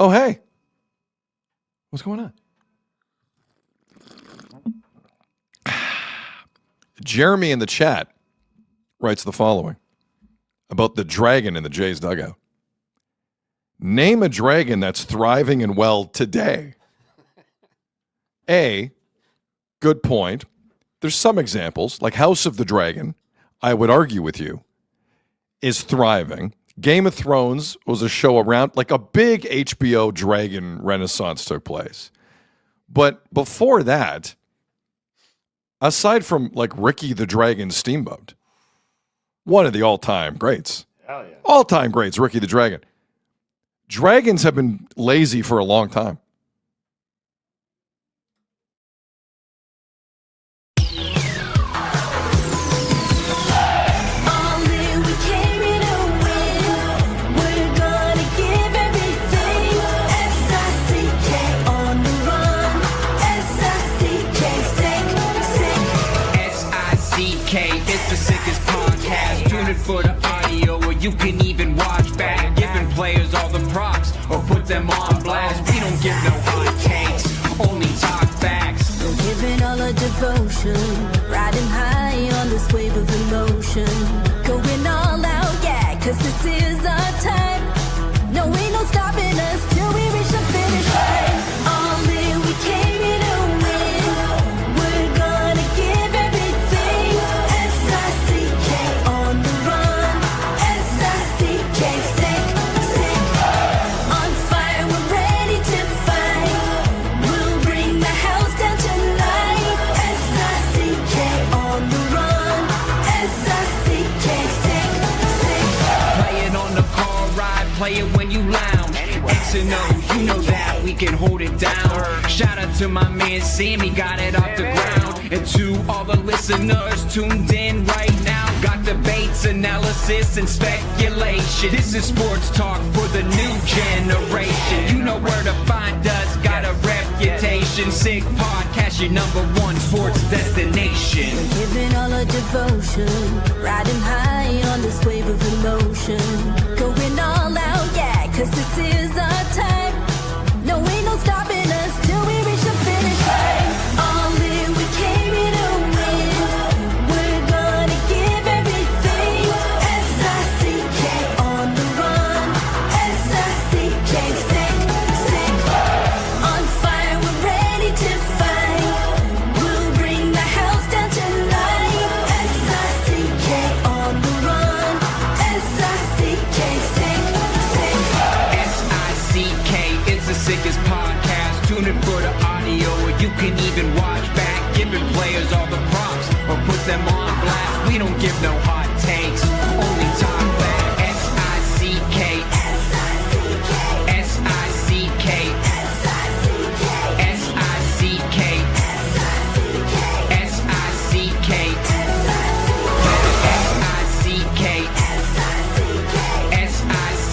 Oh, hey. What's going on? Jeremy in the chat writes the following about the dragon in the Jays dugout. Name a dragon that's thriving and well today. A, good point. There's some examples, like House of the Dragon, I would argue with you, is thriving. Game of Thrones was a show around, like a big HBO dragon renaissance took place. But before that, aside from like Ricky the Dragon Steamboat, one of the all-time greats. Hell yeah. All-time greats, Ricky the Dragon. Dragons have been lazy for a long time. For the audio, or you can even watch back, giving players all the props or put them on blast. We don't give no hot takes, only talk facts. We're giving all our devotion, riding high on this wave of emotion, going all out, yeah, cause this is our time. No, ain't no stopping us till we reach the finish line. All in, we came here to win. We're gonna give everything. S-I-C-K on the run. S-I-C-K, sick, sick. On fire, we're ready to fight. We'll bring the house down tonight. S-I-C-K on the run. S-I-C-K, sick, sick. Play it on the car ride, play it when you lounge. X and O, you know that we can hold it down. Shout out to my man Sammy, got it off the ground. And to all the listeners tuned in right now, got debates, analysis, and speculation. This is sports talk for the new generation. You know where to find us, got a reputation. Sick podcast, your #1 sports destination. We're giving all our devotion, riding high on this wave of emotion, going all out, yeah, cause this is our time. No, ain't no stopping us till we reach the finish line. All in, we came here to win. We're gonna give everything. S-I-C-K on the run. S-I-C-K, sick, sick. On fire, we're ready to fight. We'll bring the house down tonight. S-I-C-K on the run. S-I-C-K, sick, sick. S-I-C-K is the sickest podcast. Tune in for the audio, or you can even watch back, giving players all the props or put them on blast. We don't give no hot takes, only talk back. S-I-C-K, S-I-C-K, S-I-C-K, S-I-C-K, S-I-C-K, S-I-C-K,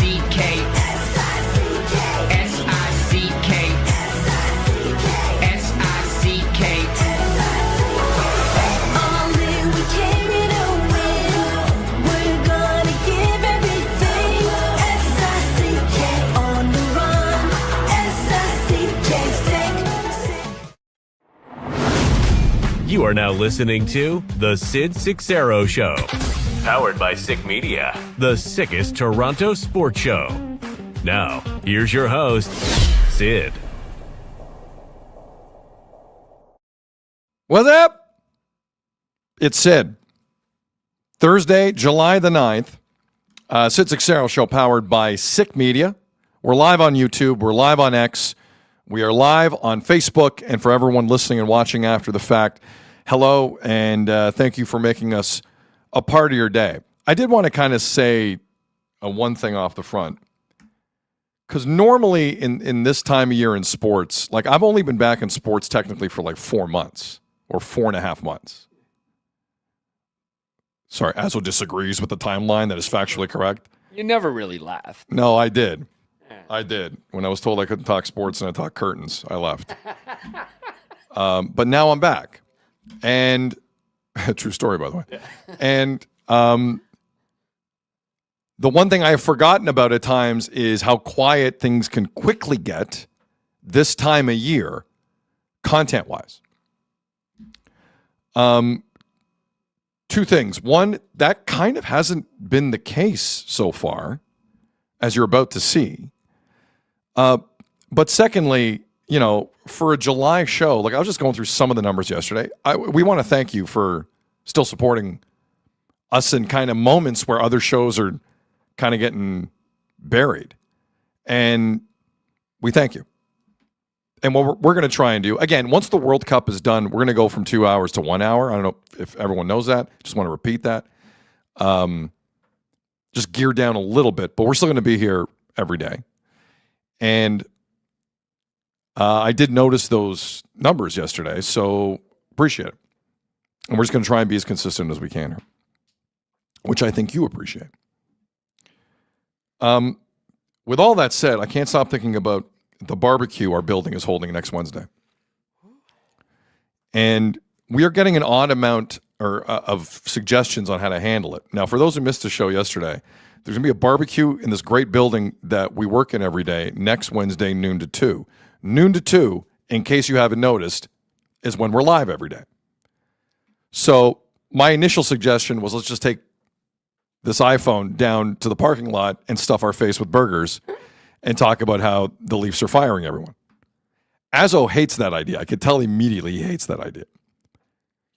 S-I-C-K, S-I-C-K, S-I-C-K. All in, we came here to win. We're gonna give everything. S-I-C-K on the run. S-I-C-K, sick, sick. You are now listening to The Sid Seixeiro Show. Powered by Sick Media, the sickest Toronto sports show. Now, here's your host, Sid. What's up? It's Sid. Thursday, July the 9th. Sid Seixeiro Show powered by Sick Media. We're live on YouTube. We're live on X. We are live on Facebook. And for everyone listening and watching after the fact, hello and thank you for making us a part of your day. I did want to kind of say one thing off the front. Because normally in this time of year in sports, like I've only been back in sports technically for like 4 months or 4.5 months. Sorry, Azo disagrees with the timeline that is factually correct. You never really laughed. No, I did. I did. When I was told I couldn't talk sports and I talked curtains, I left. But now I'm back. And true story, by the way. And The one thing I have forgotten about at times is how quiet things can quickly get this time of year, content-wise. Two things. One, that kind of hasn't been the case so far, as you're about to see. But secondly, you know, for a July show, like I was just going through some of the numbers yesterday. We want to thank you for still supporting us in kind of moments where other shows are kind of getting buried. And we thank you. And what we're going to try and do, again, once the World Cup is done, we're going to go from 2 hours to 1 hour. I don't know if everyone knows that. Just want to repeat that. Just gear down a little bit, but we're still going to be here every day. And I did notice those numbers yesterday, so appreciate it. And we're just going to try and be as consistent as we can here, which I think you appreciate. With all that said, I can't stop thinking about the barbecue our building is holding next Wednesday. And we are getting an odd amount of suggestions on how to handle it. Now, for those who missed the show yesterday, there's going to be a barbecue in this great building that we work in every day next Wednesday, noon to 2. Noon to 2, in case you haven't noticed, is when we're live every day. So my initial suggestion was let's just take this iPhone down to the parking lot and stuff our face with burgers and talk about how the Leafs are firing everyone. Azo hates that idea. I could tell immediately he hates that idea.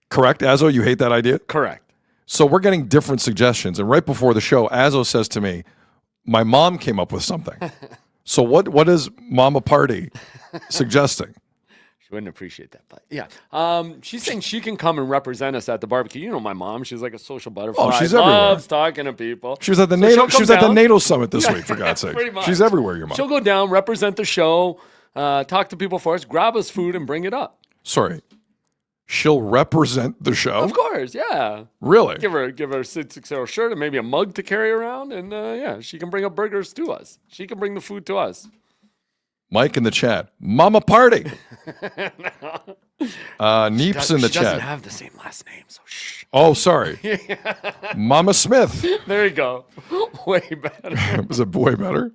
Correct, Azo? You hate that idea? Correct. So we're getting different suggestions. And right before the show, Azo says to me, my mom came up with something. So what is Mama Party suggesting? She wouldn't appreciate that, but yeah. She's saying she can come and represent us at the barbecue. You know my mom; she's like a social butterfly. Oh, she's everywhere. Loves talking to people. She was at the NATO. She was at the NATO summit this week. For God's sake, pretty much. She's everywhere. Your mom. She'll go down, represent the show, talk to people for us, grab us food, and bring it up. Sorry, she'll represent the show. Of course, yeah. Really? Give her Sid Seixeiro shirt and maybe a mug to carry around, and yeah, she can bring up burgers to us. She can bring the food to us. Mike in the chat. Mama Party. Neeps in the she chat. doesn't have the same last name, so shh. Oh, sorry. Mama Smith. There you go. Way better. Was it way better?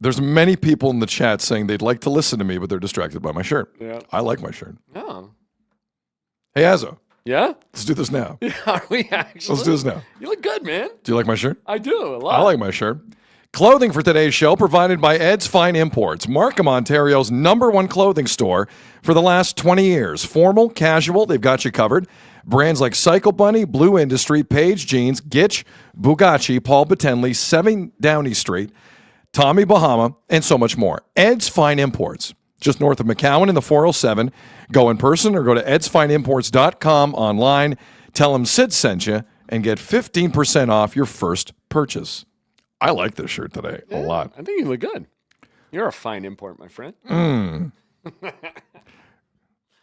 There's many people in the chat saying they'd like to listen to me, but they're distracted by my shirt. Yeah. I like my shirt. Oh. Hey, Azo. Yeah? Let's do this now. Are we actually? Let's do this now. You look good, man. Do you like my shirt? I do, a lot. I like my shirt. Clothing for today's show provided by Ed's Fine Imports, Markham, Ontario's #1 clothing store for the last 20 years. Formal, casual, they've got you covered. Brands like Cycle Bunny, Blue Industry, Page Jeans, Gitch, Bugatti, Paul Batenley, 7 Downey Street, Tommy Bahama, and so much more. Ed's Fine Imports, just north of McCowan in the 407. Go in person or go to edsfineimports.com online. Tell them Sid sent you and get 15% off your first purchase. I like this shirt today a lot. I think you look good. You're a fine import, my friend.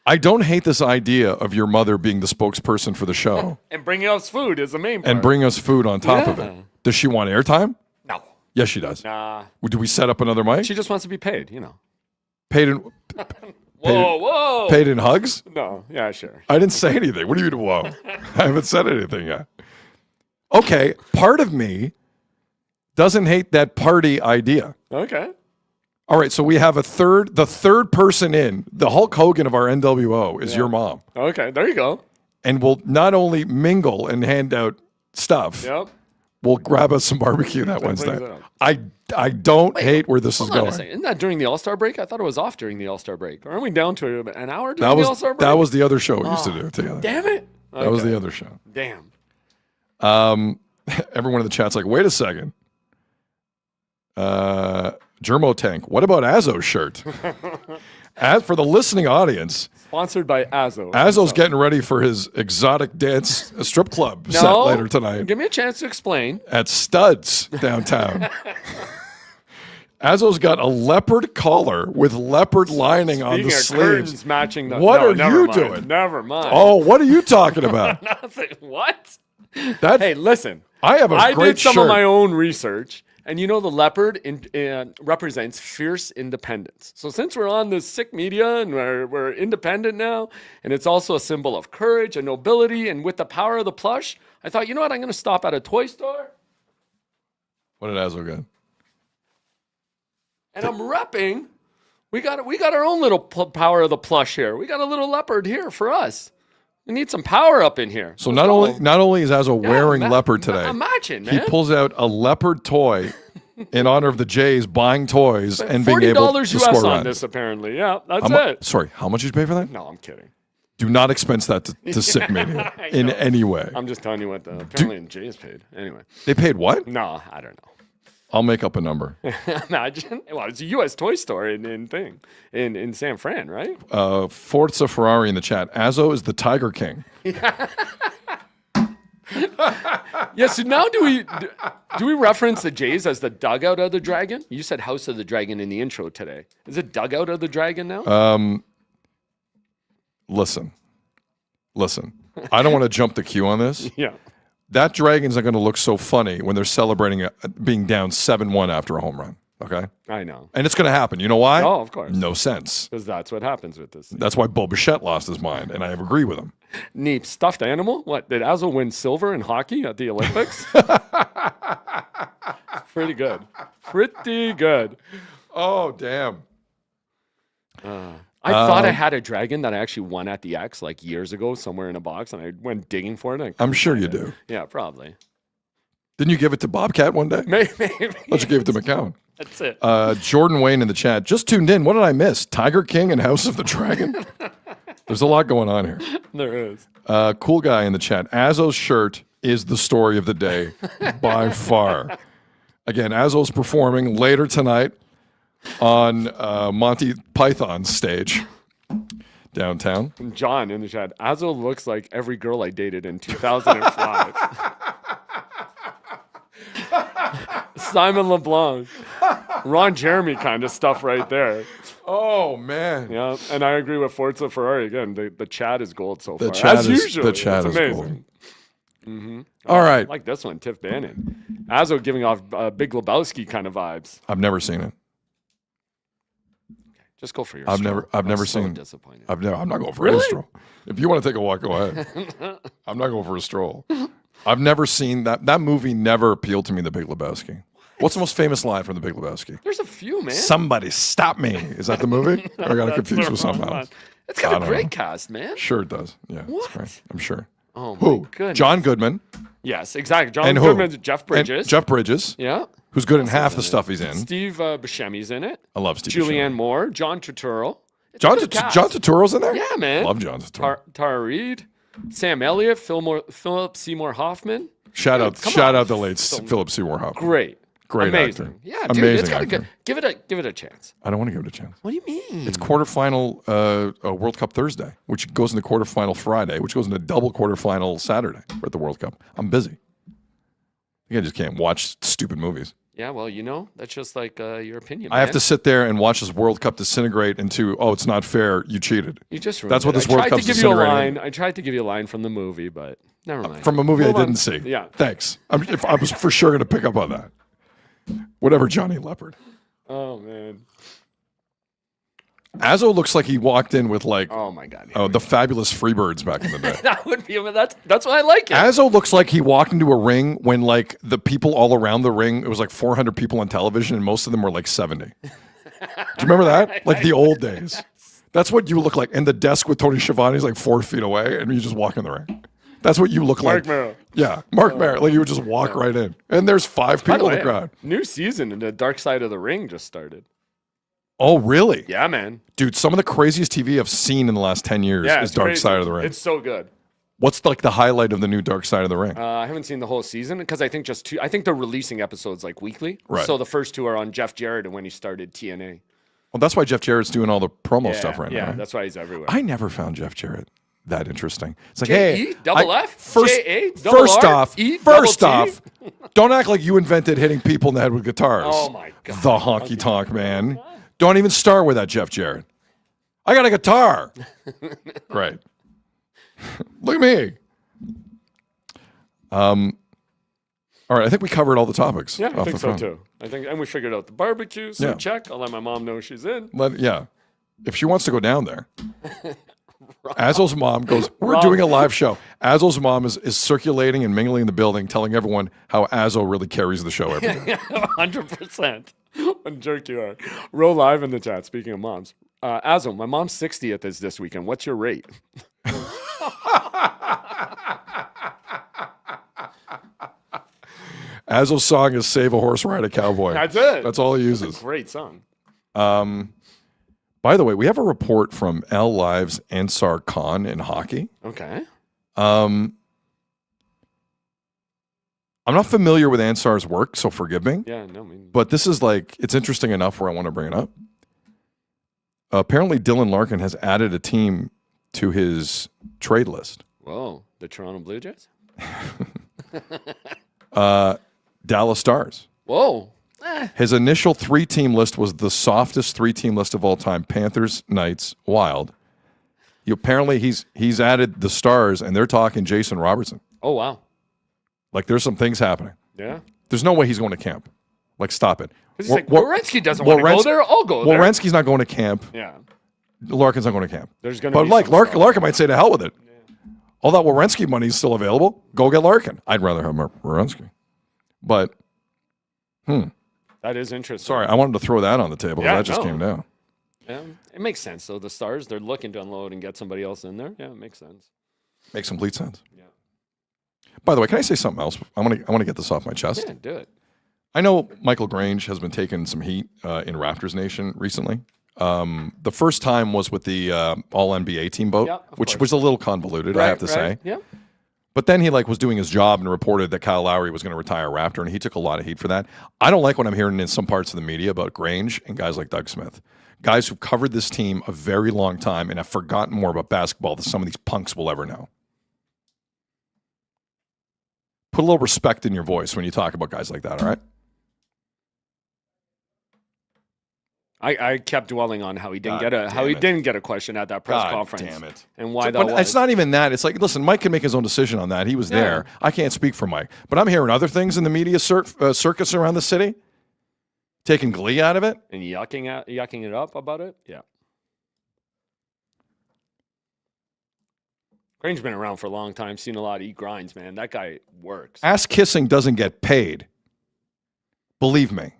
I don't hate this idea of your mother being the spokesperson for the show. And bringing us food is the main part. And bring us food on top of it. Does she want airtime? No. Yes, she does. Nah. Do we set up another mic? She just wants to be paid, you know. Paid in Whoa. paid in hugs? No. Yeah, sure. I didn't say anything. What do you mean, whoa? I haven't said anything yet. Okay, part of me doesn't hate that party idea. Okay. All right, so we have the third person in, the Hulk Hogan of our NWO is your mom. Okay, there you go. And we'll not only mingle and hand out stuff, Yep. we'll grab us some barbecue that Wednesday. brings it I don't hate where this is Hold on a going. second. Isn't that during the All-Star break? I thought it was off during the All-Star break. Aren't we down to an hour during the All-Star break? That was the other show we used to do together. Damn it. That was the other show. Damn. Everyone in the chat's like, wait a second. Germo Tank, what about Azo's shirt? As for the listening audience, Sponsored by Azo. Azo's getting ready for his exotic dance strip club set later tonight Give me a chance to explain. at Studs downtown. Azo's got a leopard collar with leopard lining on the Speaking of sleeves. curtains matching the. What are never you mind. doing? Never mind. Oh, what are you talking about? Nothing. What? That Hey, listen. I have a I great did some shirt. of my own research, And you know the leopard represents fierce independence. So since we're on the sick media and we're independent now, and it's also a symbol of courage and nobility, and with the power of the plush, I thought, you know what? I'm going to stop at a toy store. What did Azo get? And I'm repping. We got our own little power of the plush here. We got a little leopard here for us. We need some power up in here. So not only is Azo wearing leopard today, imagine, man. he pulls out a leopard toy in honor of the Jays buying toys and being able to $40 score US on runs. this, apparently. Yeah, that's it. Sorry, how much did you pay for that? No, I'm kidding. Do not expense that to Sick Media in any way. I'm just telling you what apparently Jays paid. Anyway. They paid what? No, I don't know. I'll make up a number. Imagine. Well, it's a U.S. toy store in San Fran, right? Forza Ferrari in the chat. Azo is the Tiger King. Yeah. So now do we reference the Jays as the dugout of the dragon? You said House of the Dragon in the intro today. Is it dugout of the dragon now? Listen. I don't want to jump the queue on this. Yeah. That dragon's not going to look so funny when they're celebrating being down 7-1 after a home run. Okay? I know. And it's going to happen. You know why? Oh, of course. No sense. Because that's what happens with this. That's why Bo Bichette lost his mind, and I agree with him. Neat. Stuffed animal? What? Did Azo win silver in hockey at the Olympics? Pretty good. Pretty good. Oh, damn. I thought I had a dragon that I actually won at the X like years ago somewhere in a box, and I went digging for it. I'm sure you do. Yeah, probably. Didn't you give it to Bobcat one day? Maybe. Thought you gave it to McCown. That's it. Jordan Wayne in the chat. Just tuned in. What did I miss? Tiger King and House of the Dragon? There's a lot going on here. There is. Cool guy in the chat. Azo's shirt is the story of the day by far. Again, Azo's performing later tonight on Monty Python's stage downtown. And John in the chat. Azo looks like every girl I dated in 2005. Simon LeBlanc. Ron Jeremy kind of stuff right there. Oh, man. Yeah, and I agree with Forza Ferrari again. The chat is gold so far. chat As is- usual. the chat it's is amazing. gold. All right. I like this one, Tiff Bannon. Azo giving off Big Lebowski kind of vibes. I've never seen it. Just go for your I've stroll. never so seen. disappointed. I'm not going for a stroll. If you want to take a walk, go ahead. I'm not going for a stroll. I've never seen that. That movie never appealed to me, The Big Lebowski. What's the most famous line from The Big Lebowski? There's a few, man. Somebody stop me. Is that the movie? Or I got it confused with something else. It's got I a don't great know. cast, man. Sure it does. Yeah, What? it's great. I'm sure. Oh my Who? goodness. John Goodman. Yes, exactly. John And who? Goodman, Jeff And Bridges. Jeff Bridges, Yeah. who's good in half the stuff he's in. Steve Buscemi's in it. I love Steve Julianne Buscemi. Moore. John Turturro. It's a John good cast. Turturro's in there? Yeah, man. Love John Turturro. Tara Reid. Sam Elliott. Philip Seymour Hoffman. Shout Dude, out come on. the late Philip Seymour Hoffman. Great. Great Amazing. actor. Yeah, dude. Amazing It's got actor. give it a chance. I don't want to give it a chance. What do you mean? It's quarterfinal World Cup Thursday, which goes into quarterfinal Friday, which goes into double quarterfinal Saturday at the World Cup. I'm busy. I just can't watch stupid movies. Yeah, well, that's just like your opinion. I have man. to sit there and watch this World Cup disintegrate into, oh, it's not fair, you cheated. You just That's ruined what it. this World I tried Cup's to give you a disintegrating. line. I tried to give you a line from the movie, but never mind. From a movie Move I on. didn't see. Yeah. Thanks. I was for sure going to pick up on that. Whatever, Johnny Leopard. Oh man. Azo looks like he walked in with like Oh my god. the fabulous Freebirds back in the day. That would be. That's why I like it. Azo looks like he walked into a ring when like the people all around the ring, it was like 400 people on television and most of them were like 70. Do you remember that? Like the old days. That's what you look like. And the desk with Tony Schiavone is like 4 feet away and you just walk in the ring. That's what you look Mark like. Merrill. Yeah, Mark Merrill. Like you would just walk right in. And there's 5 By people the in the crowd. New season in the Dark Side of the Ring just started. Oh, really? Yeah, man. Dude, some of the craziest TV I've seen in the last 10 years Yeah, is it's Dark crazy. Side of the Ring. It's so good. What's like the highlight of the new Dark Side of the Ring? I haven't seen the whole season because I think just two. I think they're releasing episodes like weekly. Right. So the first 2 are on Jeff Jarrett and when he started TNA. Well, that's why Jeff Jarrett's doing all the promo stuff right yeah, now. Right? that's why he's everywhere. I never found Jeff Jarrett that interesting. It's like, J-E, hey, double F, first, J-A, double first R, off, E, first double T. off, don't act like you invented hitting people in the head with guitars. Oh my god, the honky tonk man. Don't even start with that, Jeff Jarrett. I got a guitar. Great. Look at me. All right, I think we covered all the topics. Yeah, I off think the so front. too. And we figured out the barbecue, so Yeah. check. I'll let my mom know she's in. Yeah. If she wants to go down there. Azul's mom goes, we're Rob. doing a live show. Azul's mom is circulating and mingling in the building, telling everyone how Azul really carries the show every day. 100%. What a jerk you are. Roll live in the chat, speaking of moms. Azul, my mom's 60th is this weekend. What's your rate? Azul's song is Save a Horse, Ride a Cowboy. That's it. That's all he uses. Great song. By the way, we have a report from L Live's Ansar Khan in hockey. Okay. I'm not familiar with Ansar's work, so forgive me. Yeah, no, I mean, But this is like, it's interesting enough where I want to bring it up. Apparently, Dylan Larkin has added a team to his trade list. whoa, the Toronto Blue Jays? Dallas Stars. Whoa. His initial 3-team list was the softest 3-team list of all time: Panthers, Knights, Wild. Apparently, he's added the Stars, and they're talking Jason Robertson. Oh, wow. Like, there's some things happening. Yeah. There's no way he's going to camp. Like, stop it. Because he's like, Werenski doesn't want to go there. I'll go there. Werenski's not going to camp. Yeah. Larkin's not going to camp. There's going to But be like some stuff. Larkin might say to hell with it. All that Werenski money is still available. Go get Larkin. I'd rather have Werenski. But That is interesting. sorry, I wanted to throw that on the table. Yeah, That just no. came down. Yeah, it makes sense. So the Stars, they're looking to unload and get somebody else in there. Yeah, it makes sense. Makes complete sense. Yeah. By the way, can I say something else? I want to get this off my chest. Yeah, do it. I know Michael Grange has been taking some heat in Raptors Nation recently. The first time was with the All NBA team vote, Yeah, of which course. was a little convoluted, I have to say. Yeah. But then he was doing his job and reported that Kyle Lowry was going to retire Raptor, and he took a lot of heat for that. I don't like what I'm hearing in some parts of the media about Grange and guys like Doug Smith, guys who covered this team a very long time and have forgotten more about basketball than some of these punks will ever know. Put a little respect in your voice when you talk about guys like that, all right? I kept dwelling on how he didn't God damn it. didn't get a question at that press God conference. damn it. And why So, that but was. it's not even that. It's like, listen, Mike can make his own decision on that. He was there. I can't speak for Mike. But I'm hearing other things in the media circus around the city, taking glee out of it. And yucking it up about it? Yeah. Grange's been around for a long time, seen a lot of eat grinds, man. That guy works. Ass kissing doesn't get paid. Believe me.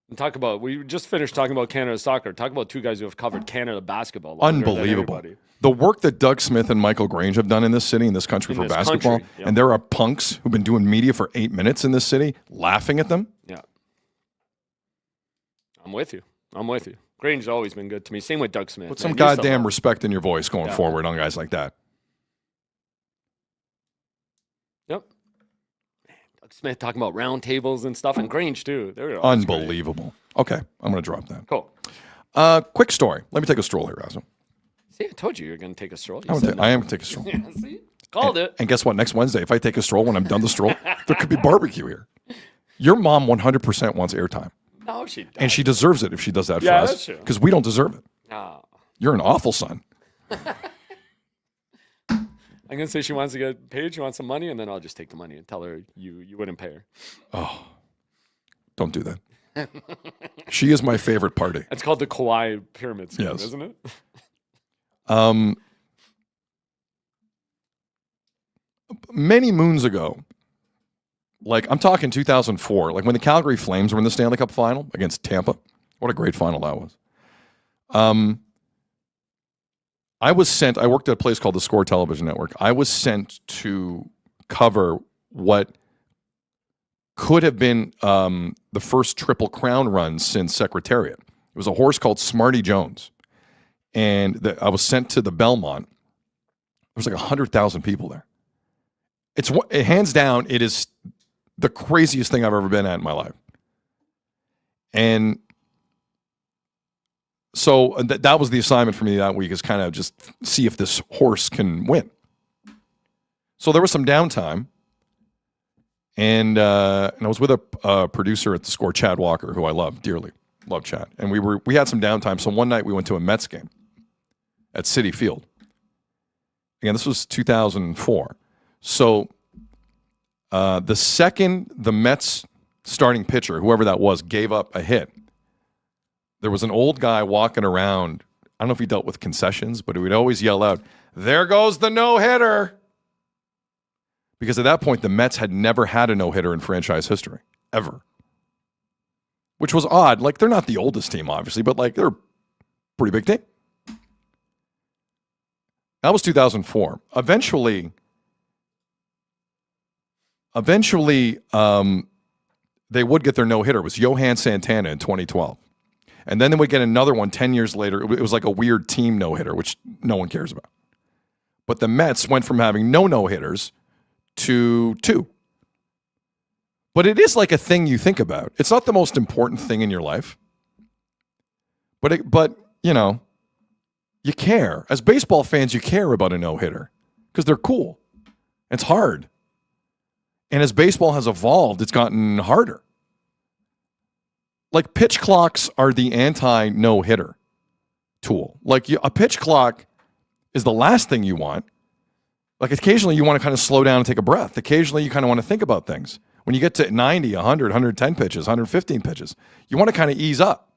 And we just finished talking about Canada soccer. Talk about two guys who have covered Canada basketball. longer than Unbelievable. everybody. The work that Doug Smith and Michael Grange have done in this city, in this country In for this basketball, country, yeah. and there are punks who've been doing media for 8 minutes in this city, laughing at them. Yeah. I'm with you. Grange's always been good to me. Same with Doug Smith. Put man. some He's the goddamn man. respect in your voice going Yeah. forward on guys like that. Yep. Man, Doug Smith talking about round tables and stuff, and Grange too. They're always great. Unbelievable. Okay, I'm going to drop that. Cool. Quick story. Let me take a stroll here, Razzle. See, I told you you're going to take a stroll. You I said am going to take a stroll. no. Yeah, see? Called it. And guess what? Next Wednesday, if I take a stroll when I'm done the stroll, there could be barbecue here. Your mom 100% wants airtime. No, she doesn't. And she deserves it if she does that Yeah, for us. that's true. Because we don't deserve it. No. You're an awful son. I'm going to say she wants to get paid. She wants some money, and then I'll just take the money and tell her you wouldn't pay her. Don't do that. She is my favorite party. It's called the Kawhi Pyramid Scheme, Yes. isn't it? Many moons ago, like I'm talking 2004, like when the Calgary Flames were in the Stanley Cup final against Tampa. What a great final that was. I worked at a place called the Score Television Network. I was sent to cover what could have been the first Triple Crown run since Secretariat. It was a horse called Smarty Jones. And I was sent to the Belmont. There was like 100,000 people there. Hands down, it is the craziest thing I've ever been at in my life. And so that was the assignment for me that week, is kind of just see if this horse can win. So there was some downtime. And I was with a producer at the Score, Chad Walker, who I love dearly. Love Chad. And we had some downtime. So one night we went to a Mets game at Citi Field. Again, this was 2004. So The second the Mets starting pitcher, whoever that was, gave up a hit, there was an old guy walking around. I don't know if he dealt with concessions, but he would always yell out, "There goes the no-hitter." Because at that point, the Mets had never had a no-hitter in franchise history, ever. Which was odd. Like, they're not the oldest team, obviously, but, like, they're a pretty big team. That was 2004. Eventually, they would get their no-hitter. It was Johan Santana in 2012. And then they would get another one 10 years later. It was like a weird team no-hitter, which no one cares about. But the Mets went from having no no-hitters to 2. But it is like a thing you think about. It's not the most important thing in your life. But you know, you care. As baseball fans, you care about a no-hitter because they're cool. It's hard. And as baseball has evolved, it's gotten harder. Like, pitch clocks are the anti-no-hitter tool. Like, a pitch clock is the last thing you want. Like, occasionally you want to kind of slow down and take a breath. Occasionally you kind of want to think about things. When you get to 90, 100, 110 pitches, 115 pitches, you want to kind of ease up.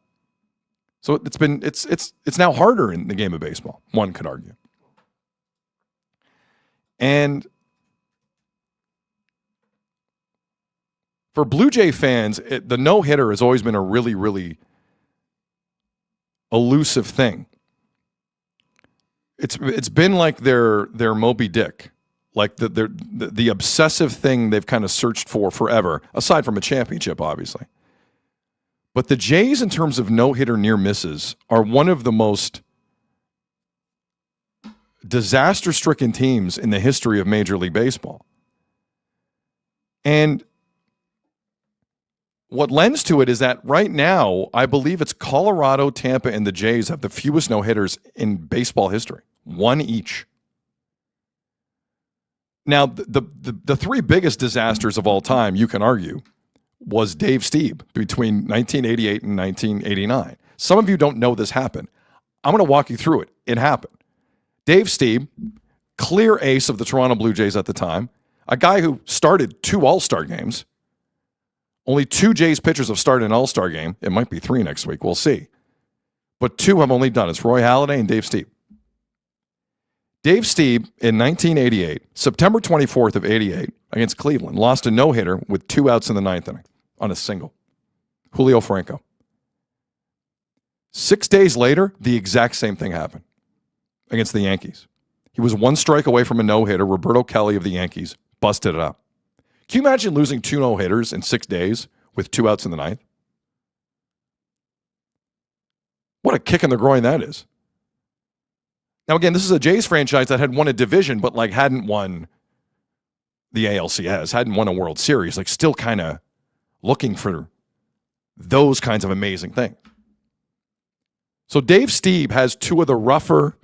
So it's now harder in the game of baseball, one could argue. And for Blue Jay fans, the no-hitter has always been a really, really elusive thing. It's been like their Moby Dick, like the obsessive thing they've kind of searched for forever, aside from a championship, obviously. But the Jays, in terms of no-hitter near misses, are one of the most disaster-stricken teams in the history of Major League Baseball. And what lends to it is that right now, I believe it's Colorado, Tampa, and the Jays have the fewest no-hitters in baseball history. 1 each. Now, the 3 biggest disasters of all time, you can argue, was Dave Stieb between 1988 and 1989. Some of you don't know this happened. I'm going to walk you through it. It happened. Dave Stieb, clear ace of the Toronto Blue Jays at the time, a guy who started 2 All-Star games. Only 2 Jays pitchers have started an All-Star game. It might be 3 next week. We'll see. But 2 have only done it. It's Roy Halladay and Dave Stieb. Dave Stieb in 1988, September 24th of 88, against Cleveland, lost a no-hitter with 2 outs in the 9th inning on a single. Julio Franco. 6 days later, the exact same thing happened against the Yankees. He was 1 strike away from a no-hitter. Roberto Kelly of the Yankees busted it up. Can you imagine losing 2 no-hitters in 6 days with 2 outs in the 9th? What a kick in the groin that is. Now, again, this is a Jays franchise that had won a division, but like hadn't won the ALCS, hadn't won a World Series, like still kind of looking for those kinds of amazing things. So Dave Stieb has 2 of the rougher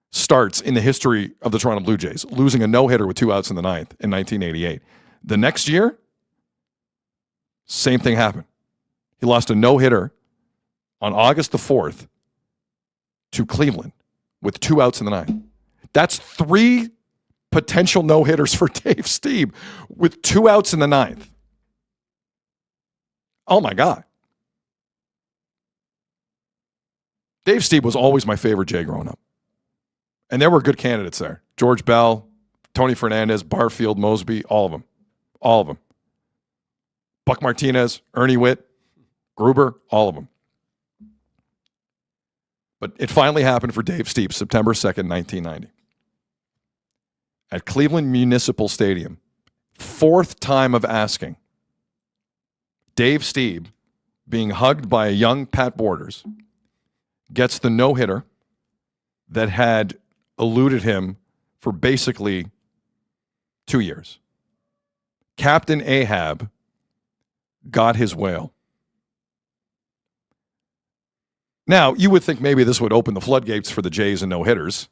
starts in the history of the Toronto Blue Jays, losing a no-hitter with 2 outs in the 9th in 1988. The next year, same thing happened. He lost a no-hitter on August the 4th to Cleveland with 2 outs in the 9th. That's 3 potential no-hitters for Dave Stieb with 2 outs in the 9th. Oh, my God. Dave Stieb was always my favorite Jay growing up. And there were good candidates there. George Bell, Tony Fernandez, Barfield, Mosby, all of them. All of them. Buck Martinez, Ernie Witt, Gruber, all of them. But it finally happened for Dave Stieb, September 2nd, 1990. At Cleveland Municipal Stadium, 4th time of asking, Dave Stieb, being hugged by a young Pat Borders, gets the no-hitter that had eluded him for basically 2 years. Captain Ahab got his whale. Now, you would think maybe this would open the floodgates for the Jays and no-hitters.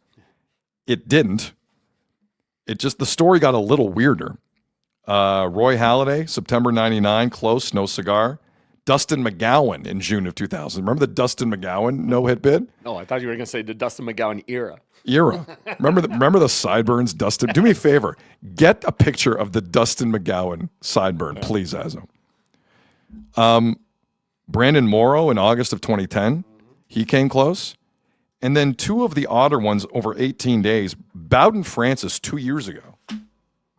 It didn't. The story got a little weirder. Roy Halladay, September 99, close, no cigar. Dustin McGowan in June of 2000. Remember the Dustin McGowan no-hit bid? No, I thought you were going to say the Dustin McGowan era. Remember the sideburns, Dustin? Do me a favor. Get a picture of the Dustin McGowan sideburn, please, Azo. Brandon Morrow in August of 2010. He came close. And then two of the odder ones over 18 days. Bowden Francis 2 years ago,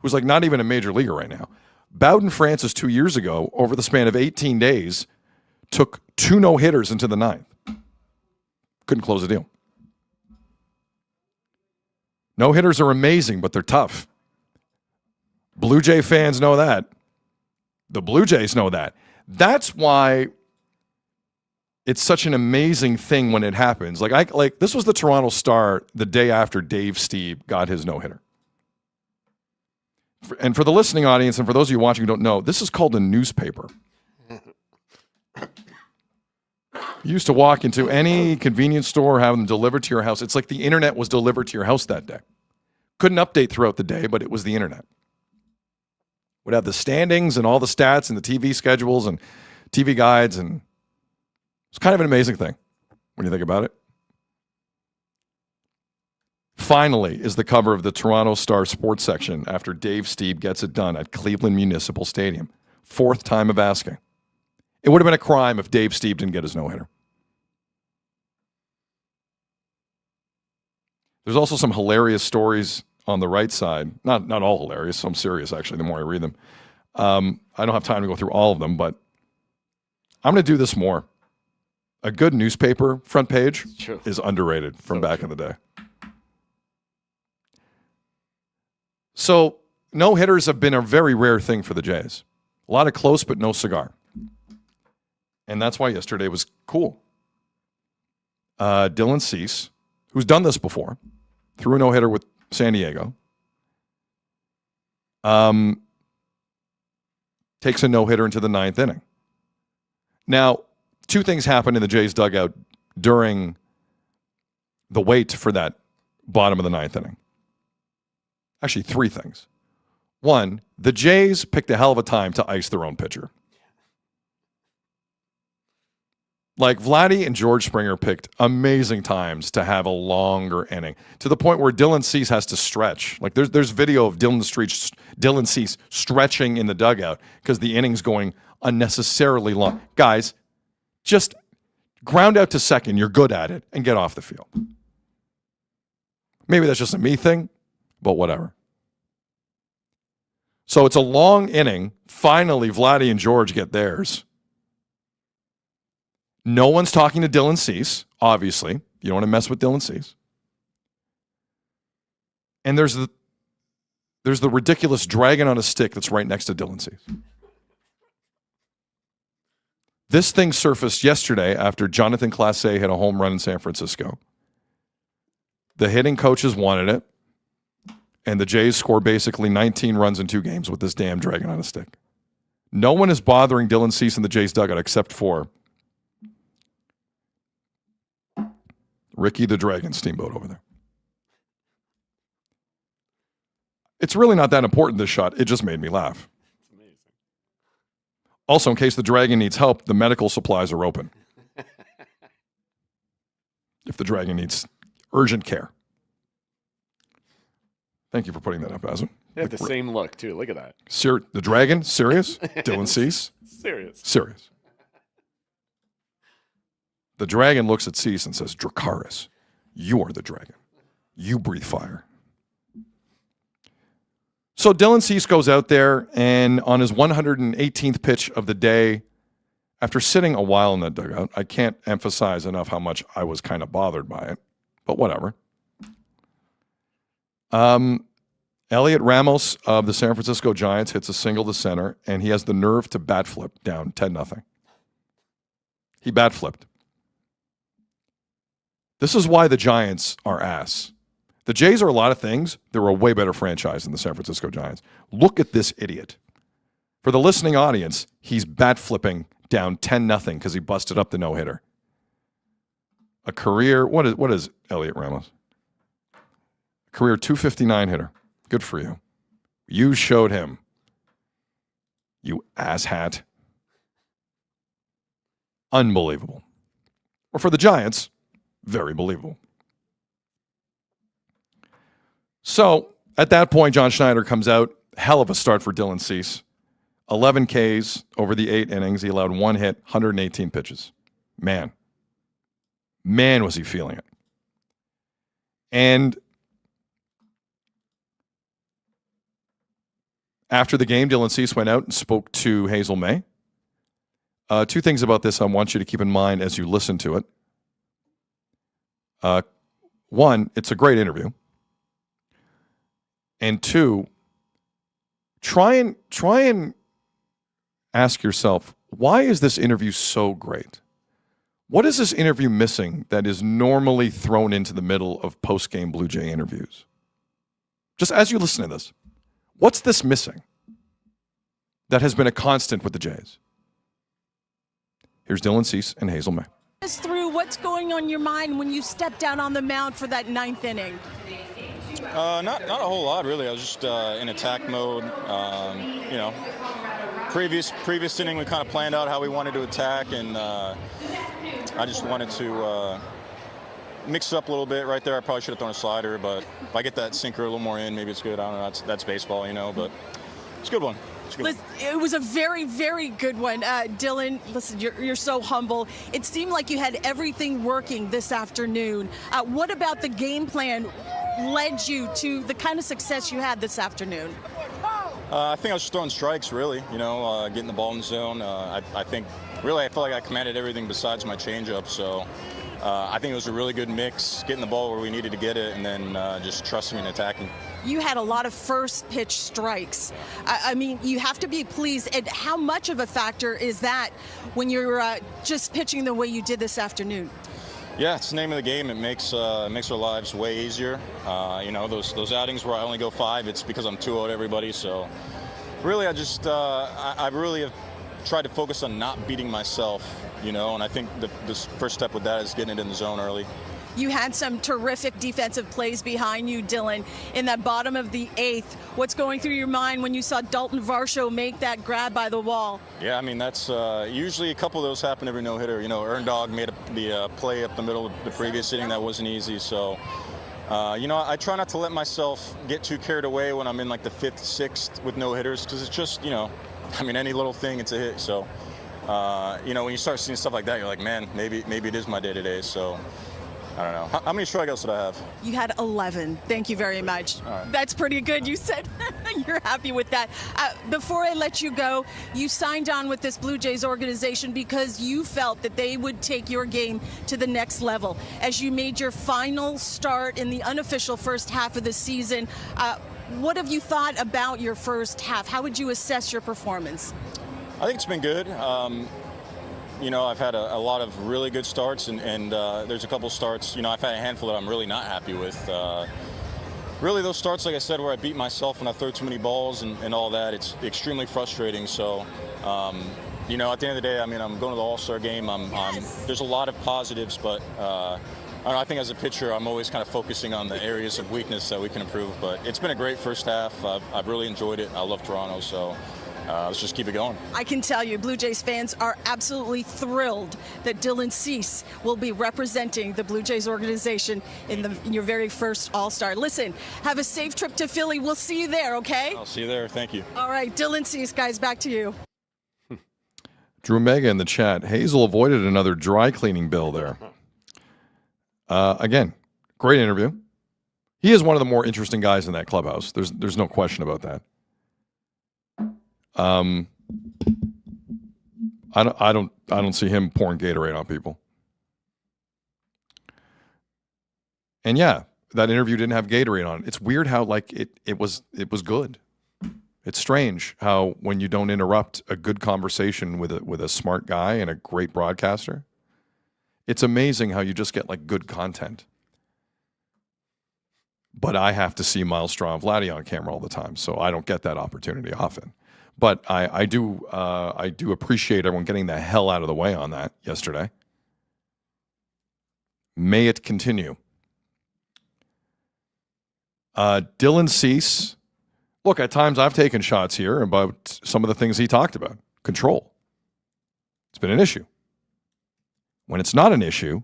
who's like not even a major leaguer right now. Bowden Francis 2 years ago, over the span of 18 days, took 2 no-hitters into the 9th. Couldn't close the deal. No-hitters are amazing, but they're tough. Blue Jay fans know that. The Blue Jays know that. That's why it's such an amazing thing when it happens. Like this was the Toronto Star the day after Dave Stieb got his no-hitter. And for the listening audience, and for those of you watching who don't know, this is called a newspaper. You used to walk into any convenience store, have them delivered to your house. It's like the internet was delivered to your house that day. Couldn't update throughout the day, but it was the internet. Would have the standings and all the stats and the TV schedules and TV guides, and it's kind of an amazing thing when you think about it. Finally is the cover of the Toronto Star sports section after Dave Stieb gets it done at Cleveland Municipal Stadium. 4th time of asking. It would have been a crime if Dave Stieb didn't get his no-hitter. There's also some hilarious stories on the right side. Not all hilarious. Some serious, actually, the more I read them. I don't have time to go through all of them, but I'm going to do this more. A good newspaper front page is underrated from back in the day. So no-hitters have been a very rare thing for the Jays. A lot of close, but no cigar. And that's why yesterday was cool. Dylan Cease, who's done this before, threw a no-hitter with San Diego, takes a no-hitter into the 9th inning. Now, 2 things happened in the Jays dugout during the wait for that bottom of the 9th inning. Actually, 3 things. 1, the Jays picked a hell of a time to ice their own pitcher. Like Vladdy and George Springer picked amazing times to have a longer inning, to the point where Dylan Cease has to stretch. Like there's video of Dylan Cease stretching in the dugout because the inning's going unnecessarily long. Guys, just ground out to second. You're good at it, and get off the field. Maybe that's just a me thing, but whatever. So it's a long inning. Finally, Vladdy and George get theirs. No one's talking to Dylan Cease, obviously. You don't want to mess with Dylan Cease. And there's the ridiculous dragon on a stick that's right next to Dylan Cease. This thing surfaced yesterday after Jonathan Clase hit a home run in San Francisco. The hitting coaches wanted it, and the Jays score basically 19 runs in 2 games with this damn dragon on a stick. No one is bothering Dylan Cease in the Jays dugout except for Ricky the Dragon Steamboat over there. It's really not that important, this shot. It just made me laugh. It's amazing. Also, in case the Dragon needs help, the medical supplies are open. If the Dragon needs urgent care. Thank you for putting that up, Azu. They have the same look, too. Look at that. The Dragon? Serious? Dylan Cease? Serious. Serious. The Dragon looks at Cease and says, Dracarys, you are the Dragon. You breathe fire. So Dylan Cease goes out there, and on his 118th pitch of the day, after sitting a while in that dugout, I can't emphasize enough how much I was kind of bothered by it, but whatever. Elliot Ramos of the San Francisco Giants hits a single to center, and he has the nerve to bat flip down 10-0. He bat flipped. This is why the Giants are ass. The Jays are a lot of things. They're a way better franchise than the San Francisco Giants. Look at this idiot. For the listening audience, he's bat flipping down 10-0 because he busted up the no-hitter. A career, what is Elliot Ramos? Career 259 hitter. Good for you. You showed him. You asshat. unbelievable. Or for the Giants, very believable. So at that point, John Schneider comes out. Hell of a start for Dylan Cease. 11 Ks over the 8 innings. He allowed 1 hit, 118 pitches. Man, was he feeling it. And after the game, Dylan Cease went out and spoke to Hazel May. 2 things about this I want you to keep in mind as you listen to it. One, it's a great interview. And 2, try and ask yourself, why is this interview so great? What is this interview missing that is normally thrown into the middle of post-game Blue Jay interviews? Just as you listen to this, what's this missing that has been a constant with the Jays? Here's Dylan Cease and Hazel May. Us through what's going on in your mind when you stepped out on the mound for that 9th inning. Not a whole lot, really. I was just in attack mode. Previous inning, we kind of planned out how we wanted to attack, and I just wanted to mix it up a little bit right there. I probably should have thrown a slider, but if I get that sinker a little more in, maybe it's good. I don't know. That's baseball, but it's a good one. It was a very, very good one. Dylan, listen, you're so humble. It seemed like you had everything working this afternoon. What about the game plan led you to the kind of success you had this afternoon? I think I was just throwing strikes, really, getting the ball in the zone. I feel like I commanded everything besides my changeup. So I think it was a really good mix, getting the ball where we needed to get it, and then just trusting and attacking. You had a lot of first pitch strikes. I mean, you have to be pleased. And how much of a factor is that when you're just pitching the way you did this afternoon? Yeah, it's the name of the game. It makes our lives way easier. Those outings where I only go 5, it's because I'm 2-0 to everybody. So really, I really have tried to focus on not beating myself, and I think the first step with that is getting it in the zone early. You had some terrific defensive plays behind you, Dylan, in that bottom of the 8th. What's going through your mind when you saw Dalton Varsho make that grab by the wall? Yeah, I mean, that's usually a couple of those happen every no-hitter. Erndog made the play up the middle of the previous inning that wasn't easy. So, I try not to let myself get too carried away when I'm in like the 5th, 6th with no-hitters, because it's just, any little thing, it's a hit. So, when you start seeing stuff like that, you're like, man, maybe it is my day today. So, I don't know. How many strikeouts did I have? You had 11. Thank you very much. All right. That's pretty good. You said you're happy with that. Before I let you go, you signed on with this Blue Jays organization because you felt that they would take your game to the next level. As you made your final start in the unofficial first half of the season, what have you thought about your first half? How would you assess your performance? I think it's been good. I've had a lot of really good starts, and there's a couple starts, I've had a handful that I'm really not happy with. Really, those starts, like I said, where I beat myself and I throw too many balls and all that, it's extremely frustrating. So, at the end of the day, I mean, I'm going to the All-Star game. There's a lot of positives, but I think as a pitcher, I'm always kind of focusing on the areas of weakness that we can improve. But it's been a great first half. I've really enjoyed it. I love Toronto, so let's just keep it going. I can tell you, Blue Jays fans are absolutely thrilled that Dylan Cease will be representing the Blue Jays organization in your very first All-Star. Listen, have a safe trip to Philly. We'll see you there, okay? I'll see you there. Thank you. All right, Dylan Cease, guys, back to you. Drew Mega in the chat. Hazel avoided another dry cleaning bill there. Again, great interview. He is one of the more interesting guys in that clubhouse. There's no question about that. I don't see him pouring Gatorade on people. And yeah, that interview didn't have Gatorade on it. It's weird how it was good. It's strange how when you don't interrupt a good conversation with a smart guy and a great broadcaster, it's amazing how you just get good content. But I have to see Miles Straw and Vladdy on camera all the time, so I don't get that opportunity often. But I do appreciate everyone getting the hell out of the way on that yesterday. May it continue. Dylan Cease. Look, at times I've taken shots here about some of the things he talked about. Control. It's been an issue. When it's not an issue,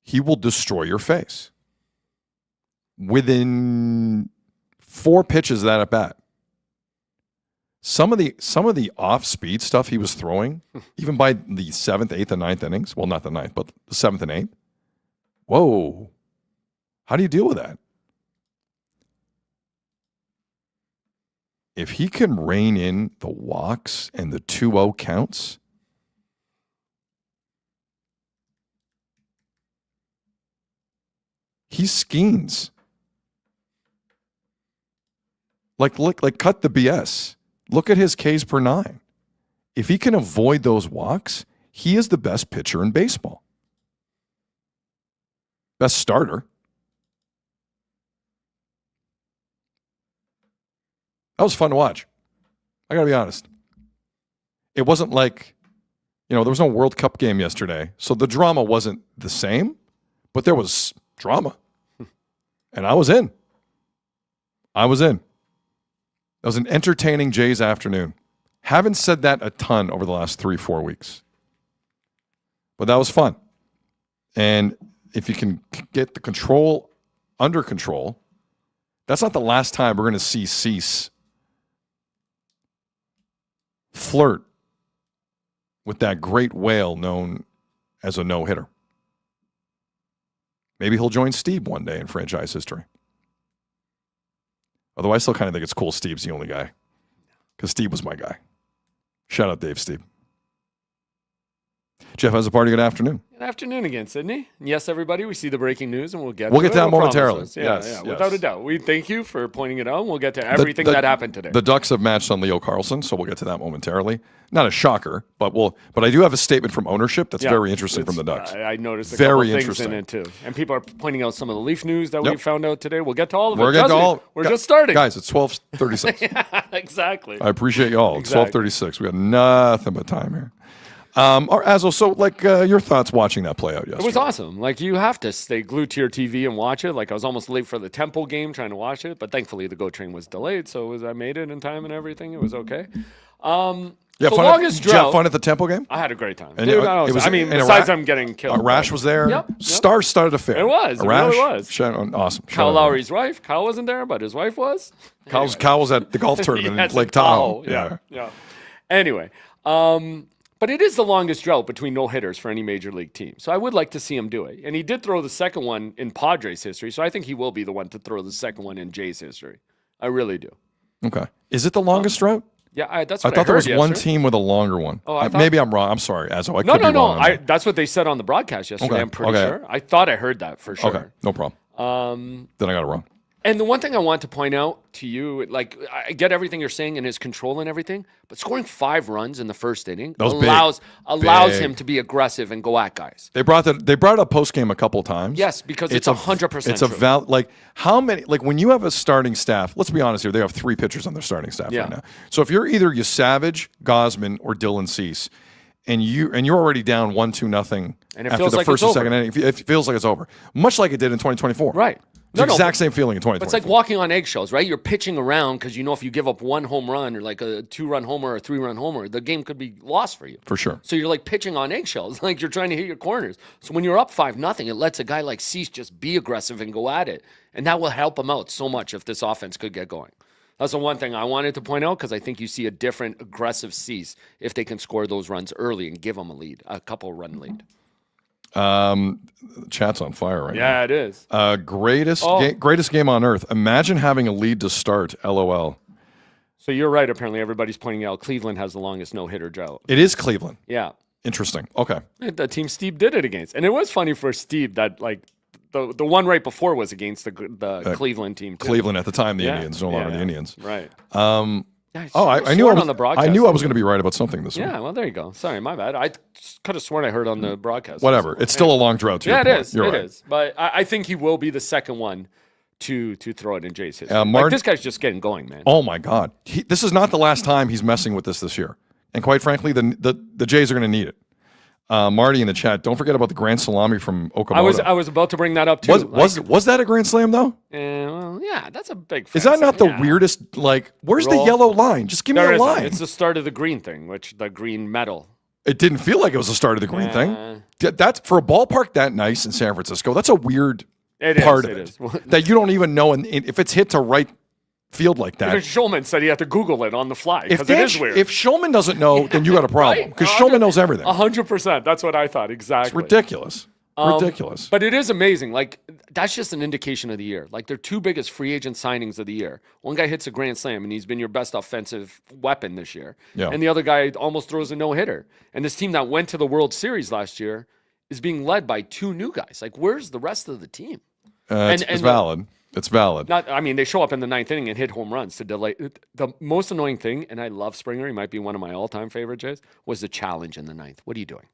he will destroy your face. Within 4 pitches of that at bat. Some of the off-speed stuff he was throwing, even by the 7th, 8th, and 9th innings, well, not the 9th, but the 7th and 8th. Whoa. How do you deal with that? If he can rein in the walks and the 2-0 counts, he schemes. Like cut the BS. Look at his Ks per 9. If he can avoid those walks, he is the best pitcher in baseball. Best starter. That was fun to watch. I got to be honest. It wasn't like, there was no World Cup game yesterday, so the drama wasn't the same, but there was drama. And I was in. That was an entertaining Jays afternoon. Haven't said that a ton over the last 3-4 weeks. But that was fun. And if you can get the control under control, that's not the last time we're going to see Cease flirt with that great whale known as a no-hitter. Maybe he'll join Steve one day in franchise history. Although I still kind of think it's cool Steve's the only guy. Because Steve was my guy. Shout out Dave Steve. Jeff has a party. Good afternoon. Good afternoon again, Sydney. And yes, everybody, we see the breaking news, and we'll get to that momentarily. Yes, without a doubt. We thank you for pointing it out, and we'll get to everything that happened today. The Ducks have matched on Leo Carlson, so we'll get to that momentarily. Not a shocker, but I do have a statement from ownership that's very interesting from the Ducks. I noticed a couple things in it too, and people are pointing out some of the Leaf news that we found out today. We'll get to all of it. We're just starting, guys. It's 12:36. Yeah, exactly. I appreciate y'all. It's 12:36. We got nothing but time here. Azzo, so your thoughts watching that play out yesterday? It was awesome. You have to stay glued to your TV and watch it. I was almost late for the Temple game trying to watch it, but thankfully the GO train was delayed, so I made it in time and everything. It was okay. Yeah, the longest drought. Did you have fun at the Temple game? I had a great time. And besides I'm getting killed. A rash was there. Yep. Stars started to fail. It was. It really was. Awesome. Kyle Lowry's wife. Kyle wasn't there, but his wife was. Kyle was at the golf tournament in Lake Tahoe. Yeah. Anyway, but it is the longest drought between no-hitters for any major league team. So I would like to see him do it. And he did throw the second one in Padres history, so I think he will be the one to throw the second one in Jays history. I really do. Okay. Is it the longest drought? Yeah, that's what I thought there was yesterday. one team with a longer one. Oh, maybe I'm wrong. I'm sorry, Azzo. No. That's what they said on the broadcast yesterday. Okay. I'm pretty sure. I thought I heard that for sure. Okay, no problem. Then I got it wrong. And the one thing I want to point out to you, I get everything you're saying and his control and everything, but scoring 5 runs in the first inning allows him to be aggressive and go at guys. They brought it up post game a couple of times. Yes, because it's 100%. It's a how many when you have a starting staff. Let's be honest here. They have 3 pitchers on their starting staff right now. So if you're either Savage, Gosman, or Dylan Cease, and you're already down 1-2-0 after the first or second inning, it feels like it's over. Much like it did in 2024. Right. It's the exact same feeling in 2024. It's like walking on eggshells, right? You're pitching around because if you give up 1 home run or a 2-run homer or a 3-run homer, the game could be lost for you. For sure. So you're pitching on eggshells, you're trying to hit your corners. So when you're up 5-0, it lets a guy like Cease just be aggressive and go at it. And that will help him out so much if this offense could get going. That's the one thing I wanted to point out because I think you see a different aggressive Cease if they can score those runs early and give him a couple run lead. Chat's on fire right now. Yeah, it is. Greatest game on earth. Imagine having a lead to start. LOL. So you're right. Apparently, everybody's pointing out Cleveland has the longest no-hitter drought. It is Cleveland. Yeah. Interesting. Okay. The team Steve did it against, and it was funny for Steve that the one right before was against the Cleveland team. Too. Cleveland at the time, the Indians, no longer the Indians. Right. I knew I was going to be right about something this week. Yeah, well, there you go. Sorry, my bad. I could have sworn I heard on the broadcast. Whatever. It's still a long drought, too. Yeah, it is. It is. But I think he will be the second one to throw it in Jays history. This guy's just getting going, man. Oh, my God. This is not the last time he's messing with this year. And quite frankly, the Jays are going to need it. Marty in the chat, don't forget about the grand salami from Okamoto. I was about to bring that up, too. Was that a grand slam, though? Well, yeah, that's a big Is that not the weirdest, where's the yellow line? Just give me a line. It's the start of the green thing, the green metal. It didn't feel like it was the start of the green thing. That's for a ballpark that nice in San Francisco. That's a weird part of it that you don't even know. And if it's hit to right field like that, even Schulman said he had to Google it on the fly because it is weird. If Schulman doesn't know, then you got a problem because Schulman knows everything. 100%. That's what I thought. Exactly. It's ridiculous. Ridiculous. But it is amazing. Like, that's just an indication of the year. Like, their two biggest free agent signings of the year. One guy hits a grand slam, and he's been your best offensive weapon this year. Yeah. And the other guy almost throws a no-hitter. And this team that went to the World Series last year is being led by two new guys. Like, where's the rest of the team? It's valid. It's valid. They show up in the ninth inning and hit home runs to delay. The most annoying thing, and I love Springer, he might be one of my all-time favorite Jays, was the challenge in the ninth. What are you doing?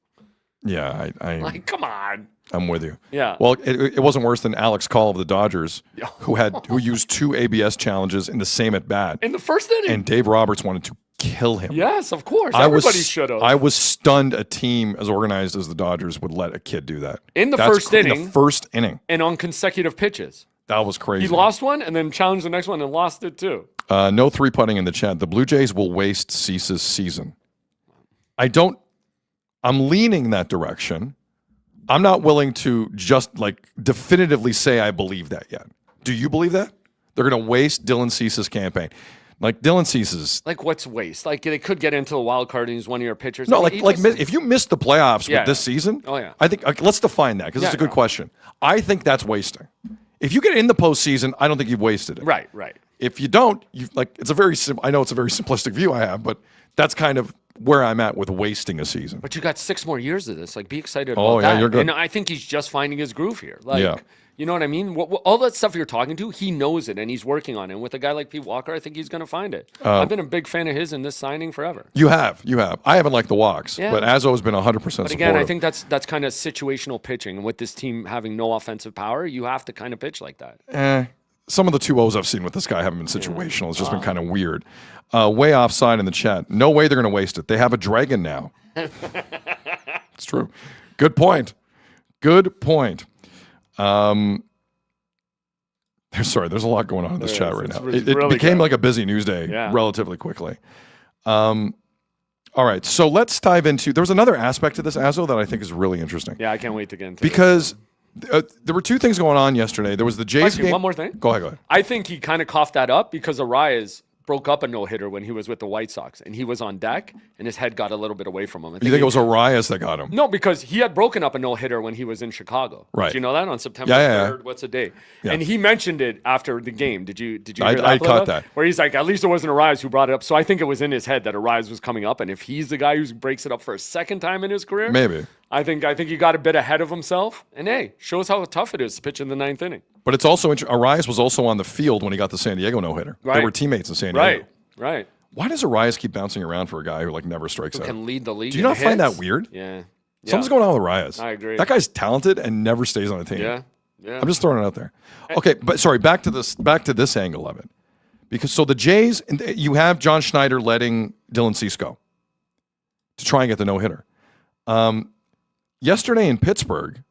Yeah, like, come on. I'm with you. Yeah. Well, it wasn't worse than Alex Call of the Dodgers, who used 2 ABS challenges in the same at bat in the first inning. And Dave Roberts wanted to kill him. Yes, of course. Everybody should have. I was stunned a team as organized as the Dodgers would let a kid do that in the first inning. In the first inning, and on consecutive pitches. That was crazy. He lost one and then challenged the next one and lost it too. No 3-putting in the chat. The Blue Jays will waste Cease's season. I'm leaning that direction. I'm not willing to just definitively say I believe that yet. Do you believe that? They're going to waste Dylan Cease's campaign. Like Dylan Cease's. Like what's waste? Like they could get into the wild card and he's one of your pitchers. No, if you miss the playoffs with this season, I think let's define that because it's a good question. I think that's wasting. If you get in the postseason, I don't think you've wasted it. Right. If you don't, it's a very I know it's a very simplistic view I have, but that's kind of where I'm at with wasting a season. But you got 6 more years of this. Like, be excited about that. You're good. And I think he's just finding his groove here. You know what I mean? All that stuff you're talking to, he knows it, and he's working on it. And with a guy like Pete Walker, I think he's going to find it. I've been a big fan of his in this signing forever. You have. I haven't liked the walks, but Azzo has been 100% supportive. But again, I think that's kind of situational pitching. And with this team having no offensive power, you have to kind of pitch like that. Some of the 2-0s I've seen with this guy haven't been situational. It's just been kind of weird. Way offside in the chat. No way they're going to waste it. They have a dragon now. It's true. Good point. Sorry, there's a lot going on in this chat right now. It really became like a busy news day relatively quickly. All right, so let's dive into. There was another aspect to this, Azzo, that I think is really interesting. Yeah, I can't wait to get into because there were 2 things going on yesterday. There was the Jays game. One more thing. Go ahead. I think he kind of coughed that up because Arias broke up a no-hitter when he was with the White Sox, and he was on deck, and his head got a little bit away from him. You think it was Arias that got him? No, because he had broken up a no-hitter when he was in Chicago. Right. Did you know that on September 3rd? What's the date? Yeah. And he mentioned it after the game. Did you hear that? I caught that. Where he's like, at least it wasn't Arias who brought it up. So I think it was in his head that Arias was coming up, and if he's the guy who breaks it up for a second time in his career, maybe. I think he got a bit ahead of himself, and hey, shows how tough it is to pitch in the 9th inning. But it's also Arias was also on the field when he got the San Diego no-hitter. Right. They were teammates in San Diego. Right. Why does Arias keep bouncing around for a guy who never strikes out? Can lead the league. Do you not find that weird? Yeah. Something's going on with Arias. I agree. That guy's talented and never stays on a team. Yeah. I'm just throwing it out there. Okay, but sorry, back to this angle of it. Because so the Jays, you have John Schneider letting Dylan Cease go to try and get the no-hitter. Yesterday in Pittsburgh,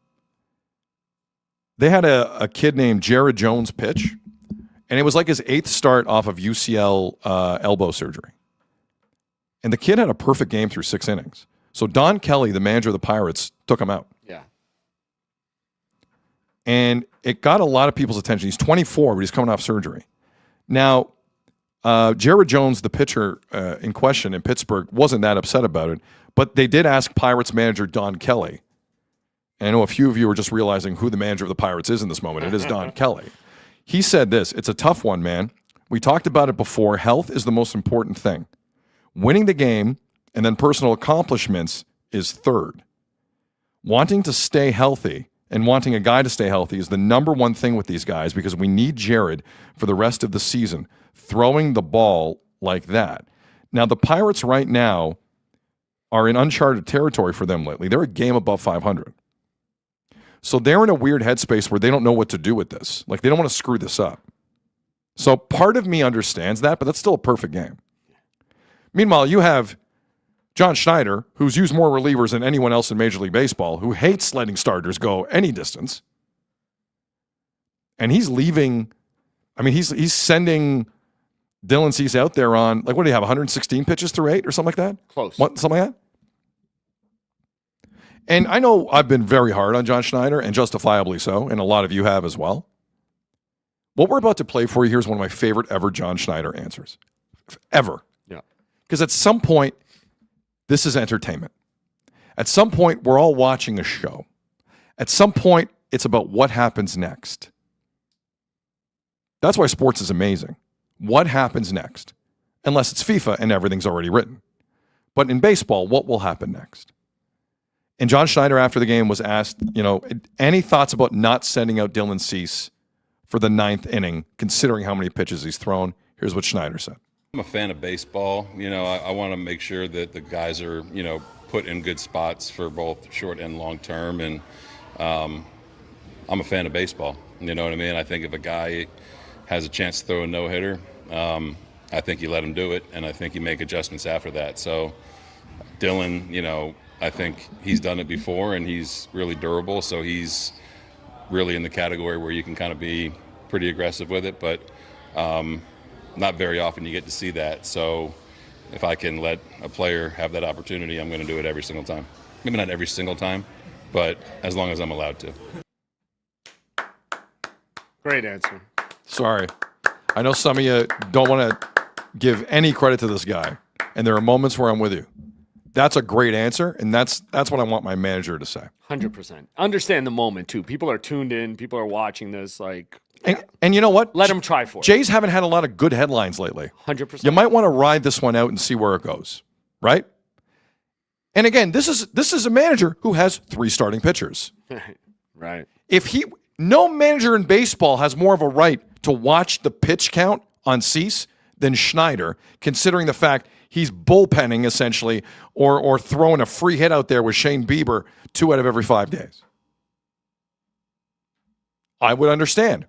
they had a kid named Jared Jones pitch. And it was like his 8th start off of UCL elbow surgery. And the kid had a perfect game through 6 innings. So Don Kelly, the manager of the Pirates, took him out. Yeah. And it got a lot of people's attention. He's 24, but he's coming off surgery. Now, Jared Jones, the pitcher in question in Pittsburgh, wasn't that upset about it. But they did ask Pirates manager Don Kelly. And I know a few of you are just realizing who the manager of the Pirates is in this moment. It is Don Kelly. He said this, it's a tough one, man. We talked about it before. Health is the most important thing. Winning the game and then personal accomplishments is third. Wanting to stay healthy and wanting a guy to stay healthy is the number one thing with these guys because we need Jared for the rest of the season throwing the ball like that. Now, the Pirates right now are in uncharted territory for them lately. They're a game above 500. So they're in a weird headspace where they don't know what to do with this. Like, they don't want to screw this up. So part of me understands that, but that's still a perfect game. Meanwhile, you have John Schneider, who's used more relievers than anyone else in Major League Baseball, who hates letting starters go any distance. And he's leaving. I mean, he's sending Dylan Cease out there on, like, what do you have, 116 pitches through 8 or something like that? Close. Something like that? And I know I've been very hard on John Schneider, and justifiably so, and a lot of you have as well. What we're about to play for you here is one of my favorite ever John Schneider answers. Ever. Yeah. Because at some point, this is entertainment. At some point, we're all watching a show. At some point, it's about what happens next. That's why sports is amazing. What happens next? Unless it's FIFA and everything's already written. But in baseball, what will happen next? And John Schneider, after the game, was asked, any thoughts about not sending out Dylan Cease for the 9th inning, considering how many pitches he's thrown? Here's what Schneider said. I'm a fan of baseball. I want to make sure that the guys are, put in good spots for both short and long term. And I'm a fan of baseball. You know what I mean? I think if a guy has a chance to throw a no-hitter, I think you let him do it, and I think you make adjustments after that. So Dylan, I think he's done it before, and he's really durable, so he's really in the category where you can kind of be pretty aggressive with it, but not very often you get to see that. So if I can let a player have that opportunity, I'm going to do it every single time. Maybe not every single time, but as long as I'm allowed to. Great answer. Sorry. I know some of you don't want to give any credit to this guy, and there are moments where I'm with you. That's a great answer, and that's what I want my manager to say. 100%. Understand the moment, too. People are tuned in. People are watching this. And you know what? Let them try for it. Jays haven't had a lot of good headlines lately. 100%. You might want to ride this one out and see where it goes, right? And again, this is a manager who has 3 starting pitchers. Right. No manager in baseball has more of a right to watch the pitch count on Cease than Schneider, considering the fact he's bullpenning essentially or throwing a free hit out there with Shane Bieber 2 out of every 5 days. I would understand.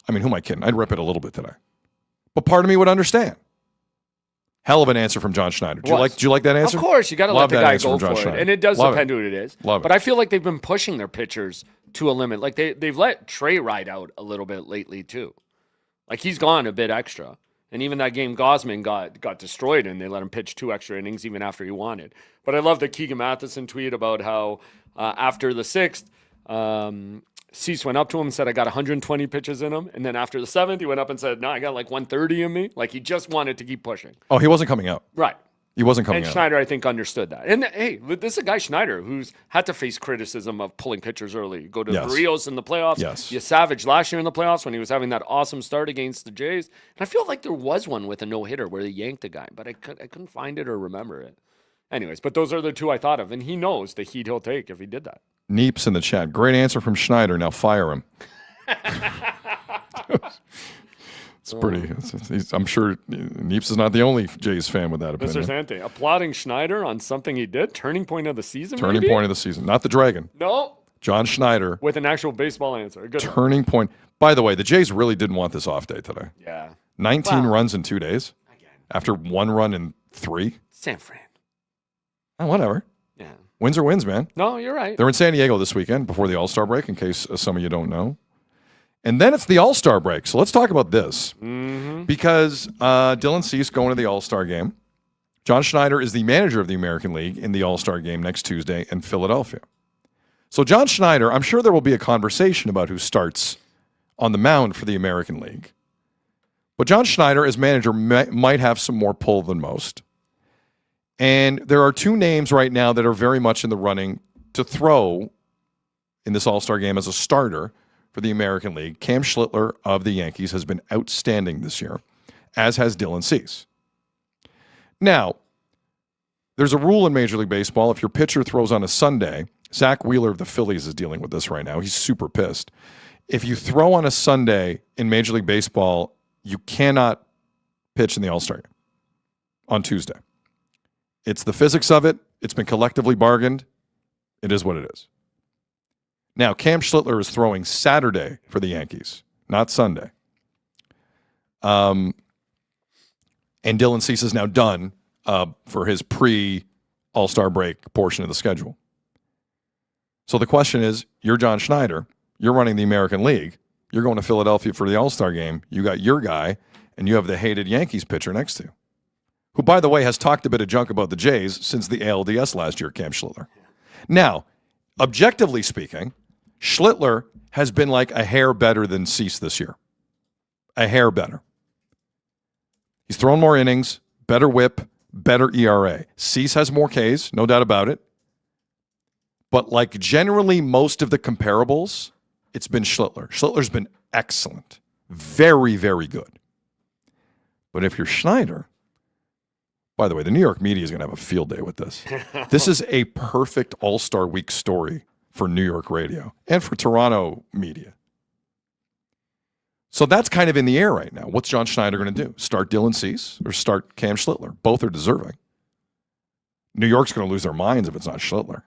I mean, who am I kidding? I'd rip it a little bit today. But part of me would understand. Hell of an answer from John Schneider. Do you like that answer? Of course, you got to let the guy go for it. And it does depend who it is. Love it. But I feel like they've been pushing their pitchers to a limit. Like they've let Trey ride out a little bit lately too. Like he's gone a bit extra. And even that game Gosman got destroyed and they let him pitch 2 extra innings even after he wanted. But I love the Keegan Matheson tweet about how after the 6th, Cease went up to him and said, I got 120 pitches in him. And then after the 7th, he went up and said, no, I got like 130 in me. Like he just wanted to keep pushing. Oh, he wasn't coming out. Right. He wasn't coming out. And Schneider, I think, understood that. And hey, this is a guy, Schneider, who's had to face criticism of pulling pitchers early. Go to Barrios in the playoffs. Yes. You Savage last year in the playoffs when he was having that awesome start against the Jays. And I feel like there was one with a no-hitter where they yanked the guy, but I couldn't find it or remember it. Anyways, but those are the 2 I thought of. And he knows the heat he'll take if he did that. Neeps in the chat. Great answer from Schneider. Now fire him. It's pretty. I'm sure Neeps is not the only Jays fan with that opinion. Mr. Sante, applauding Schneider on something he did? Turning point of the season, Turning maybe? point of the season. Not the Dragon. No. John Schneider. With an actual baseball answer. Good. Turning point. By the way, the Jays really didn't want this off day today. Yeah. 19 runs in 2 days. Again. After 1 run in 3. San Fran. Oh, whatever. Yeah. Wins are wins, man. No, you're right. They're in San Diego this weekend before the All-Star break, in case some of you don't know. And then it's the All-Star break. So let's talk about this. Mm-hmm. Because Dylan Cease going to the All-Star game. John Schneider is the manager of the American League in the All-Star game next Tuesday in Philadelphia. So John Schneider, I'm sure there will be a conversation about who starts on the mound for the American League. But John Schneider, as manager, might have some more pull than most. And there are 2 names right now that are very much in the running to throw in this All-Star game as a starter for the American League. Cam Schlittler of the Yankees has been outstanding this year, as has Dylan Cease. Now, there's a rule in Major League Baseball. If your pitcher throws on a Sunday, Zach Wheeler of the Phillies is dealing with this right now. He's super pissed. If you throw on a Sunday in Major League Baseball, you cannot pitch in the All-Star game on Tuesday. It's the physics of it. It's been collectively bargained. It is what it is. Now, Cam Schlittler is throwing Saturday for the Yankees, not Sunday. And Dylan Cease is now done for his pre-All-Star break portion of the schedule. So the question is, you're John Schneider. You're running the American League. You're going to Philadelphia for the All-Star game. You got your guy, and you have the hated Yankees pitcher next to you, who, by the way, has talked a bit of junk about the Jays since the ALDS last year, Cam Schlittler. Now, objectively speaking, Schlittler has been like a hair better than Cease this year. A hair better. He's thrown more innings, better whip, better ERA. Cease has more Ks, no doubt about it. But like generally most of the comparables, it's been Schlittler. Schlittler's been excellent. Very, very good. But if you're Schneider, by the way, the New York media is going to have a field day with this. This is a perfect All-Star Week story for New York radio and for Toronto media. So that's kind of in the air right now. What's John Schneider going to do? Start Dylan Cease or start Cam Schlittler? Both are deserving. New York's going to lose their minds if it's not Schlittler.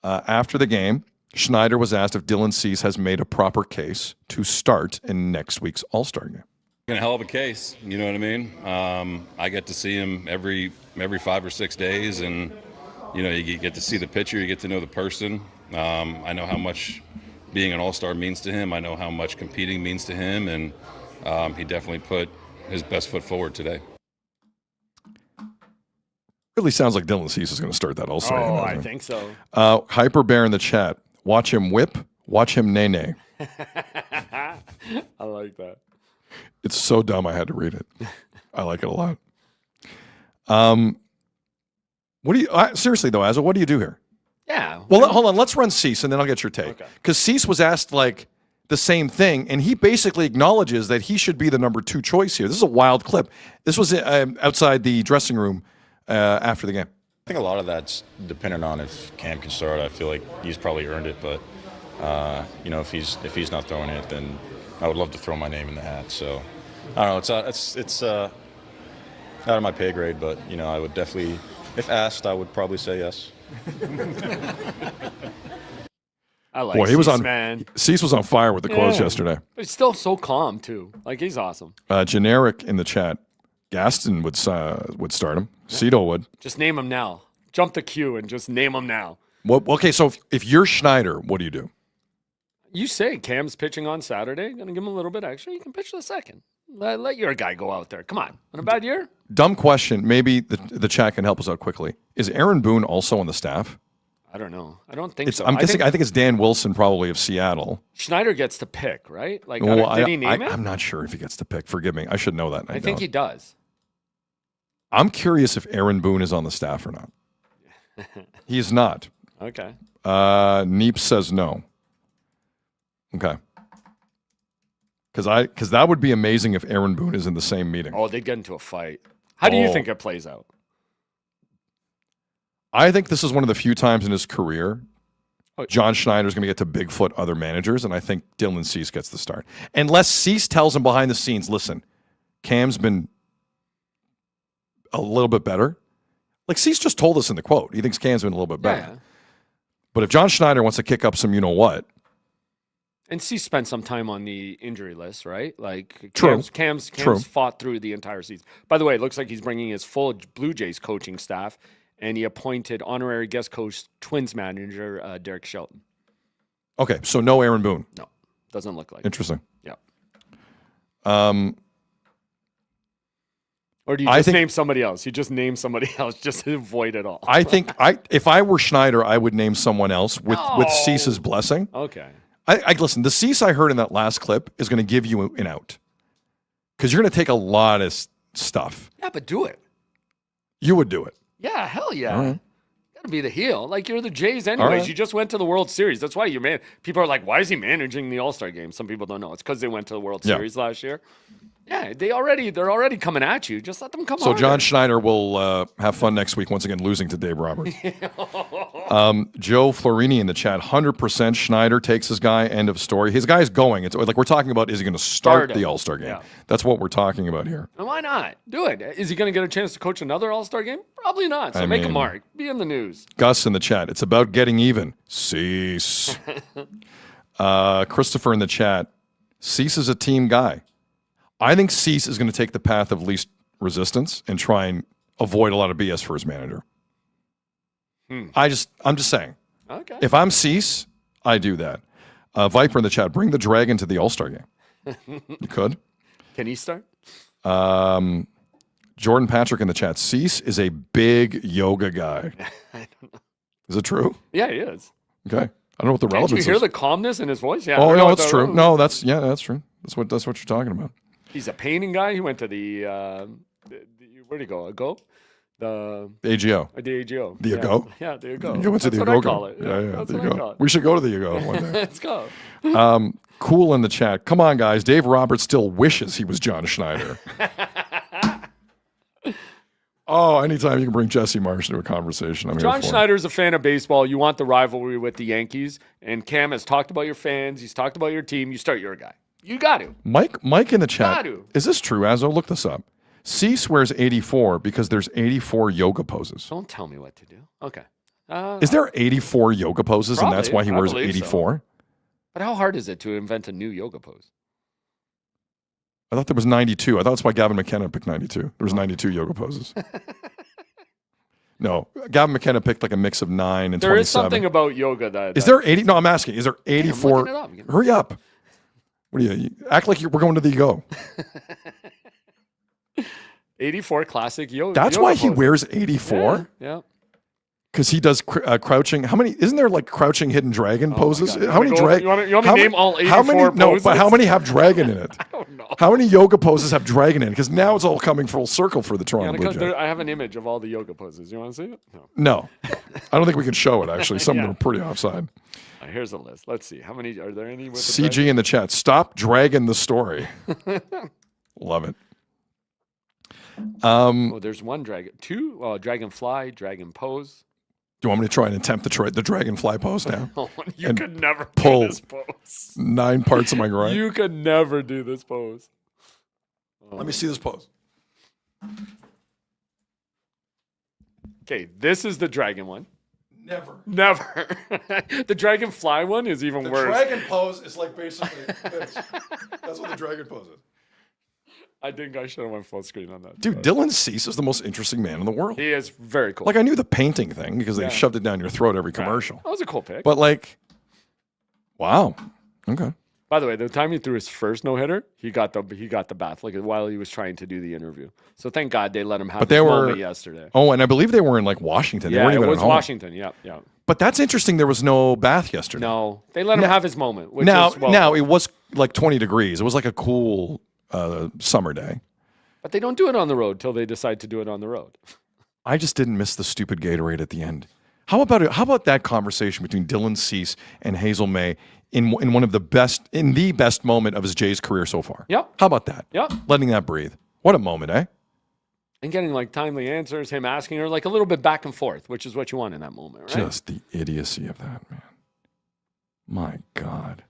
After the game, Schneider was asked if Dylan Cease has made a proper case to start in next week's All-Star game. A hell of a case, you know what I mean? I get to see him every 5 or 6 days, and you get to see the pitcher, you get to know the person. I know how much being an All-Star means to him. I know how much competing means to him, and he definitely put his best foot forward today. Really sounds like Dylan Cease is going to start that All-Star game. I think so. Hyper Bear in the chat. Watch him whip. Watch him nay-nay. I like that. It's so dumb I had to read it. I like it a lot. What do you seriously though, Azza? What do you do here? Yeah. Well, hold on. Let's run Cease, and then I'll get your take. Because Cease was asked like the same thing, and he basically acknowledges that he should be the number 2 choice here. This is a wild clip. This was outside the dressing room after the game. I think a lot of that's dependent on if Cam can start. I feel like he's probably earned it, but if he's not throwing it, then I would love to throw my name in the hat. So I don't know. It's out of my pay grade, but I would definitely, if asked, I would probably say yes. I like Boy, he was Cease, on. man. Cease was on fire with the quotes yesterday. But he's still so calm too. Like he's awesome. Generic in the chat. Gaston would start him. Cito would. Just name him now. Jump the queue and just name him now. Well, okay, so if you're Schneider, what do you do? You say Cam's pitching on Saturday. Going to give him a little bit extra. You can pitch the second. Let your guy go out there. Come on. On a bad year? Dumb question. Maybe the chat can help us out quickly. Is Aaron Boone also on the staff? I don't know. I don't think so. I think it's Dan Wilson probably of Seattle. Schneider gets to pick, right? Like, Well, did he name it? I'm not sure if he gets to pick. Forgive me. I should know that. I think he does. I'm curious if Aaron Boone is on the staff or not. He's not. Okay. Neep says no. Okay. Because that would be amazing if Aaron Boone is in the same meeting. Oh, they'd get into a fight. How do you think it plays out? I think this is one of the few times in his career John Schneider's going to get to Bigfoot other managers, and I think Dylan Cease gets the start. Unless Cease tells him behind the scenes, listen, Cam's been a little bit better. Like Cease just told us in the quote, he thinks Cam's been a little bit better. Yeah. But if John Schneider wants to kick up some you-know-what. And Cease spent some time on the injury list, right? Like True. Cam's True. fought through the entire season. By the way, it looks like he's bringing his full Blue Jays coaching staff, and he appointed honorary guest coach Twins manager Derek Shelton. Okay, so no Aaron Boone. No, doesn't look like Interesting. it. Yeah. Or do you just name somebody else? You just name somebody else just to avoid it all. I think if I were Schneider, I would name someone else with Cease's blessing. Okay. I listen, the Cease I heard in that last clip is going to give you an out. Because you're going to take a lot of stuff. Yeah, but do it. You would do it. Yeah, hell yeah. All right. Gotta be the heel. Like you're the Jays anyways. right. You just went to the World Series. That's why you people are like, why is he managing the All-Star game? Some people don't know. It's because they went to the World Series last year. Yeah, they're already coming at you. Just let them come on. So John Schneider will have fun next week, once again, losing to Dave Roberts. Joe Florini in the chat, 100% Schneider takes his guy, end of story. His guy's going. It's like we're talking about, is he going to start the All-Star game? Yeah. That's what we're talking about here. And why not? Do it. Is he going to get a chance to coach another All-Star game? Probably not. So make a mark. Be in the news. Gus in the chat, it's about getting even. Cease. Christopher in the chat, Cease is a team guy. I think Cease is going to take the path of least resistance and try and avoid a lot of BS for his manager. I'm just saying. Okay. If I'm Cease, I do that. Viper in the chat, bring the Dragon to the All-Star game. You could. Can he start? Jordan Patrick in the chat, Cease is a big yoga guy. I don't know. Is it true? Yeah, he is. Okay. I don't know what the Can't relevance you hear is. the calmness in his voice? Yeah. I Oh, don't know no, what it's the true. relevance- No, that's true. That's what you're talking about. He's a painting guy. He went to the where'd he go? The AGO. The AGO. The yeah. AGO? Yeah, the AGO. You went to That's the what I AGO. call it. Yeah, That's the what I call AGO. it. We should go to the AGO one day. Let's go. Cool in the chat. Come on, guys. Dave Roberts still wishes he was John Schneider. Oh, anytime you can bring Jesse Marsh into a conversation, I'm John here for it. Schneider's a fan of baseball. You want the rivalry with the Yankees. And Cam has talked about your fans. He's talked about your team. You start your guy. You got to. Mike in the chat. Gotta. Is this true, Azzo? Look this up. C swears 84 because there's 84 yoga poses. Don't tell me what to do. Okay. Is there 84 yoga poses and that's why he Probably. I wears believe so. 84? But how hard is it to invent a new yoga pose? I thought there was 92. I thought that's why Gavin McKenna picked 92. There was 92 yoga poses. No, Gavin McKenna picked like a mix of 9 and 27. There is something about yoga that... Is there 80? No, I'm asking. Is there 84? looking it up. Hurry up. What do you act like we're going to the go? 84 classic yoga. That's yoga why he poses. wears 84? Yeah. Because he does crouching. How many? Isn't there like crouching hidden dragon poses? God. How many dragon? You want me to name all 84 how many, No, poses? but how many have dragon in it? I don't know. How many yoga poses have dragon in it? Because now it's all coming full circle for the Toronto Blue Jays. I have an image of all the yoga poses. You want to see it? No. No, I don't think we can show it. Actually, some of them Yeah. are pretty offside. Here's a list. Let's see. How many are there? Any with the CG dragon? in the chat. Stop dragging the story. Love it. Oh, there's one dragon. Two dragonfly, dragon pose. Do you want me to try and attempt the dragonfly pose now? Oh, you And could never pull do this pose. 9 parts of my groin. You could never do this pose. Let me see this pose. Okay, this is the dragon one. Never. Never. The dragonfly one is even The worse. dragon pose is like basically this. That's what the dragon pose is. I think I should have went full screen on that. Dude, Dylan Cease is the most interesting man in the world. He is very cool. Like, I knew the painting thing because they Yeah. shoved it down your throat every commercial. That was a cool pick. But, like, wow. Okay. By the way, the time he threw his first no hitter, he got the bat like while he was trying to do the interview. So thank God they let him have But his they moment were yesterday. Oh, and I believe they were in, like, Washington. They Yeah, weren't it even was at home. Washington. Yeah, yeah. But that's interesting. There was no bath yesterday. No, they let him have his moment. Which Now, is, well, now, it was like 20 degrees. It was like a cool summer day. but they don't do it on the road till they decide to do it on the road. I just didn't miss the stupid Gatorade at the end. How about that conversation between Dylan Cease and Hazel May in the best moment of his Jays career so far? Yep. How about that? Yep. Letting that breathe. What a moment, eh? And getting like timely answers, him asking her like a little bit back and forth, which is what you want in that moment, right? Just the idiocy of that, man. My God.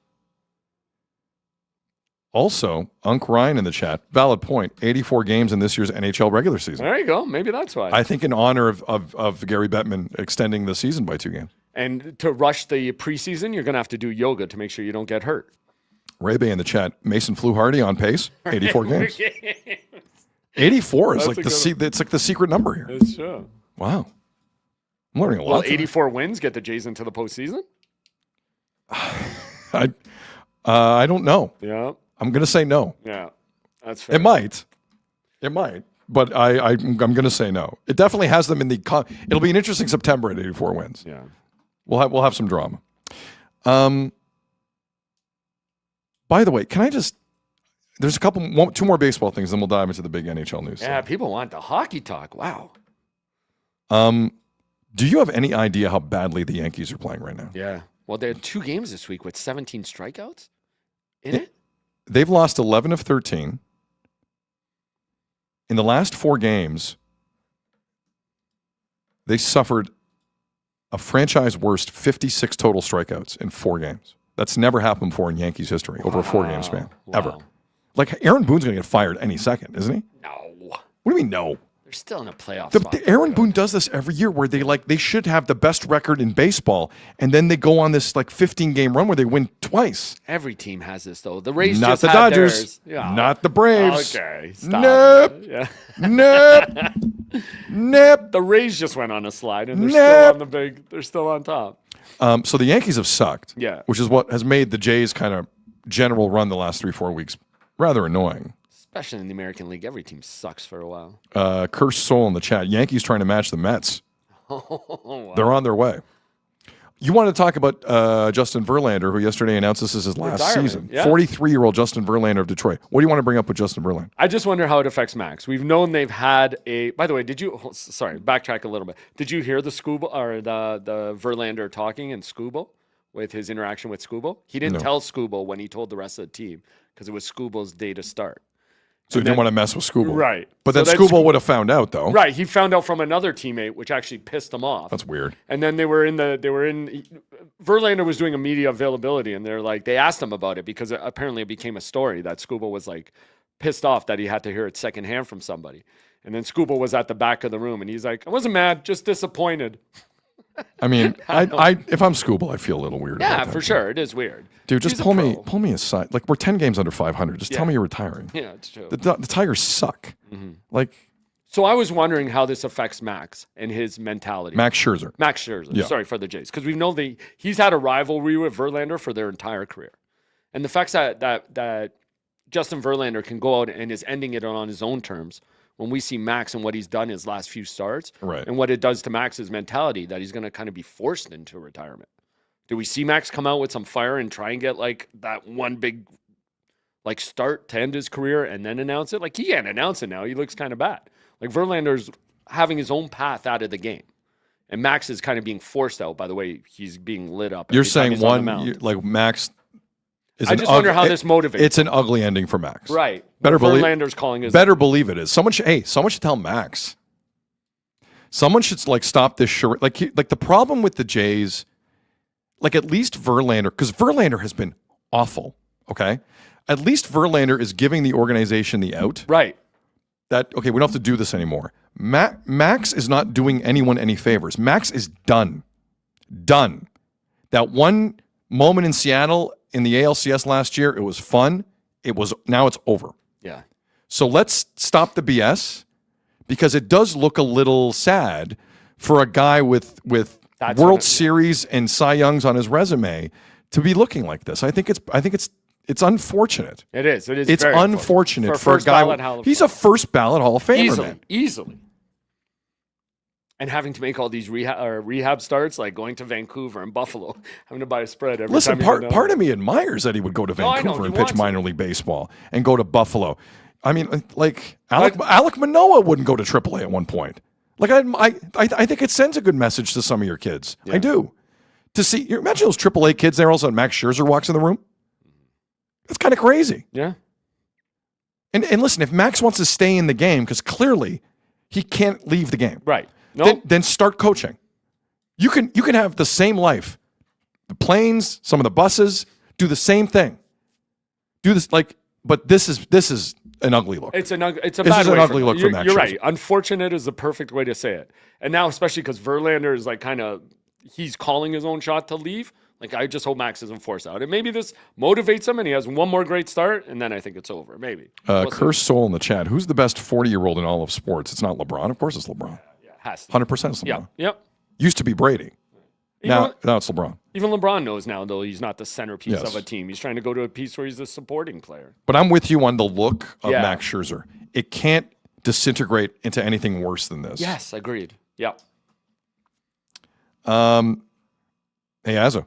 Also, Unc Ryan in the chat, valid point, 84 games in this year's NHL regular season. There you go. Maybe that's why. I think in honor of Gary Bettman extending the season by 2 games. And to rush the preseason, you're going to have to do yoga to make sure you don't get hurt. Ray Bay in the chat, Mason Fluharty on pace, 84 games. 84 is That's like a good it's like the secret number here. It's true. Wow. I'm learning a Well, lot. today. 84 wins get the Jays into the postseason? I don't know. Yeah. I'm going to say no. Yeah. That's fair. It might. But I'm going to say no. It definitely has them in the it'll be an interesting September at 84 wins. Yeah. We'll have some drama. By the way, can I just there's two more baseball things, then we'll dive into the big NHL news. Yeah, people want the hockey talk. Wow. Do you have any idea how badly the Yankees are playing right now? Yeah. Well, they had 2 games this week with 17 strikeouts in it. They've lost 11 of 13. In the last 4 games, they suffered a franchise worst 56 total strikeouts in 4 games. That's never happened before in Yankees history over a 4-game span, ever. Wow. Like, Aaron Boone's going to get fired any second, isn't he? No. What do you mean, no? They're still in a playoff spot. Aaron Boone does this every year where they should have the best record in baseball, and then they go on this like 15-game run where they win twice. Every team has this, though. The Rays Not just the had Dodgers. theirs. Yeah. Not the Braves. Okay. Stop. Nope. Yeah. Nope. Nope. The Rays just went on a slide, and they're Nope. still they're still on top. So the Yankees have sucked. Yeah. Which is what has made the Jays kind of general run the last 3-4 weeks rather annoying. Especially in the American League, every team sucks for a while. Cursed Soul in the chat. Yankees trying to match the Mets. Oh, wow. They're on their way. You want to talk about Justin Verlander, who yesterday announced this is his last Retirement, season. yeah. 43-year-old Justin Verlander of Detroit. What do you want to bring up with Justin Verlander? I just wonder how it affects Max. We've known they've had a. By the way, sorry, backtrack a little bit. Did you hear the Scuba or the Verlander talking in Scuba with his interaction with Scuba? He didn't tell Scuba when he told the rest of the team because it was Scuba's day to start. So he didn't want to mess with Scuba. Right. But So then that's Scuba would have found out, though. Right. He found out from another teammate, which actually pissed him off. That's weird. And then Verlander was doing a media availability, and they asked him about it because apparently it became a story that Scuba was like pissed off that he had to hear it secondhand from somebody. And then Scuba was at the back of the room, and he's like, I wasn't mad, just disappointed. I mean, I if I'm Scuba, I feel a little weird. Yeah, about that, for sure. It is weird. Dude, just He's a pull me aside. Like, we're 10 games under 500. Just tell me you're retiring. Yeah, it's true. The Tigers suck. Like, So I was wondering how this affects Max and his mentality. Max Scherzer. Yeah. Sorry for the Jays, because we know he's had a rivalry with Verlander for their entire career, and the fact that Justin Verlander can go out and is ending it on his own terms. When we see Max and what he's done his last few starts, Right. and what it does to Max's mentality, that he's going to kind of be forced into retirement. Do we see Max come out with some fire and try and get like that one big like start to end his career and then announce it? Like, he can't announce it now. He looks kind of bad. Like, Verlander's having his own path out of the game. And Max is kind of being forced out by the way he's being lit up. You're every time saying he's on the mound. like Max is I just wonder how this motivates. It's an ugly ending for Max. Right. Better believe Verlander's calling his. Better believe it is. Someone should tell Max. Someone should like stop this charade. Like the problem with the Jays, like at least Verlander, because Verlander has been awful. Okay, at least Verlander is giving the organization the out. Right. That okay, we don't have to do this anymore. Max is not doing anyone any favors. Max is done. Done. That one moment in Seattle in the ALCS last year, it was fun. Now it's over. Yeah. So let's stop the BS, because it does look a little sad for a guy with World Series and Cy Youngs on his resume to be looking like this. I think it's unfortunate. It is. It's very unfortunate for a guy. He's a first ballot Hall of Famer. Easily. And having to make all these rehab starts, like going to Vancouver and Buffalo, having to buy a spread every time. Listen, part of me admires that he would go to Vancouver and pitch minor league baseball and go to Buffalo. I mean, like Alek Manoah wouldn't go to AAA at one point. Like I think it sends a good message to some of your kids. Yeah. I do. To see, you imagine those AAA kids there. All of a sudden, Max Scherzer walks in the room. That's kind of crazy. Yeah. And listen, if Max wants to stay in the game, because clearly he can't leave the game, right? No. Then start coaching. You can have the same life. The planes, some of the buses, do the same thing. Do this but this is an ugly look. It's a bad ugly look for Max. You're right. Unfortunate is the perfect way to say it. And now, especially because Verlander is like he's calling his own shot to leave. Like, I just hope Max isn't forced out. And maybe this motivates him and he has one more great start, and then I think it's over. Maybe. Cursed Soul in the chat. Who's the best 40-year-old in all of sports? It's not LeBron. Of course it's LeBron. Yeah, has to. 100% it's LeBron. Yep. Used to be Brady. Now it's LeBron. Even LeBron knows now, though, he's not the centerpiece of a team. He's trying to go to a piece where he's the supporting player. But I'm with you on the look of Max Scherzer. It can't disintegrate into anything worse than this. Yes, agreed. Yep. Hey, Azza.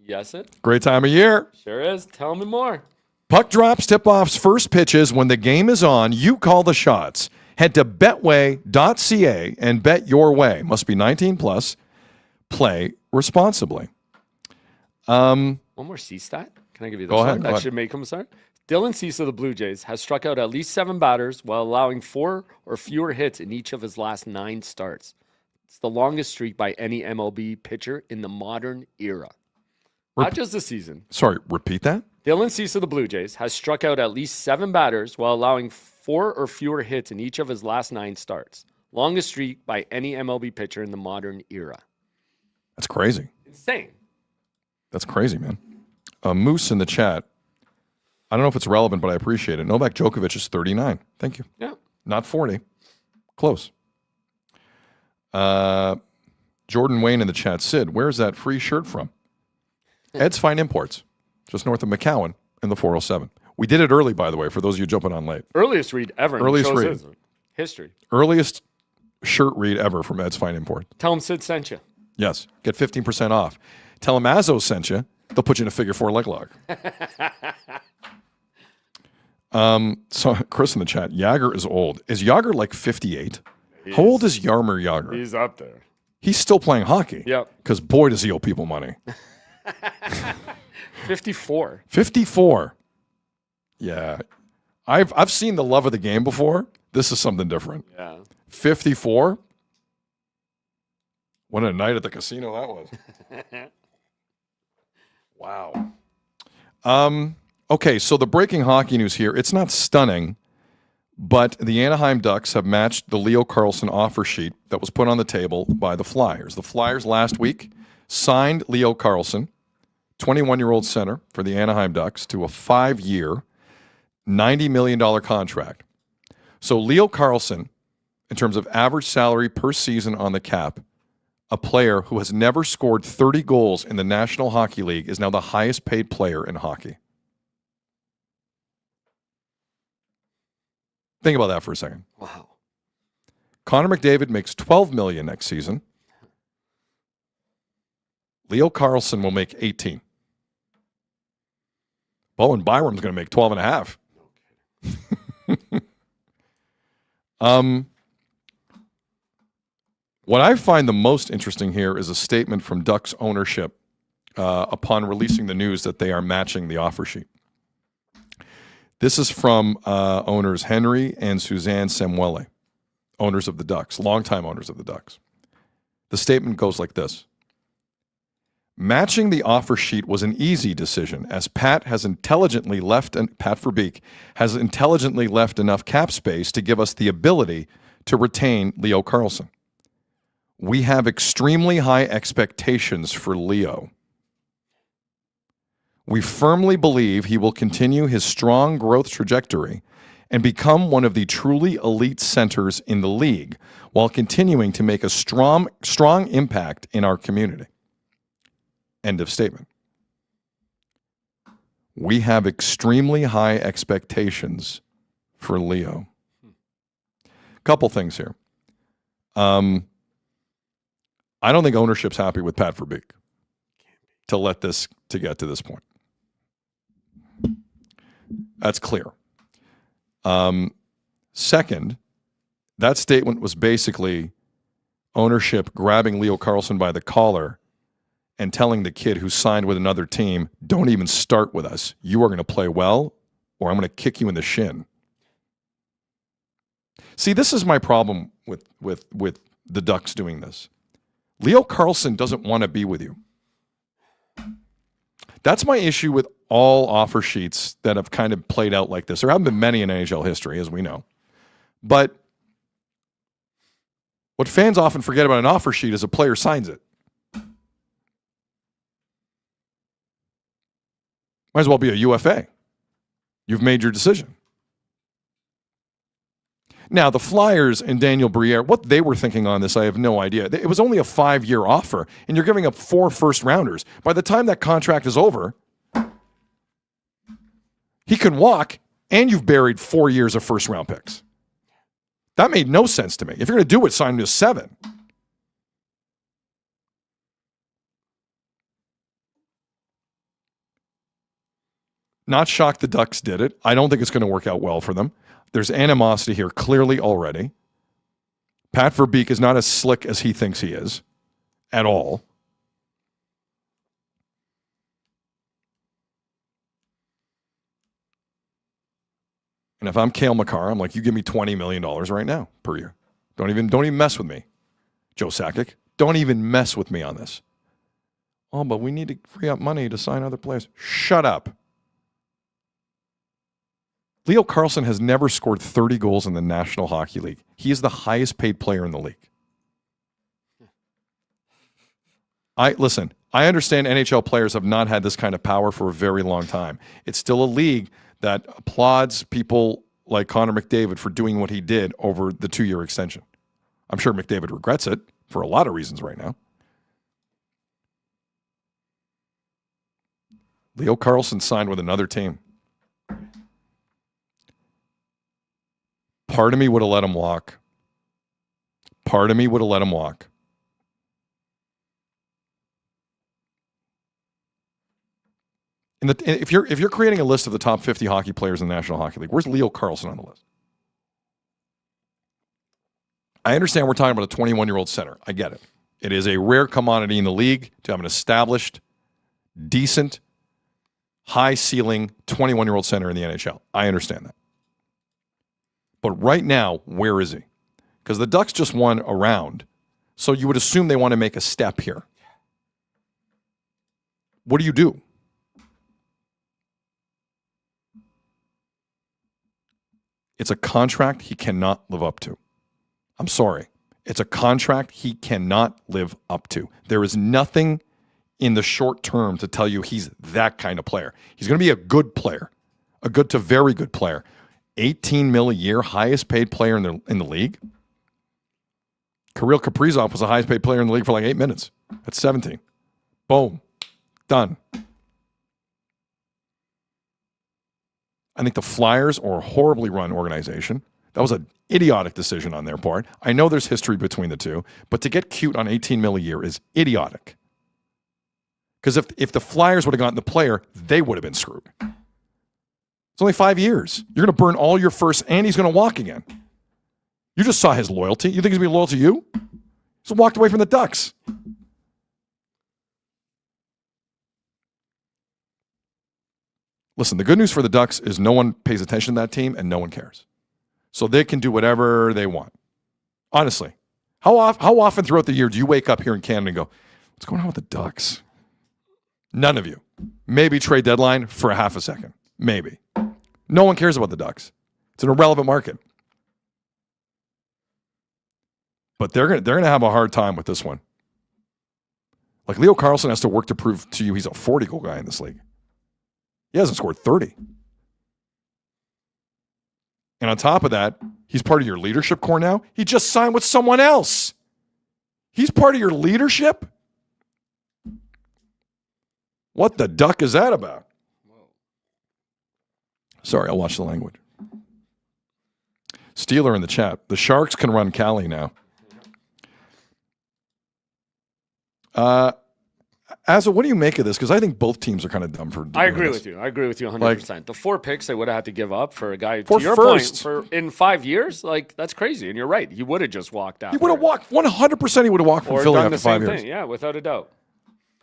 Yes, it. Great time of year. Sure is. Tell me more. Puck drops, tip-offs, first pitches. When the game is on, you call the shots. Head to betway.ca and bet your way. Must be 19 plus. Play responsibly. One more C-stat. Can I give you this one? That should make him start. Dylan Cease of the Blue Jays has struck out at least 7 batters while allowing 4 or fewer hits in each of his last 9 starts. It's the longest streak by any MLB pitcher in the modern era. Not just this season. Sorry, repeat that? Dylan Cease of the Blue Jays has struck out at least 7 batters while allowing 4 or fewer hits in each of his last 9 starts. Longest streak by any MLB pitcher in the modern era. That's crazy. Insane. That's crazy, man. Moose in the chat. I don't know if it's relevant, but I appreciate it. Novak Djokovic is 39. Thank you. Yeah. Not 40. Close. Jordan Wayne in the chat. Sid, where's that free shirt from? Ed's Fine Imports, just north of McCowan in the 407. We did it early, by the way, for those of you jumping on late. Earliest read ever. Earliest read. History. Earliest shirt read ever from Ed's Fine Import. Tell him Sid sent you. Yes, get 15% off. Tell them Azzo sent you. They'll put you in a figure 4 leg lock. So Chris in the chat, Yager is old. Is Yager like 58? How old is Yarmer Yager? He's up there. He's still playing hockey. Yep. Because boy, does he owe people money. 54. 54. Yeah. I've seen the love of the game before. This is something different. Yeah. 54. What a night at the casino that was. Wow. Okay, so the breaking hockey news here, it's not stunning, but the Anaheim Ducks have matched the Leo Carlsson offer sheet that was put on the table by the Flyers. The Flyers last week signed Leo Carlsson, 21-year-old center for the Anaheim Ducks, to a 5-year, $90 million contract. So Leo Carlsson, in terms of average salary per season on the cap, a player who has never scored 30 goals in the National Hockey League, is now the highest paid player in hockey. Think about that for a second. Wow. Connor McDavid makes $12 million next season. Leo Carlsson will make 18. Bowen Byram's going to make 12.5. What I find the most interesting here is a statement from Ducks ownership upon releasing the news that they are matching the offer sheet. This is from owners Henry and Suzanne Samuele, owners of the Ducks, longtime owners of the Ducks. The statement goes like this. Matching the offer sheet was an easy decision, as Pat Verbeek has intelligently left enough cap space to give us the ability to retain Leo Carlsson. We have extremely high expectations for Leo. We firmly believe he will continue his strong growth trajectory and become one of the truly elite centers in the league while continuing to make a strong impact in our community. End of statement. We have extremely high expectations for Leo. Couple things here. I don't think ownership's happy with Pat Verbeek to get to this point. That's clear. Second, that statement was basically ownership grabbing Leo Carlsson by the collar and telling the kid who signed with another team, don't even start with us. You are going to play well, or I'm going to kick you in the shin. See, this is my problem with the Ducks doing this. Leo Carlsson doesn't want to be with you. That's my issue with all offer sheets that have kind of played out like this. There haven't been many in NHL history, as we know. But what fans often forget about an offer sheet is a player signs it. Might as well be a UFA. You've made your decision. Now, the Flyers and Daniel Briere, what they were thinking on this, I have no idea. It was only a 5-year offer, and you're giving up 4 first-rounders. By the time that contract is over, he can walk, and you've buried 4 years of first-round picks. That made no sense to me. If you're going to do it, sign him to 7. Not shocked the Ducks did it. I don't think it's going to work out well for them. There's animosity here clearly already. Pat Verbeek is not as slick as he thinks he is at all. And if I'm Cale Makar, I'm like, you give me $20 million right now per year. Don't even mess with me, Joe Sakic. Don't even mess with me on this. Oh, but we need to free up money to sign other players. Shut up. Leo Carlsson has never scored 30 goals in the National Hockey League. He is the highest paid player in the league. Listen, I understand NHL players have not had this kind of power for a very long time. It's still a league that applauds people like Connor McDavid for doing what he did over the 2-year extension. I'm sure McDavid regrets it for a lot of reasons right now. Leo Carlsson signed with another team. Part of me would have let him walk. Part of me would have let him walk. If you're creating a list of the top 50 hockey players in the National Hockey League, where's Leo Carlsson on the list? I understand we're talking about a 21-year-old center. I get it. It is a rare commodity in the league to have an established, decent, high-ceiling 21-year-old center in the NHL. I understand that. But right now, where is he? Because the Ducks just won a round, so you would assume they want to make a step here. What do you do? It's a contract he cannot live up to. I'm sorry. It's a contract he cannot live up to. There is nothing in the short term to tell you he's that kind of player. He's going to be a good player, a good to very good player. 18 mil a year, highest paid player in the league. Kirill Kaprizov was the highest paid player in the league for like 8 minutes. That's 17. Boom. Done. I think the Flyers are a horribly run organization. That was an idiotic decision on their part. I know there's history between the two, but to get cute on 18 mil a year is idiotic. Because if the Flyers would have gotten the player, they would have been screwed. It's only 5 years. You're going to burn all your first, and he's going to walk again. You just saw his loyalty. You think he's going to be loyal to you? He's walked away from the Ducks. Listen, the good news for the Ducks is no one pays attention to that team and no one cares. So they can do whatever they want. Honestly, how often throughout the year do you wake up here in Canada and go, what's going on with the Ducks? None of you. Maybe trade deadline for a half a second. Maybe. No one cares about the Ducks. It's an irrelevant market. But they're gonna have a hard time with this one. Like Leo Carlsson has to work to prove to you he's a 40-goal guy in this league. He hasn't scored 30. And on top of that, he's part of your leadership core now. He just signed with someone else. He's part of your leadership? What the duck is that about? Sorry, I'll watch the language. Steeler in the chat. The Sharks can run Cali now. Asa, what do you make of this? Because I think both teams are kind of dumb for doing I agree this. with you. I agree with you 100%. Like, the 4 picks they would have had to give up for a guy, for to your first. point, for in 5 years, like that's crazy. And you're right. He would have just walked out. He would have walked, 100% he would have walked from or Philly done after the 5 same years. thing. Yeah, without a doubt.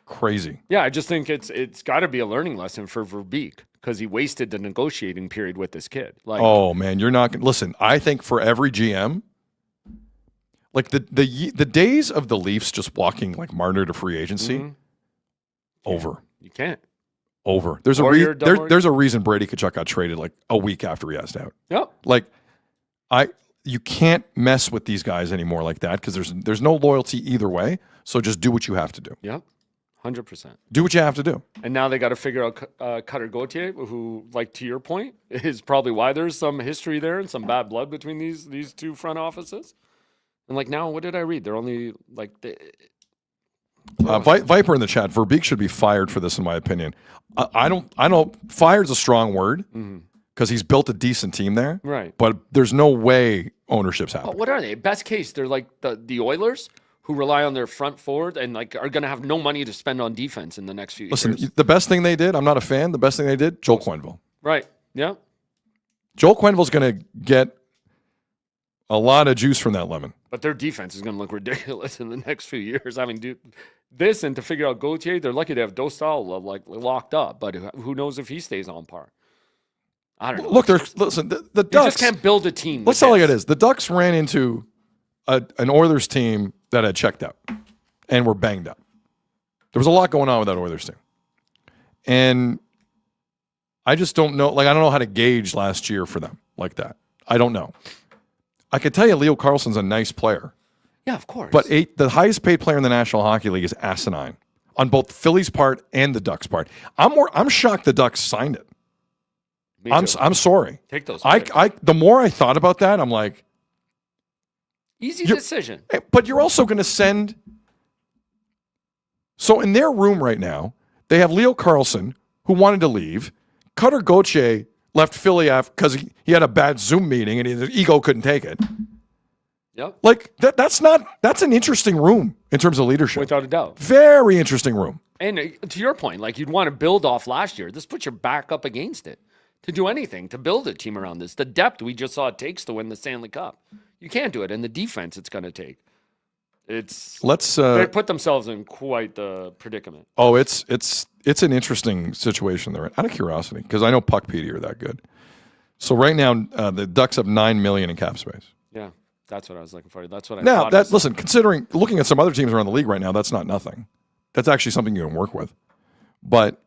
Crazy. Yeah, I just think it's got to be a learning lesson for Verbeek because he wasted the negotiating period with this kid. Like, oh, man, you're not going to... Listen, I think for every GM, like the days of the Leafs just walking like Marner to free agency, over. You can't. Over. There's a reason Brady Tkachuk got traded like a week after he asked out. Yep. Like, you can't mess with these guys anymore like that because there's no loyalty either way. So just do what you have to do. Yep. 100%. Do what you have to do. And now they got to figure out Cutter Gauthier, who, like to your point, is probably why there's some history there and some bad blood between these two front offices. And like now, what did I read? They're only like Viper in the chat. Verbeek should be fired for this, in my opinion. I don't. Fired's a strong word because he's built a decent team there. Right. But there's no way ownership's happy. What are they? Best case, they're like the Oilers, who rely on their front forward and like are going to have no money to spend on defense in the next few years. Listen, the best thing they did, I'm not a fan, the best thing they did, Joel Quenneville. Right. Yeah. Joel Quenneville's going to get a lot of juice from that lemon. But their defense is going to look ridiculous in the next few years. I mean, this and to figure out Gauthier, they're lucky to have Dostal like locked up, but who knows if he stays on par. I don't know. Look, listen, the Ducks. You just can't build a team. Let's tell you what it is. The Ducks ran into an Oilers team that had checked out and were banged up. There was a lot going on with that Oilers team. And I just don't know. Like, I don't know how to gauge last year for them like that. I don't know. I could tell you Leo Carlsson's a nice player. Yeah, of course. But the highest paid player in the National Hockey League is asinine on both Philly's part and the Ducks' part. I'm shocked the Ducks signed it. Me too. I'm sorry. Take those. The more I thought about that, I'm like, easy decision. But you're also going to send. So in their room right now, they have Leo Carlsson, who wanted to leave. Cutter Gauthier left Philly because he had a bad Zoom meeting and his ego couldn't take it. Yep. Like that's an interesting room in terms of leadership. Without a doubt. Very interesting room. And to your point, like you'd want to build off last year. This puts your back up against it to do anything, to build a team around this. The depth we just saw it takes to win the Stanley Cup. You can't do it. And the defense it's going to take. They put themselves in quite the predicament. Oh, it's an interesting situation there. Out of curiosity, because I know Puckpedia are that good. So right now, the Ducks have $9 million in cap space. Yeah, that's what I was looking for. That's what I now. thought. Listen, considering looking at some other teams around the league right now, that's not nothing. That's actually something you can work with. But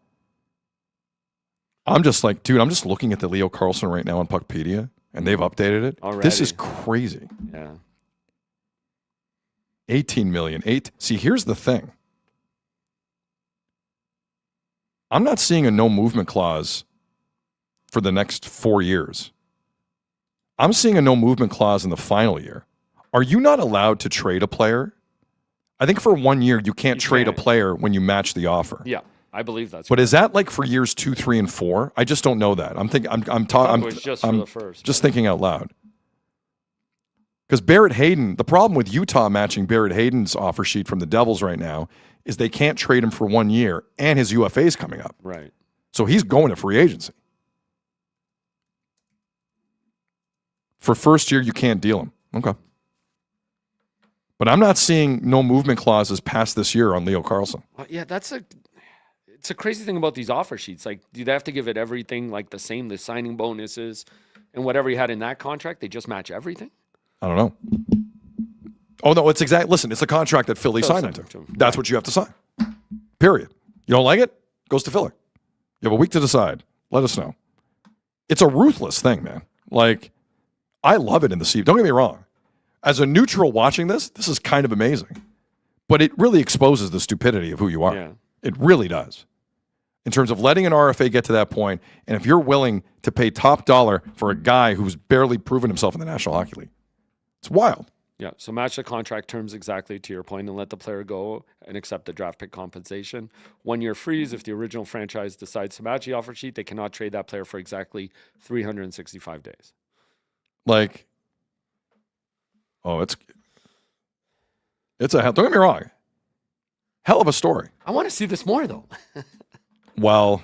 I'm just like, dude, I'm just looking at the Leo Carlsson right now on Puckpedia, and they've updated it. Already. This is crazy. Yeah. 18 million. See, here's the thing. I'm not seeing a no movement clause for the next 4 years. I'm seeing a no movement clause in the final year. Are you not allowed to trade a player? I think for 1 year you can't trade a player when you match the offer. Yeah, I believe that's. But is that like for years 2, 3, and 4? I just don't know that. I'm thinking. I'm talking. It was just for the first. Just thinking out loud. Because Barrett Hayden, the problem with Utah matching Barrett Hayden's offer sheet from the Devils right now is they can't trade him for 1 year, and his UFA is coming up. Right. So he's going to free agency. For first year, you can't deal him. Okay. But I'm not seeing no movement clauses past this year on Leo Carlsson. Well, yeah, it's a crazy thing about these offer sheets. Like, do they have to give it everything like the same, the signing bonuses and whatever he had in that contract? They just match everything? I don't know. Oh, no, it's exact. Listen, it's a contract that Philly signed him to. That's what you have to sign. Period. You don't like it? Goes to Philly. You have a week to decide. Let us know. It's a ruthless thing, man. Like, I love it in the CBA. Don't get me wrong. As a neutral watching this is kind of amazing. But it really exposes the stupidity of who you are. Yeah. It really does. In terms of letting an RFA get to that point, and if you're willing to pay top dollar for a guy who's barely proven himself in the National Hockey League, it's wild. Yeah, so match the contract terms exactly to your point and let the player go and accept the draft pick compensation. 1 year freeze. If the original franchise decides to match the offer sheet, they cannot trade that player for exactly 365 days. Like, oh, it's a hell. Don't get me wrong. Hell of a story. I want to see this more, though. Well,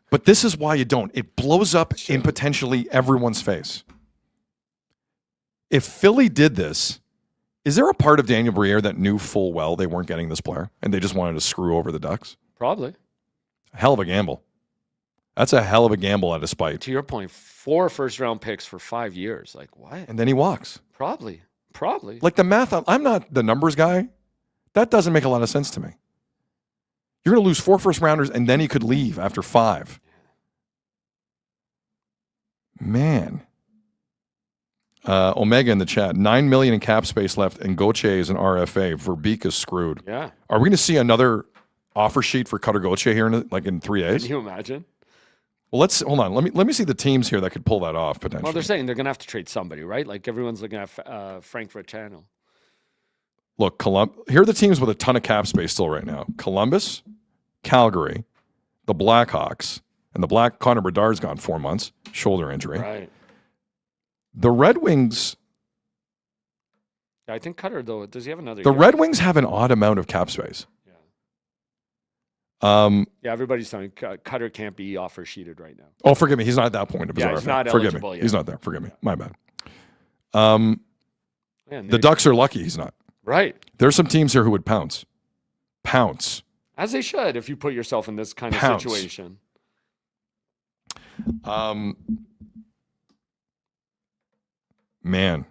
but this is why you don't. It blows up in potentially everyone's face. If Philly did this, is there a part of Daniel Briere that knew full well they weren't getting this player and they just wanted to screw over the Ducks? Probably. Hell of a gamble. That's a hell of a gamble out of spite. To your point, 4 first-round picks for 5 years. Like, what? And then he walks. Probably. Like the math, I'm not the numbers guy. That doesn't make a lot of sense to me. You're going to lose 4 first-rounders and then he could leave after 5. Man. Omega in the chat, $9 million in cap space left, and Gauthier is an RFA. Verbeek is screwed. Yeah. Are we going to see another offer sheet for Cutter Gauthier here in 3 days? Can you imagine? Well, hold on. Let me see the teams here that could pull that off potentially. Well, they're saying they're going to have to trade somebody, right? Like everyone's looking at Frank Fratano. Look, here are the teams with a ton of cap space still right now: Columbus, Calgary, the Blackhawks, and the Connor Bedard's gone 4 months, shoulder injury. Right. The Red Wings. Yeah, I think Cutter, though, does he have another The year? Red Wings have an odd amount of cap space. Yeah, everybody's saying Cutter can't be offer sheeted right now. Oh, forgive me. He's not at that point of his RFA. He's not forgive eligible me. yet. He's not there. Forgive me. My bad. Man, The Ducks are lucky he's not. Right. There's some teams here who would pounce. Pounce. As they should if you put yourself in this kind of Pounce. situation. Man.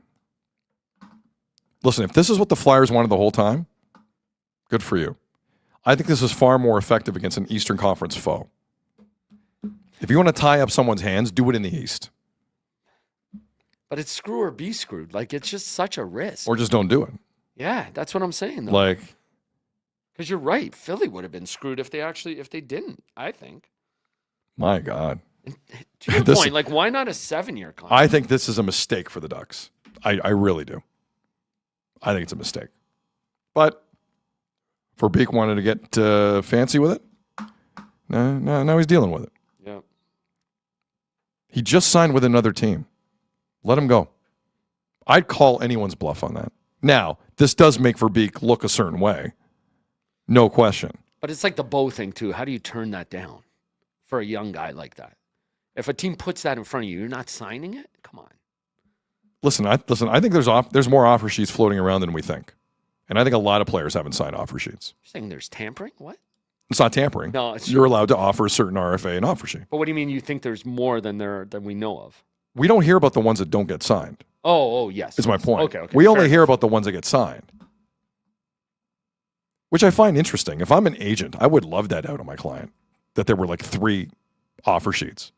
Listen, if this is what the Flyers wanted the whole time, good for you. I think this is far more effective against an Eastern Conference foe. If you want to tie up someone's hands, do it in the East. But it's screw or be screwed. Like, it's just such a risk. Or just don't do it. Yeah, that's what I'm saying, though. Like, because you're right. Philly would have been screwed if they didn't, I think. my God. And to your This- point, like, why not a 7-year contract? I think this is a mistake for the Ducks. I really do. I think it's a mistake. But Verbeek wanted to get fancy with it. Now he's dealing with it. Yeah. He just signed with another team. Let him go. I'd call anyone's bluff on that. Now, this does make Verbeek look a certain way. No question. But it's like the Bo thing too. How do you turn that down for a young guy like that? If a team puts that in front of you, you're not signing it? Come on. Listen. I think there's more offer sheets floating around than we think, and I think a lot of players haven't signed offer sheets. You're saying there's tampering? What? It's not tampering. No, it's You're allowed to offer a certain RFA an offer sheet. But what do you mean? You think there's more than we know of? We don't hear about the ones that don't get signed. Oh, yes. Is my point. Okay. We only hear about the ones that get signed, which I find interesting. If I'm an agent, I would love that out of my client, that there were like 3 offer sheets.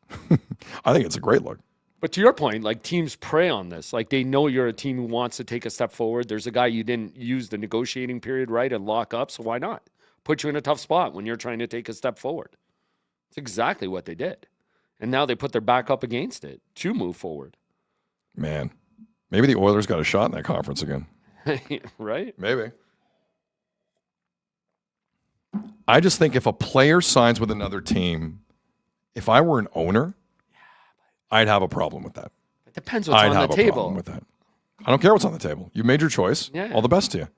I think it's a great look. But to your point, like teams prey on this. Like they know you're a team who wants to take a step forward. There's a guy you didn't use the negotiating period right and lock up, so why not? Put you in a tough spot when you're trying to take a step forward. It's exactly what they did. And now they put their back up against it to move forward. Man, maybe the Oilers got a shot in that conference again. Right? Maybe. I just think if a player signs with another team, if I were an owner, I'd have a problem with that. It depends what's I'd on have the a table. problem with that. I don't care what's on the table. You made your choice. Yeah. All the best to you.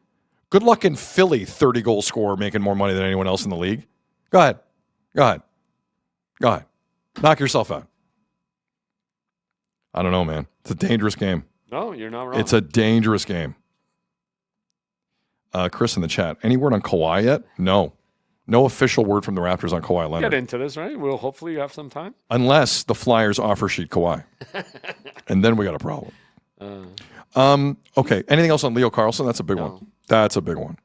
Good luck in Philly, 30-goal scorer, making more money than anyone else in the league. Go ahead. Knock yourself out. I don't know, man. It's a dangerous game. No, you're not wrong. It's a dangerous game. Chris in the chat. Any word on Kawhi yet? No. No official word from the Raptors on Kawhi Leonard. Get into this, right? We'll hopefully have some time. Unless the Flyers offer sheet Kawhi. And then we got a problem. Okay. Anything else on Leo Carlson? That's a big one. That's a big one.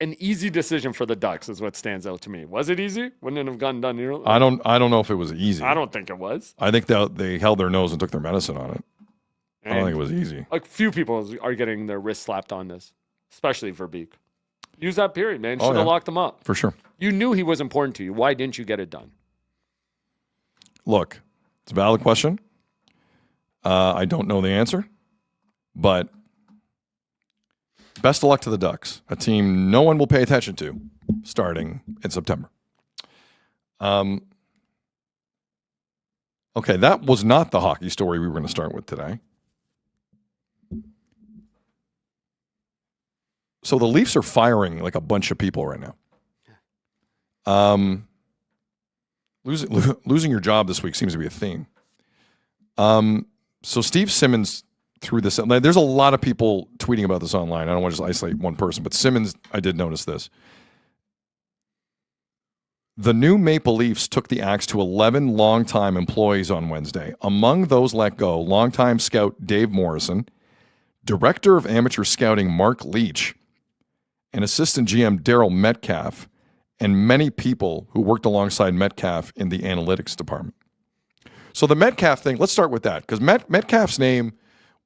An easy decision for the Ducks is what stands out to me. Was it easy? Wouldn't it have gotten done early? I don't know if it was easy. I don't think it was. I think they held their nose and took their medicine on it. I don't think it was easy. A few people are getting their wrist slapped on this, especially Verbeek. Use that period, man. Should have locked him up. For sure. You knew he was important to you. Why didn't you get it done? Look, it's a valid question. I don't know the answer, but best of luck to the Ducks, a team no one will pay attention to starting in September. Okay, that was not the hockey story we were going to start with today. So the Leafs are firing like a bunch of people right now. Losing your job this week seems to be a theme. So Steve Simmons threw this. There's a lot of people tweeting about this online. I don't want to just isolate one person, but Simmons, I did notice this. The new Maple Leafs took the axe to 11 longtime employees on Wednesday. Among those let go, longtime scout Dave Morrison, director of amateur scouting Mark Leach, and assistant GM Daryl Metcalf, and many people who worked alongside Metcalf in the analytics department. So the Metcalf thing, let's start with that, because Metcalf's name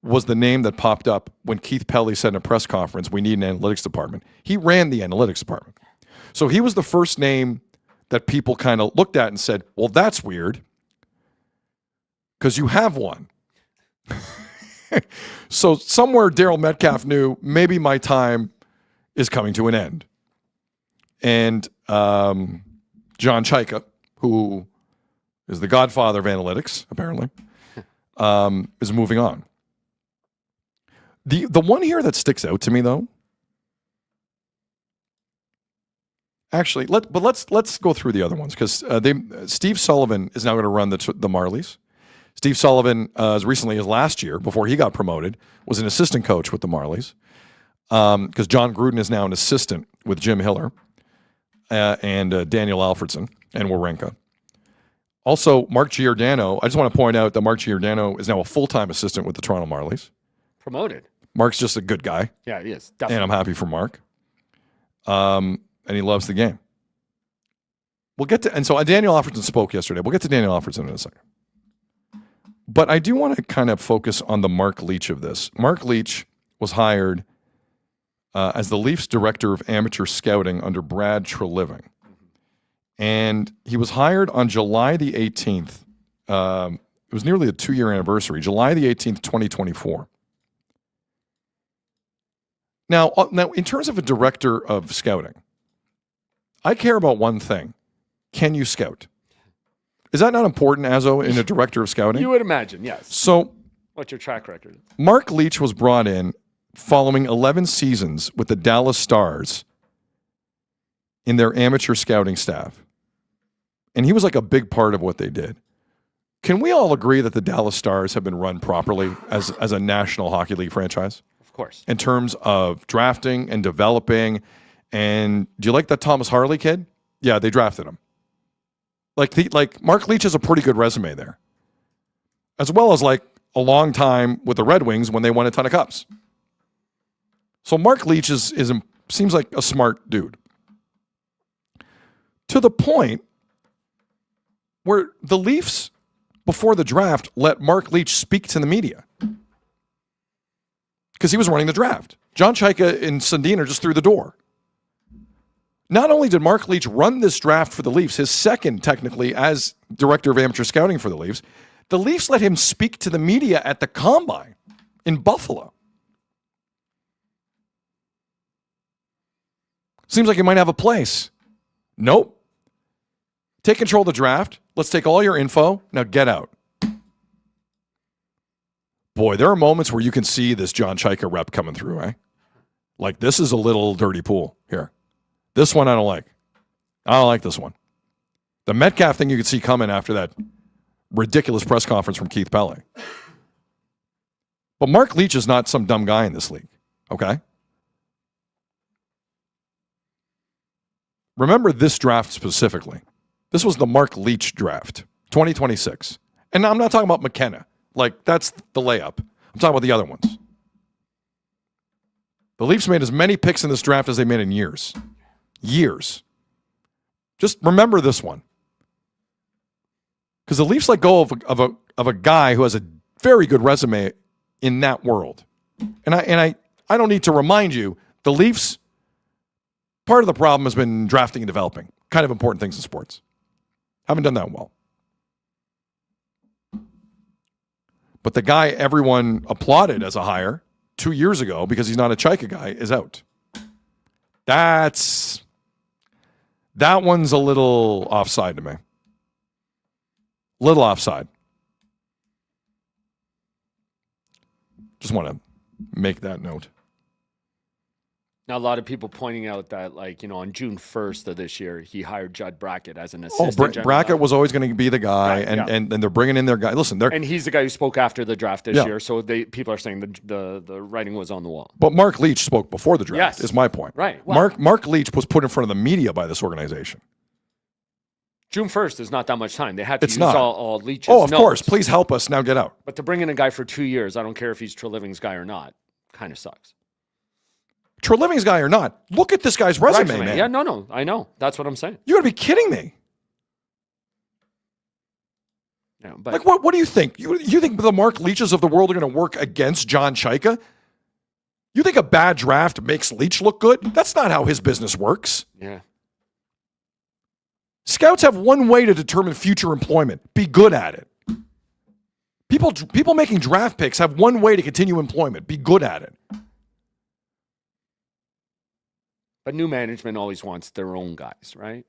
was the name that popped up when Keith Pelley said in a press conference, we need an analytics department. He ran the analytics department. So he was the first name that people kind of looked at and said, well, that's weird, because you have one. So somewhere Daryl Metcalf knew maybe my time is coming to an end. And John Chaika, who is the godfather of analytics, apparently, is moving on. The one here that sticks out to me, though, actually, let's go through the other ones, because Steve Sullivan is now going to run the Marlies. Steve Sullivan, as recently as last year, before he got promoted, was an assistant coach with the Marlies. Because John Gruden is now an assistant with Jim Hiller and Daniel Alfredson and Wawrinka. Also, Mark Giordano. I just want to point out that Mark Giordano is now a full-time assistant with the Toronto Marlies. Promoted. Mark's just a good guy. Yeah, he is. Definitely. And I'm happy for Mark. And he loves the game. We'll get to, and so Daniel Alfredson spoke yesterday. We'll get to Daniel Alfredson in a second. But I do want to kind of focus on the Mark Leach of this. Mark Leach was hired as the Leafs director of amateur scouting under Brad Treliving. And he was hired on July the 18th. It was nearly a 2-year anniversary, July the 18th, 2024. Now, in terms of a director of scouting, I care about one thing. Can you scout? Is that not important, Azo, in a director of scouting? You would imagine, yes. So, what's your track record? Mark Leach was brought in following 11 seasons with the Dallas Stars in their amateur scouting staff, and he was like a big part of what they did. Can we all agree that the Dallas Stars have been run properly as a National Hockey League franchise? Of course. In terms of drafting and developing. And do you like that Thomas Harley kid? Yeah, they drafted him. Like Mark Leach has a pretty good resume there, as well as like a long time with the Red Wings when they won a ton of cups. So Mark Leach seems like a smart dude. To the point where the Leafs, before the draft, let Mark Leach speak to the media because he was running the draft. John Chaika and Sundin are just through the door. Not only did Mark Leach run this draft for the Leafs, his second technically as director of amateur scouting for the Leafs let him speak to the media at the Combine in Buffalo. Seems like he might have a place. Nope. Take control of the draft. Let's take all your info. Now get out. Boy, there are moments where you can see this John Chaika rep coming through, eh? Like, this is a little dirty pool here. This one I don't like. I don't like this one. The Metcalf thing you could see coming after that ridiculous press conference from Keith Pelle. But Mark Leach is not some dumb guy in this league, okay? Remember this draft specifically. This was the Mark Leach draft, 2026. And I'm not talking about McKenna. Like, that's the layup. I'm talking about the other ones. The Leafs made as many picks in this draft as they made in years. Years. Just remember this one. Because the Leafs let go of a guy who has a very good resume in that world. And I don't need to remind you, the Leafs, part of the problem has been drafting and developing. Kind of important things in sports. Haven't done that well. But the guy everyone applauded as a hire 2 years ago because he's not a Chaika guy is out. That one's a little offside to me. Little offside. Just want to make that note. Now, a lot of people pointing out that, like, on June 1st of this year, he hired Judd Brackett as an assistant. Brackett was always going to be the guy, Right, and they're bringing in their guy. Listen, and he's the guy who spoke after the draft this year, so people are saying the writing was on the wall. But Mark Leach spoke before the draft, Yes. is my point. Right. Well, Mark Leach was put in front of the media by this organization. June 1st is not that much time. They had to It's use not. all Leach's Oh, of notes. course. Please help us. Now get out. But to bring in a guy for 2 years, I don't care if he's Treliving's guy or not, kind of sucks. Treliving's guy or not, look at this guy's resume, man. Yeah, no, I know. That's what I'm saying. You got to be kidding me. Yeah, but Like, what do you think? You think the Mark Leaches of the world are going to work against John Chaika? You think a bad draft makes Leach look good? That's not how his business works. yeah. Scouts have one way to determine future employment. Be good at it. People making draft picks have one way to continue employment. Be good at it. But new management always wants their own guys, right?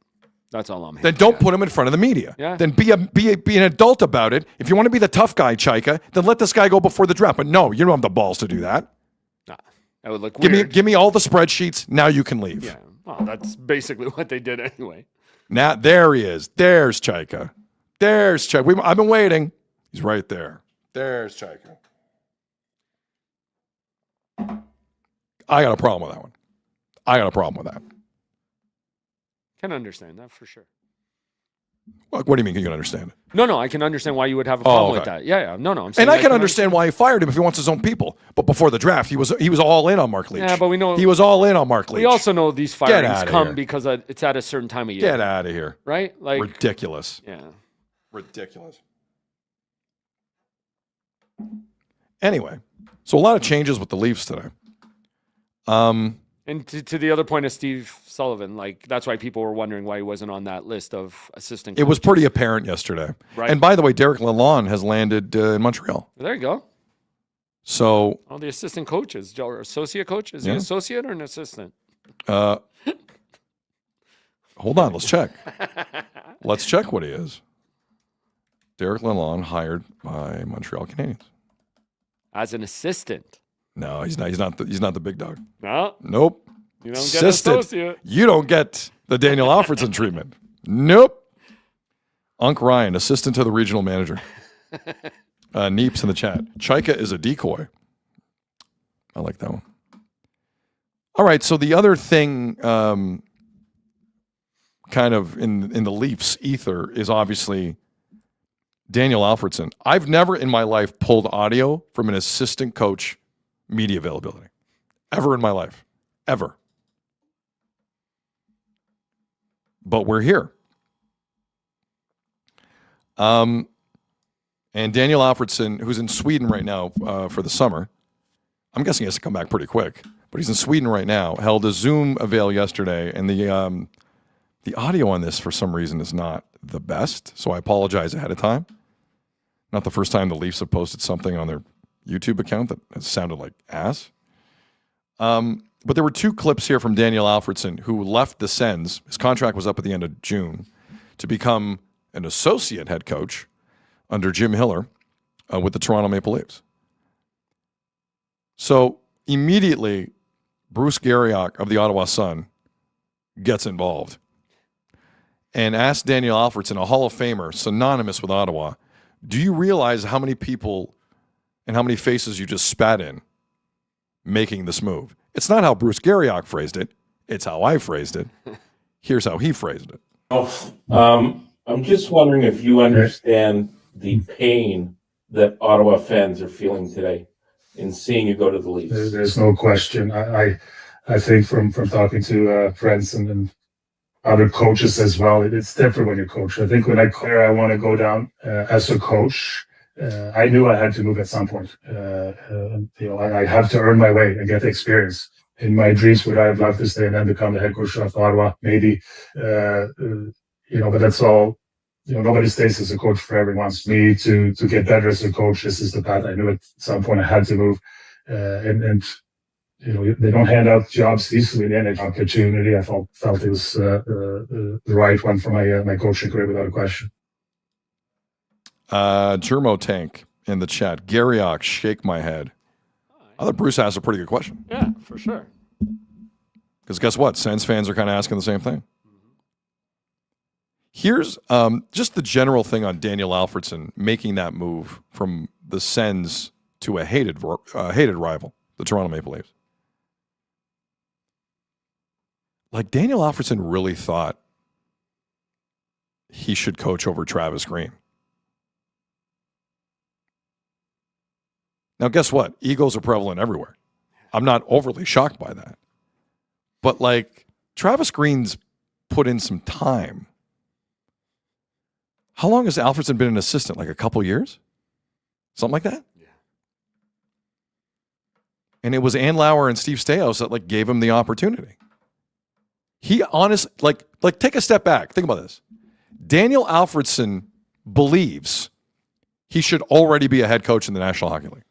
That's all I'm Then don't put him in front of the media. Yeah. Then be an adult about it. If you want to be the tough guy, Chaika, then let this guy go before the draft. But no, you don't have the balls to do that. Nah, that would look weird. Give me all the spreadsheets. Now you can leave. Yeah. Well, that's basically what they did anyway. Now there he is. There's Chaika. There's Chaika. I've been waiting. He's right there. There's Chaika. I got a problem with that one. I got a problem with that. Can understand that for sure. What do you mean you can understand it? No, I can understand why you would have a problem with that. Yeah. No, I'm saying And I can understand why he fired him if he wants his own people. But before the draft, he was all in on Mark Leach. Yeah, but we know he was all in on Mark Leach. We also know these firings outta come here. because it's at a certain time of year. Get out of here. Right? Like Ridiculous. Yeah. Ridiculous. Anyway, so a lot of changes with the Leafs today. And to the other point of Steve Sullivan, like that's why people were wondering why he wasn't on that list of assistant coaches. It was pretty apparent yesterday. Right. And by the way, Derek Lalonde has landed in Montreal. There you go. So All the assistant coaches or associate coach. Is he Yeah. an associate or an assistant? hold on, let's check. Let's check what he is. Derek Lalonde hired by Montreal Canadiens. As an assistant. No, he's not. He's not the big dog. No. Nope. You don't get associate. You don't get the Daniel Alfredson treatment. Nope. Unc Ryan, assistant to the regional manager. Neeps in the chat. Chaika is a decoy. I like that one. All right, so the other thing kind of in the Leafs ether is obviously Daniel Alfredson. I've never in my life pulled audio from an assistant coach media availability. Ever in my life. Ever. But we're here. And Daniel Alfredson, who's in Sweden right now for the summer, I'm guessing he has to come back pretty quick, but he's in Sweden right now, held a Zoom avail yesterday, and the audio on this for some reason is not the best, so I apologize ahead of time. Not the first time the Leafs have posted something on their YouTube account that has sounded like ass. But there were two clips here from Daniel Alfredson, who left the Sens. His contract was up at the end of June to become an associate head coach under Jim Hiller with the Toronto Maple Leafs. So immediately, Bruce Garriock of the Ottawa Sun gets involved and asks Daniel Alfredson, a Hall of Famer, synonymous with Ottawa, do you realize how many people and how many faces you just spat in making this move? It's not how Bruce Garriock phrased it. It's how I phrased it. Here's how he phrased it. I'm just wondering if you understand the pain that Ottawa fans are feeling today in seeing you go to the Leafs. There's no question. I think from talking to friends and other coaches as well, it's different when you coach. I think when I want to go down as a coach, I knew I had to move at some point. I have to earn my way and get the experience. In my dreams, would I have loved to stay and then become the head coach of Ottawa? Maybe, but that's all. Nobody stays as a coach forever. Wants me to get better as a coach. This is the path. I knew at some point I had to move, and they don't hand out jobs easily. Any opportunity, I felt it was the right one for my coaching career without a question. Germo Tank in the chat. Garriock, shake my head. I thought Bruce asked a pretty good question. Yeah, for sure. Because guess what? Sens fans are kind of asking the same thing. Here's just the general thing on Daniel Alfredson making that move from the Sens to a hated rival, the Toronto Maple Leafs. Like, Daniel Alfredson really thought he should coach over Travis Green. Now, guess what? Egos are prevalent everywhere. I'm not overly shocked by that. But, like, Travis Green's put in some time. How long has Alfredson been an assistant? Like a couple years? Something like that? Yeah. And it was Ann Lauer and Steve Staios that, gave him the opportunity. He take a step back. Think about this. Daniel Alfredson believes he should already be a head coach in the National Hockey League.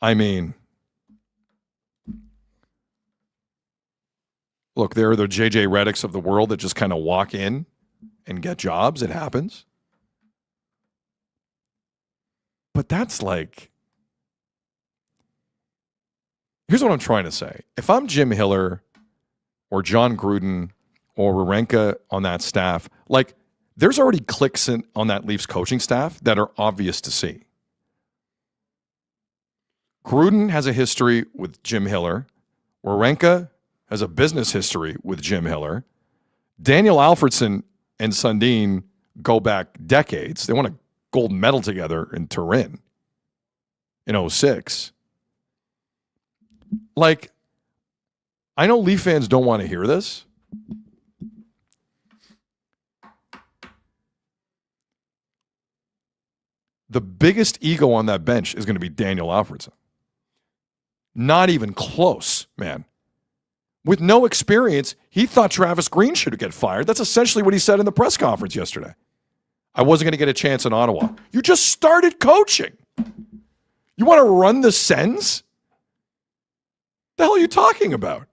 I mean, look, there are the J.J. Redicks of the world that just kind of walk in and get jobs. It happens. But that's here's what I'm trying to say. If I'm Jim Hiller or John Gruden or Warenka on that staff, there's already cliques on that Leafs coaching staff that are obvious to see. Gruden has a history with Jim Hiller. Warenka has a business history with Jim Hiller. Daniel Alfredson and Sundin go back decades. They won a gold medal together in Turin in 2006. I know Leaf fans don't want to hear this. The biggest ego on that bench is going to be Daniel Alfredson. Not even close, man. With no experience, he thought Travis Green should get fired. That's essentially what he said in the press conference yesterday. I wasn't going to get a chance in Ottawa. You just started coaching. You want to run the Sens? The hell are you talking about?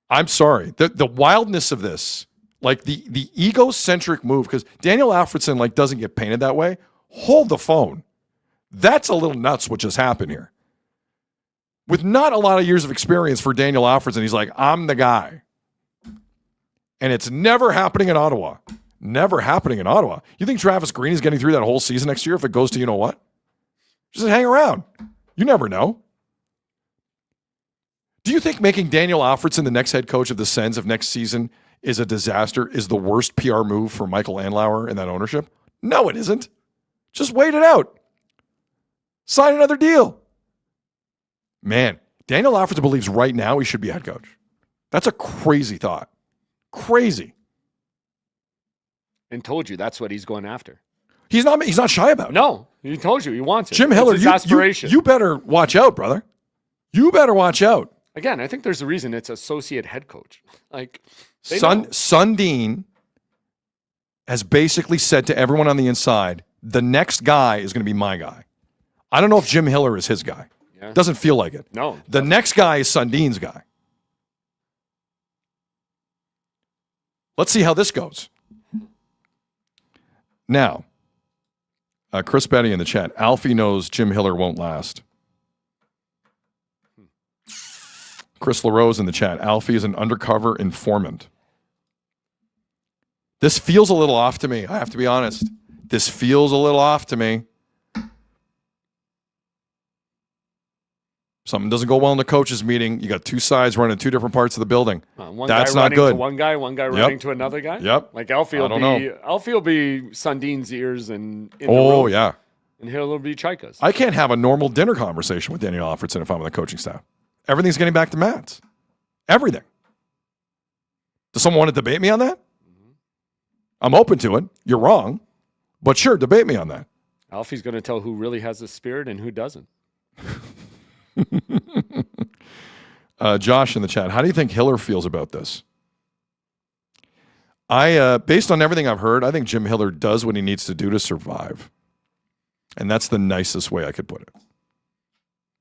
I'm sorry. The wildness of this, the egocentric move, because Daniel Alfredson doesn't get painted that way. Hold the phone. That's a little nuts what just happened here. with not a lot of years of experience for Daniel Alfredson. He's like, I'm the guy. And it's never happening in Ottawa. Never happening in Ottawa. You think Travis Green is getting through that whole season next year if it goes to you know what? Just hang around. You never know. Do you think making Daniel Alfredson the next head coach of the Sens of next season is a disaster, is the worst PR move for Michael Andlauer and that ownership? No, it isn't. Just wait it out. Sign another deal. Man, Daniel Alfredson believes right now he should be head coach. That's a crazy thought. Crazy. And told you that's what he's going after. He's not shy about it. No, he told you he wants it. Jim Hiller, it's his aspiration. You better watch out, brother. You better watch out. Again, I think there's a reason it's associate head coach. Like Sundin has basically said to everyone on the inside, the next guy is going to be my guy. I don't know if Jim Hiller is his guy. Yeah. Doesn't feel like it. No. The next guy is Sundin's guy. Let's see how this goes. Now, Chris Betty in the chat. Alfie knows Jim Hiller won't last. Chris LaRose in the chat. Alfie is an undercover informant. This feels a little off to me. I have to be honest. This feels a little off to me. Something doesn't go well in the coaches' meeting. You got two sides running two different parts of the building. That's not good. To one guy running to another guy. Yep. Like Alfie will be Sundin's ears and in the oh room, yeah. And Hiller will be Chaika's. I can't have a normal dinner conversation with Daniel Alfredson if I'm on the coaching staff. Everything's getting back to Matt's. Everything. Does someone want to debate me on that? I'm open to it. You're wrong. But sure, debate me on that. Alfie's going to tell who really has the spirit and who doesn't. Josh in the chat. How do you think Hiller feels about this? Based on everything I've heard, I think Jim Hiller does what he needs to do to survive. And that's the nicest way I could put it.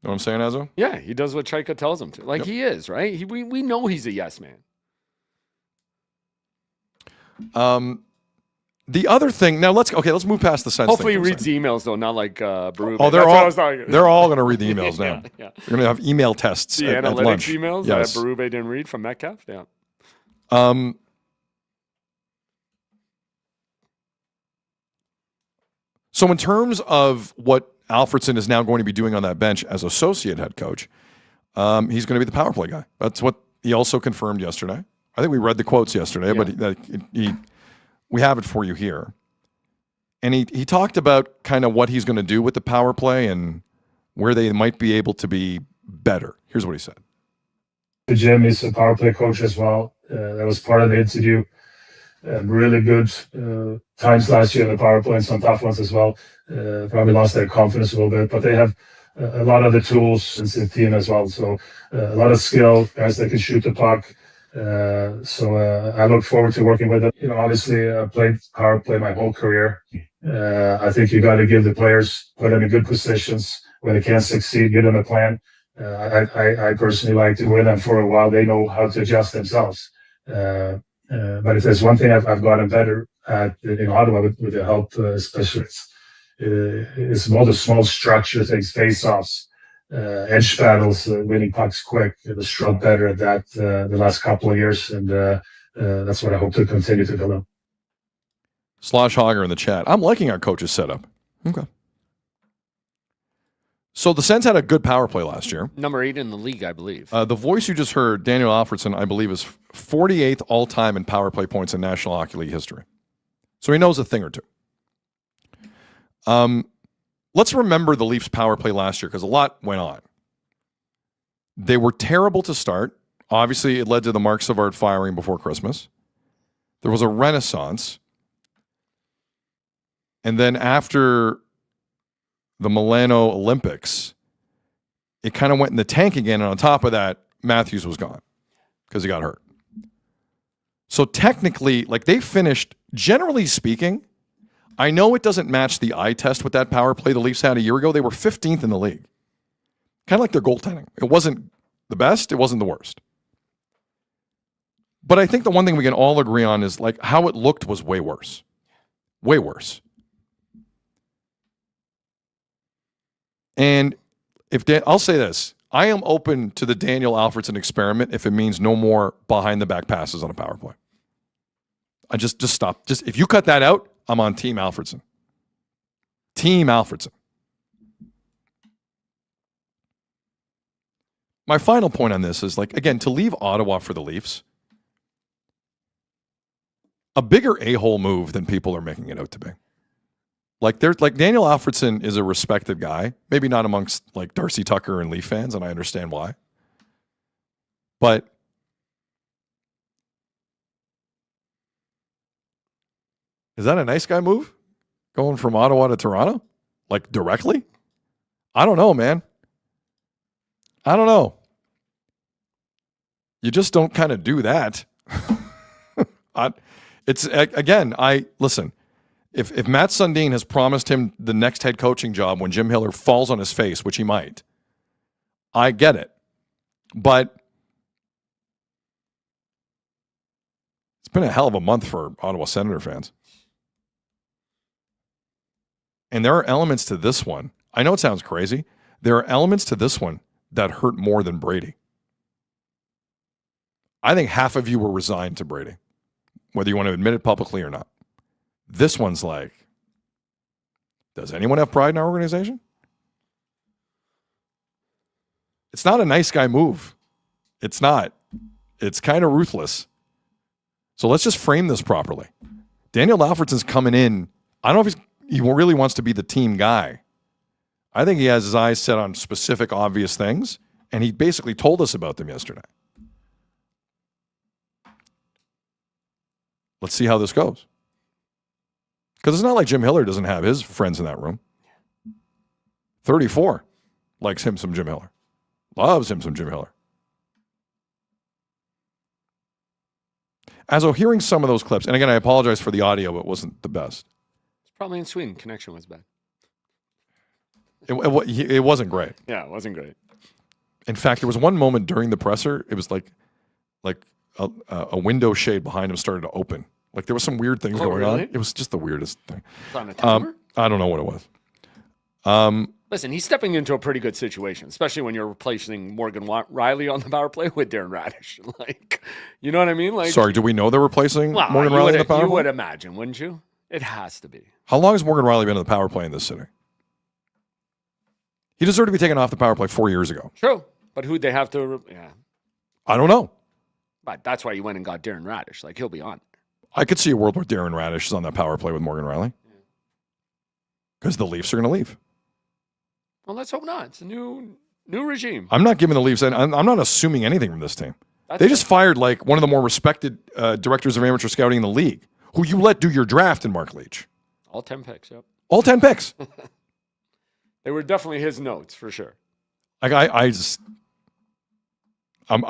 You know what I'm saying, Azo? Yeah, he does what Chaika tells him to. Like he is, right? We know he's a yes man. The other thing, now let's move past the sense. Hopefully he reads the emails though, not like Berube. Oh, they're all going to read the emails now. Yeah. You're going to have email tests the at analytics lunch. emails Yes. that Berube didn't read from Metcalf. Yeah. So in terms of what Alfredson is now going to be doing on that bench as associate head coach, he's going to be the power play guy. That's what he also confirmed yesterday. I think we read the quotes yesterday, but we have it for you here. And he talked about kind of what he's going to do with the power play and where they might be able to be better. Here's what he said. Jim is a power play coach as well. That was part of the interview. Really good times last year in the power play and some tough ones as well. Probably lost their confidence a little bit, but they have a lot of the tools in the team as well. So a lot of skill, guys that can shoot the puck. So I look forward to working with them. You know, obviously I played power play my whole career. I think you got to give the players, put them in good positions when they can't succeed, give them a plan. I personally like to win them for a while. They know how to adjust themselves. But if there's one thing I've gotten better at in Ottawa with the help specialists, it's more the small structure things, face-offs, edge battles, winning pucks quick. It was struck better at that the last couple of years, and that's what I hope to continue to build up. Slosh Hogger in the chat. I'm liking our coach's setup. Okay. So the Sens had a good power play last year. Number 8 in the league, I believe. The voice you just heard, Daniel Alfredson, I believe, is 48th all-time in power play points in National Hockey League history. So he knows a thing or two. Let's remember the Leafs power play last year because a lot went on. They were terrible to start. Obviously, it led to the Mark Savard firing before Christmas. There was a renaissance. And then after the Milano Olympics, it kind of went in the tank again. And on top of that, Matthews was gone because he got hurt. So technically, like they finished, generally speaking, I know it doesn't match the eye test with that power play the Leafs had a year ago. They were 15th in the league. Kind of like their goaltending. It wasn't the best. It wasn't the worst. But I think the one thing we can all agree on is like how it looked was way worse. Way worse. And I'll say this, I am open to the Daniel Alfredson experiment if it means no more behind the back passes on a power play. I just stop. Just if you cut that out, I'm on Team Alfredson. Team Alfredson. My final point on this is, like, again, to leave Ottawa for the Leafs, a bigger a-hole move than people are making it out to be. Like, there's like Daniel Alfredson is a respected guy, maybe not amongst like Darcy Tucker and Leaf fans, and I understand why. But is that a nice guy move? Going from Ottawa to Toronto? Like directly? I don't know, man. I don't know. You just don't kind of do that. Listen. If Matt Sundin has promised him the next head coaching job when Jim Hiller falls on his face, which he might, I get it. But it's been a hell of a month for Ottawa Senator fans. And there are elements to this one. I know it sounds crazy. There are elements to this one that hurt more than Brady. I think half of you were resigned to Brady, whether you want to admit it publicly or not. This one's like, does anyone have pride in our organization? It's not a nice guy move. It's not. It's kind of ruthless. So let's just frame this properly. Daniel Alfredson's coming in. I don't know if he really wants to be the team guy. I think he has his eyes set on specific, obvious things, and he basically told us about them yesterday. Let's see how this goes. Because it's not like Jim Hiller doesn't have his friends in that room. 34 likes him some Jim Hiller. Loves him some Jim Hiller. As I'm hearing some of those clips, and again, I apologize for the audio, but it wasn't the best. It's probably in Sweden. Connection was bad. It wasn't great. Yeah, it wasn't great. In fact, there was one moment during the presser, it was like a window shade behind him started to open. Like there was some weird things going on. It was just the weirdest thing. It's on a timer? I don't know what it was. Listen, he's stepping into a pretty good situation, especially when you're replacing Morgan Riley on the power play with Darren Radish. Like, you know what I mean? Like, sorry, do we know they're replacing Morgan Riley in the power play? You would imagine, wouldn't you? It has to be. How long has Morgan Riley been in the power play in this city? He deserved to be taken off the power play 4 years ago. True, but who'd they have to? Yeah, I don't know. But that's why you went and got Darren Radish. Like, he'll be on. I could see a world where Darren Radish is on that power play with Morgan Riley. Because the Leafs are going to leave. Well, let's hope not. It's a new regime. I'm not giving the Leafs, I'm not assuming anything from this team. They just fired like one of the more respected directors of amateur scouting in the league, who you let do your draft in Mark Leach. All 10 picks, yep. All 10 picks. They were definitely his notes, for sure. Like I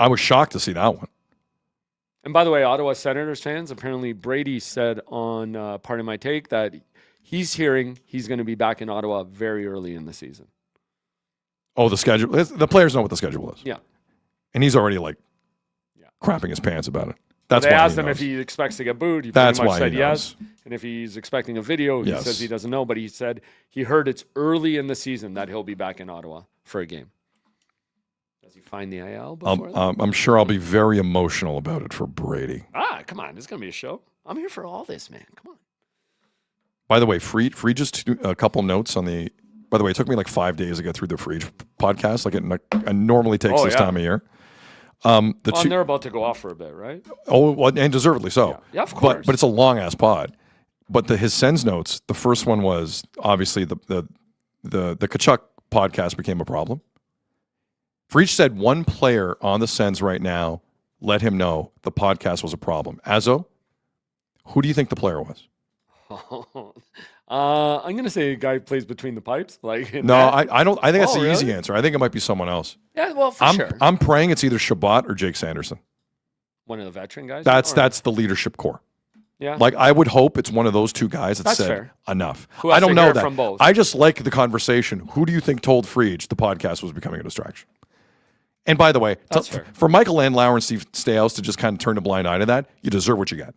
was shocked to see that one. And by the way, Ottawa Senators fans, apparently Brady said on Part of My Take that he's hearing he's going to be back in Ottawa very early in the season. Oh, the schedule. The players know what the schedule is. Yeah. And he's already crapping his pants about it. That's they why asked he him knows. if he expects to get booed. He That's pretty much why said he yes. knows. And if he's expecting a video, he Yes. says he doesn't know. But he said he heard it's early in the season that he'll be back in Ottawa for a game. Does he find the IL before that? I'm sure I'll be very emotional about it for Brady. Come on. It's going to be a show. I'm here for all this, man. Come on. By the way, Free just a couple notes on the. By the way, it took me like 5 days to get through the Free podcast. Like it normally takes this time of year. They're about to go off for a bit, right? Oh, well, and deservedly so. Yeah, of course. But it's a long ass pod. But his Sens notes. The first one was obviously the Tkachuk podcast became a problem. Freach said one player on the Sens right now let him know the podcast was a problem. Azo, who do you think the player was? I'm gonna say a guy who plays between the pipes. No, I don't. I think that's the really? easy answer. I think it might be someone else. Yeah, well, for sure. I'm praying it's either Shabbat or Jake Sanderson. One of the veteran guys. That's the leadership core. Yeah. Like I would hope it's one of those two guys that That's said fair. enough. Who has I don't to know hear that. from both. I just like the conversation. Who do you think told Freach the podcast was becoming a distraction? And by the way, fair. for Michael Landauer and Steve Staios to just kind of turn a blind eye to that, you deserve what you get.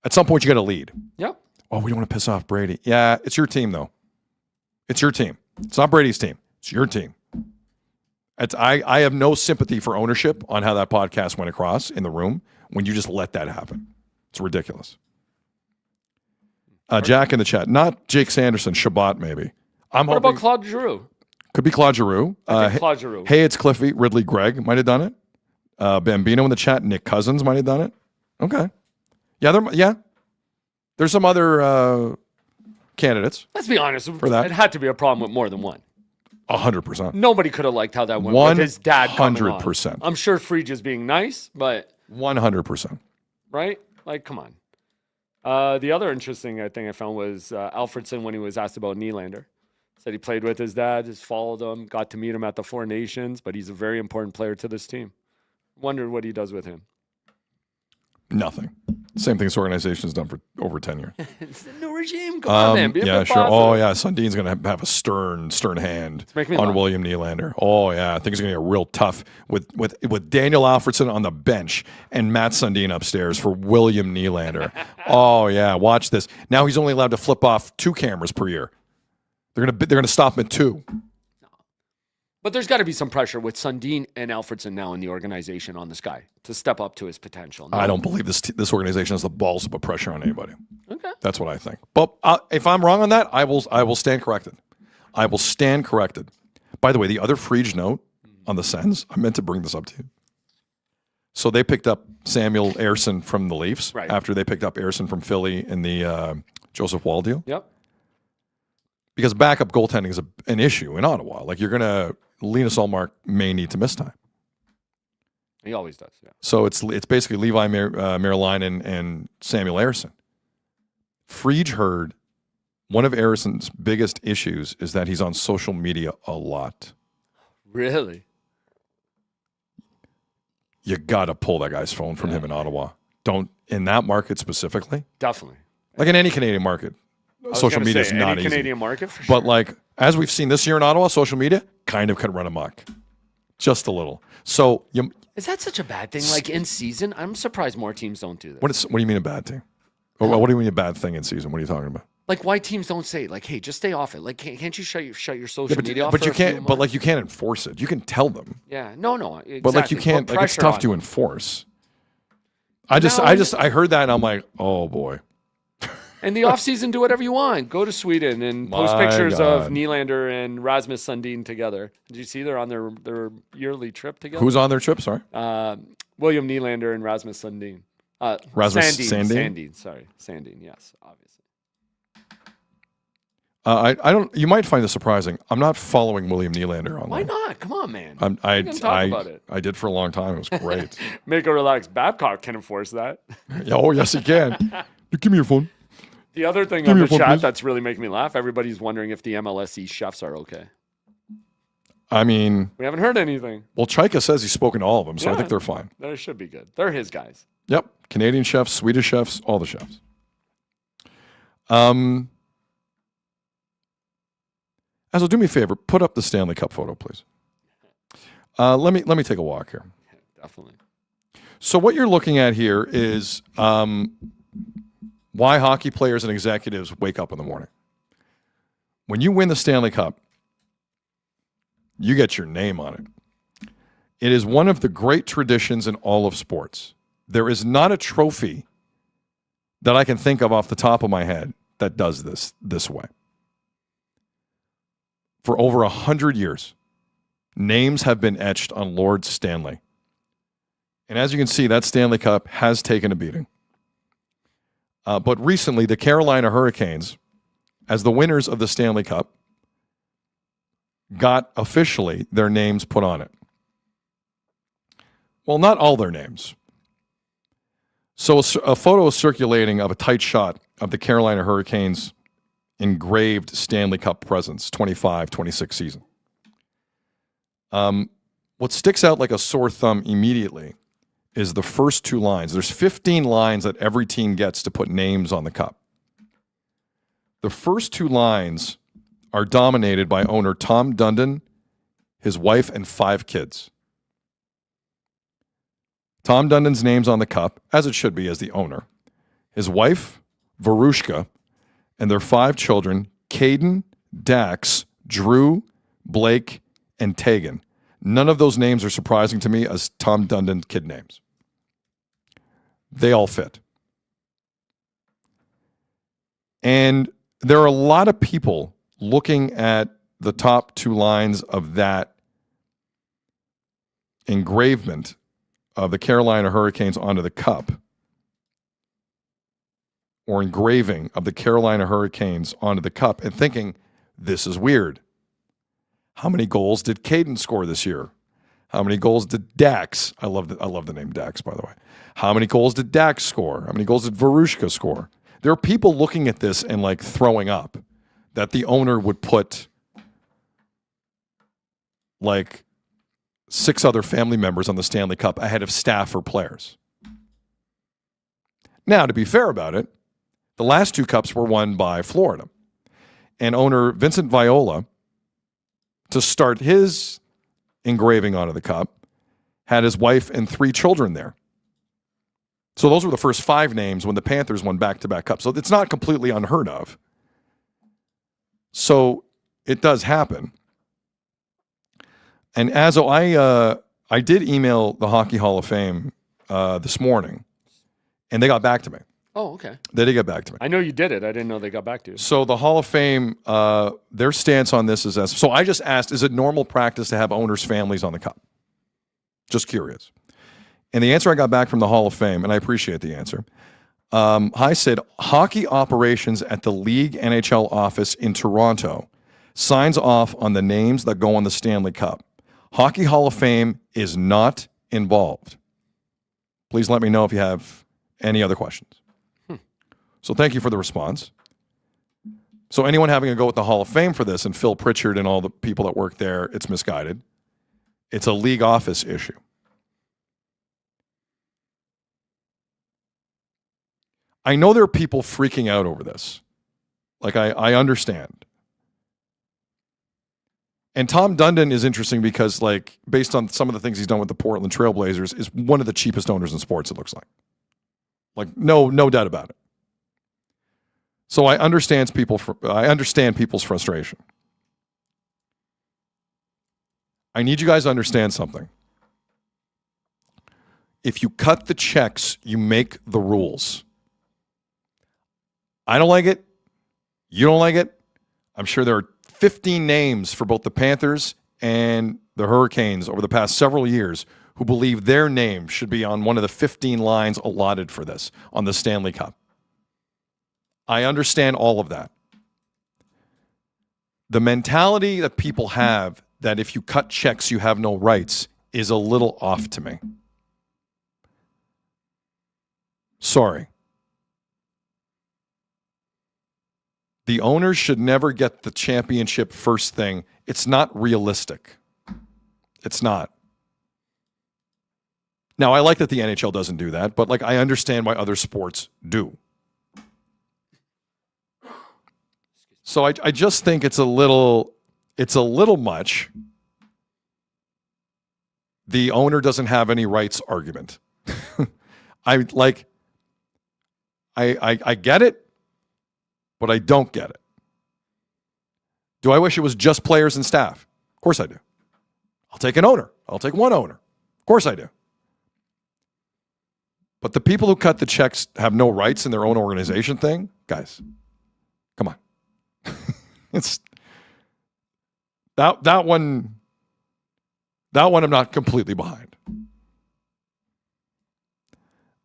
At some point, you got to lead. Yep. Oh, we don't want to piss off Brady. Yeah, it's your team, though. It's your team. It's not Brady's team. It's your team. I have no sympathy for ownership on how that podcast went across in the room when you just let that happen. It's ridiculous. Jack in the chat. Not Jake Sanderson. Shabbat, maybe. What about Claude Giroux? Could be Claude Giroux. I think Claude Giroux. Hey, it's Cliffy. Ridley Gregg might have done it. Bambino in the chat. Nick Cousins might have done it. Okay. Yeah, there's some other candidates. Let's be honest. For that. It had to be a problem with more than one. 100%. Nobody could have liked how that went with his dad coming on. 100%. I'm sure Frege is being nice, but 100%. Right? Like, come on. The other interesting thing I found was Alfredson when he was asked about Nylander. Said he played with his dad, just followed him, got to meet him at the Four Nations, but he's a very important player to this team. Wonder what he does with him. Nothing. Same thing this organization has done for over 10 years. It's the new regime. Come on, man. Be a bit sure. positive. Oh, yeah. Sundin's going to have a stern hand on William Nylander. Oh, yeah. I think it's going to get real tough with Daniel Alfredson on the bench and Matt Sundin upstairs for William Nylander. Oh, yeah. Watch this. Now he's only allowed to flip off 2 cameras per year. They're going to stop him at 2. But there's got to be some pressure with Sundin and Alfredson now in the organization on this guy to step up to his potential. No? I don't believe this organization has the balls to put pressure on anybody. Okay. That's what I think. But if I'm wrong on that, I will stand corrected. I will stand corrected. By the way, the other Frege note on the Sens, I meant to bring this up to you. So they picked up Samuel Ersson from the Leafs after they picked up Ersson from Philly in the Joseph Wall deal. Yep. Because backup goaltending is an issue in Ottawa. Like Linus Ullmark may need to miss time. He always does, yeah. So it's basically Levi Merlainen and Samuel Ersson. Frege heard one of Ersson's biggest issues is that he's on social media a lot. Really? You got to pull that guy's phone from him in Ottawa. Don't, in that market specifically. Definitely. Like in any Canadian market, social media is not easy. Canadian market, for sure. But like, as we've seen this year in Ottawa, social media kind of could run amok. Just a little. So is that such a bad thing? Like in season, I'm surprised more teams don't do that. What do you mean a bad thing? What do you mean a bad thing in season? What are you talking about? Like why teams don't say like, hey, just stay off it. Like can't you shut your social media off? But you can't. But like you can't enforce it. You can tell them. Yeah. No. Exactly. But like you can't. Like it's tough to enforce. I heard that and I'm like, oh boy. In the offseason, do whatever you want. Go to Sweden and post pictures of Nylander and Rasmus Sundin together. Did you see they're on their yearly trip together? Who's on their trip? Sorry. William Nylander and Rasmus Sundin. Sandin. Sorry, Sandin. Yes, obviously. I don't. You might find this surprising. I'm not following William Nylander online. Why not? Come on, man. I did for a long time. It was great. Make a relaxed. Babcock can enforce that. Oh yes, he can. Give me your phone. The other thing on the chat that's really making me laugh, everybody's wondering if the MLSE chefs are okay. I mean... We haven't heard anything. Well, Chaika says he's spoken to all of them, so I think they're fine. They should be good. They're his guys. Yep. Canadian chefs, Swedish chefs, all the chefs. Azzo, do me a favor. Put up the Stanley Cup photo, please. Let me take a walk here. Definitely. So what you're looking at here is... why hockey players and executives wake up in the morning. When you win the Stanley Cup, you get your name on it. It is one of the great traditions in all of sports. There is not a trophy that I can think of off the top of my head that does this way. For over 100 years, names have been etched on Lord Stanley. And as you can see, that Stanley Cup has taken a beating. But recently, the Carolina Hurricanes, as the winners of the Stanley Cup, got officially their names put on it. Well, not all their names. So a photo is circulating of a tight shot of the Carolina Hurricanes' engraved Stanley Cup presence, 25-26 season. What sticks out like a sore thumb immediately is the first 2 lines. There's 15 lines that every team gets to put names on the cup. The first 2 lines are dominated by owner Tom Dundon, his wife, and 5 kids. Tom Dundon's name's on the cup, as it should be as the owner. His wife, Varushka, and their 5 children, Caden, Dax, Drew, Blake, and Tegan. None of those names are surprising to me as Tom Dundon kid names. They all fit. And there are a lot of people looking at the top two lines of that engravement of the Carolina Hurricanes onto the cup, or engraving of the Carolina Hurricanes onto the cup, and thinking, this is weird. How many goals did Caden score this year? How many goals did Dax? I love the name Dax, by the way. How many goals did Dax score? How many goals did Verushka score? There are people looking at this and like throwing up that the owner would put like 6 other family members on the Stanley Cup ahead of staff or players. Now, to be fair about it, the last 2 cups were won by Florida. And owner Vincent Viola, to start his engraving onto the cup, had his wife and 3 children there. So those were the first 5 names when the Panthers won back-to-back cups. So it's not completely unheard of. So it does happen. And I did email the Hockey Hall of Fame this morning, and they got back to me. Oh, okay. They did get back to me. I know you did it. I didn't know they got back to you. So the Hall of Fame, their stance on this is so I just asked, is it normal practice to have owners' families on the cup? Just curious. And the answer I got back from the Hall of Fame, and I appreciate the answer. Hi, Sid. Hockey operations at the League NHL office in Toronto signs off on the names that go on the Stanley Cup. Hockey Hall of Fame is not involved. Please let me know if you have any other questions. So thank you for the response. So anyone having a go at the Hall of Fame for this, and Phil Pritchard and all the people that work there, it's misguided. It's a league office issue. I know there are people freaking out over this. Like, I understand. And Tom Dundon is interesting because, like, based on some of the things he's done with the Portland Trailblazers, is one of the cheapest owners in sports, it looks like. Like, no doubt about it. So I understand people's frustration. I need you guys to understand something. If you cut the checks, you make the rules. I don't like it. You don't like it. I'm sure there are 15 names for both the Panthers and the Hurricanes over the past several years who believe their name should be on one of the 15 lines allotted for this on the Stanley Cup. I understand all of that. The mentality that people have that if you cut checks, you have no rights is a little off to me. Sorry. The owners should never get the championship first thing. It's not realistic. It's not. Now, I like that the NHL doesn't do that, but like I understand why other sports do. So I just think it's a little much. The owner doesn't have any rights argument. I get it, but I don't get it. Do I wish it was just players and staff? Of course I do. I'll take an owner. I'll take one owner. Of course I do. But the people who cut the checks have no rights in their own organization thing? Guys, come on. It's that one I'm not completely behind.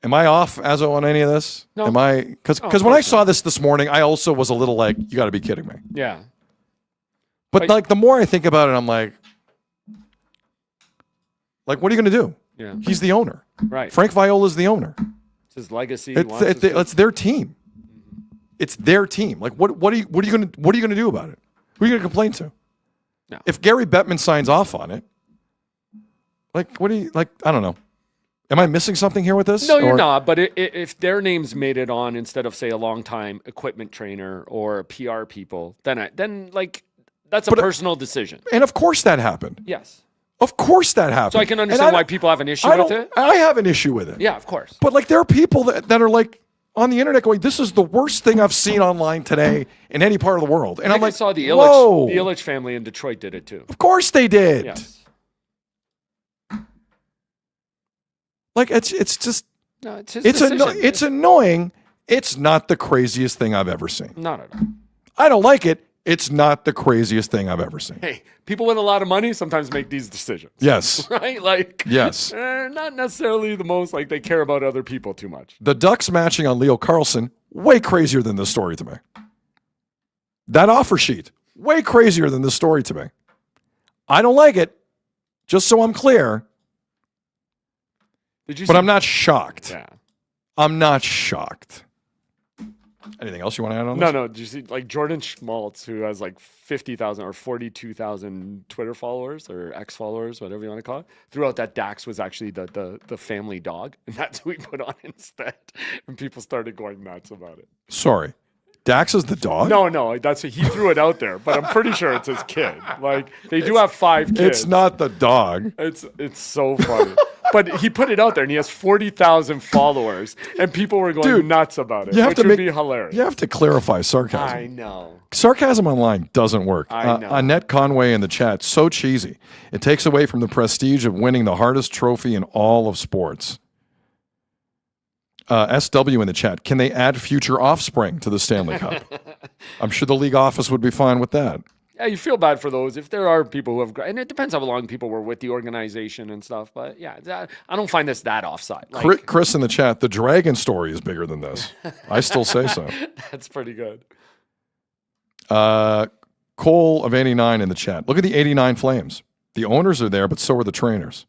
Am I off, Azo, on any of this? No. Am I? Because when I saw this morning, I also was a little like, you got to be kidding me. Yeah. But like the more I think about it, I'm like, what are you going to do? Yeah. He's the owner. Right. Frank Viola's the owner. It's his legacy. It's their team. It's their team. Like, what are you going to do about it? Who are you going to complain to? No. If Gary Bettman signs off on it, I don't know. Am I missing something here with this? No, you're not. But if their names made it on instead of, say, a long-time equipment trainer or PR people, then that's a personal decision. And of course that happened. Yes. Of course that happened. So I can understand why people have an issue with it. I have an issue with it. Yeah, of course. But like there are people that are like on the internet going, this is the worst thing I've seen online today in any part of the world. And I'm like, I saw the whoa. Illich family in Detroit did it too. Of course they did. Yes. Like it's just No, it's his it's decision. it's annoying. It's not the craziest thing I've ever seen. Not at all. I don't like it. It's not the craziest thing I've ever seen. Hey, people with a lot of money sometimes make these decisions. Yes. Right? Like, Yes. not necessarily the most, like, they care about other people too much. The Ducks matching on Leo Carlson, way crazier than this story to me. That offer sheet, way crazier than this story to me. I don't like it, just so I'm clear, Did you but see- I'm not shocked. Yeah. I'm not shocked. Anything else you want to add on this? No. Did you see, like, Jordan Schmaltz, who has like 50,000 or 42,000 Twitter followers or X followers, whatever you want to call it, threw out that Dax was actually the family dog, and that's who he put on instead. And people started going nuts about it. Sorry. Dax is the dog? No, that's he threw it out there, but I'm pretty sure it's his kid. Like, they do have 5 kids. It's not the dog. It's so funny. But he put it out there, and he has 40,000 followers, and people were going Dude, nuts about it, you have which to would make, be hilarious. You have to clarify sarcasm. I know. Sarcasm online doesn't work. I know. Annette Conway in the chat, so cheesy. It takes away from the prestige of winning the hardest trophy in all of sports. SW in the chat, can they add future offspring to the Stanley Cup? I'm sure the league office would be fine with that. Yeah, you feel bad for those if there are people who have, and it depends how long people were with the organization and stuff. But yeah, I don't find this that offside. Like, Chris in the chat, the dragon story is bigger than this. I still say so. That's pretty good. Cole of 89 in the chat. Look at the 89 Flames. The owners are there, but so are the trainers.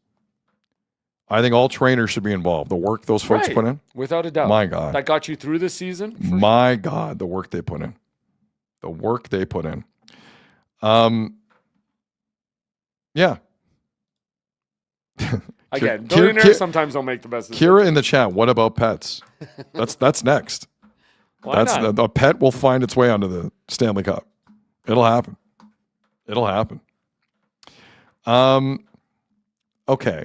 I think all trainers should be involved. The work those folks Right. put in. Without a doubt. My God. That got you through the season? My God, the work they put in. The work they put in. Yeah. Again, billionaires sometimes don't make the best decisions. Kira in the chat, what about pets? That's next. Why not? A pet will find its way onto the Stanley Cup. It'll happen. It'll happen. Okay.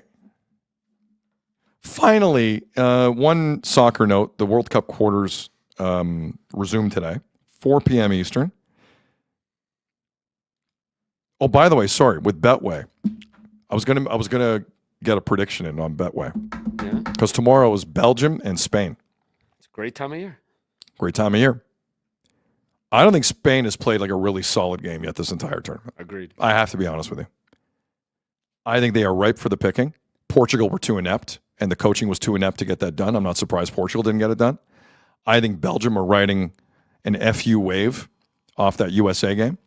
Finally, one soccer note. The World Cup quarters resume today, 4 p.m. Eastern. Oh, by the way, sorry, with Betway. I was gonna get a prediction in on Betway. Yeah. Because tomorrow is Belgium and Spain. It's a great time of year. Great time of year. I don't think Spain has played like a really solid game yet this entire tournament. Agreed. I have to be honest with you. I think they are ripe for the picking. Portugal were too inept, and the coaching was too inept to get that done. I'm not surprised Portugal didn't get it done. I think Belgium are riding an FU wave off that USA game.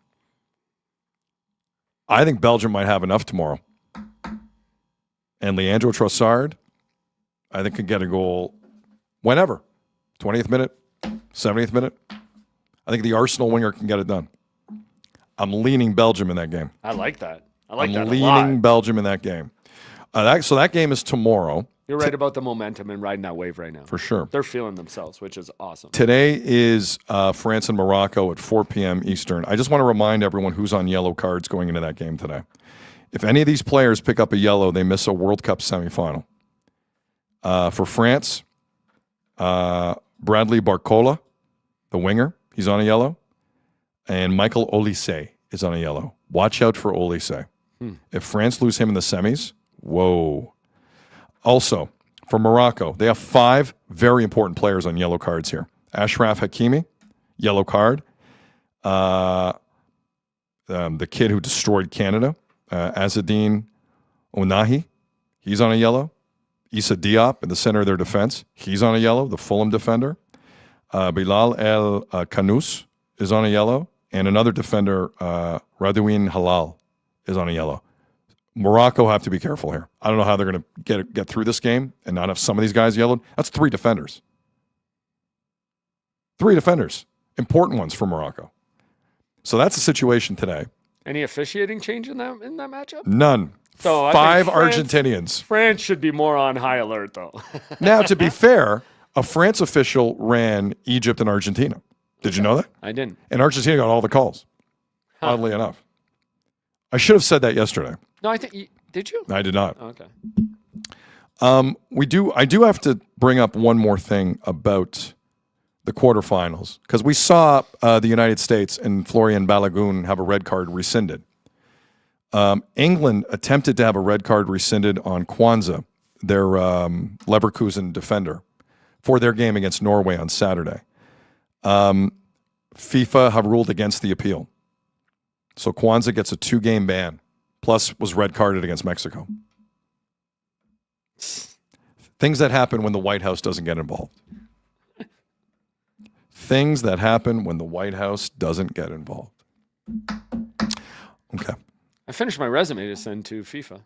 I think Belgium might have enough tomorrow. And Leandro Trossard, I think, could get a goal whenever. 20th minute, 70th minute. I think the Arsenal winger can get it done. I'm leaning Belgium in that game. I like that. I like that I'm a leaning lot. Belgium in that game. So that game is tomorrow. You're right about the momentum and riding that wave right now. For sure. They're feeling themselves, which is awesome. Today is France and Morocco at 4 p.m. Eastern. I just want to remind everyone who's on yellow cards going into that game today. If any of these players pick up a yellow, they miss a World Cup semifinal. For France, Bradley Barcola, the winger, he's on a yellow. And Michael Olise is on a yellow. Watch out for Olise. If France lose him in the semis, whoa. Also, for Morocco, they have 5 very important players on yellow cards here. Ashraf Hakimi, yellow card. The kid who destroyed Canada, Azzedine Ounahi, he's on a yellow. Issa Diop in the center of their defense, he's on a yellow, the Fulham defender. Bilal El Kanous is on a yellow. And another defender, Radouin Halal, is on a yellow. Morocco have to be careful here. I don't know how they're going to get through this game and not have some of these guys yellowed. That's 3 defenders. 3 defenders. Important ones for Morocco. So that's the situation today. Any officiating change in that matchup? None. So I 5 think France- Argentinians. France should be more on high alert, though. Now, to be fair, a France official ran Egypt and Argentina. Did you know that? I didn't. And Argentina got all the calls, oddly enough. I should have said that yesterday. No, I think did you? I did not. Okay. I do have to bring up one more thing about the quarterfinals, because we saw the United States and Florian Balogun have a red card rescinded. England attempted to have a red card rescinded on Kwanzaa Leverkusen defender for their game against Norway on Saturday. FIFA have ruled against the appeal. So Kwanzaa gets a 2-game ban, plus was red carded against Mexico. Things that happen when the White House doesn't get involved. Things that happen when the White House doesn't get involved. Okay. I finished my resume to send to FIFA.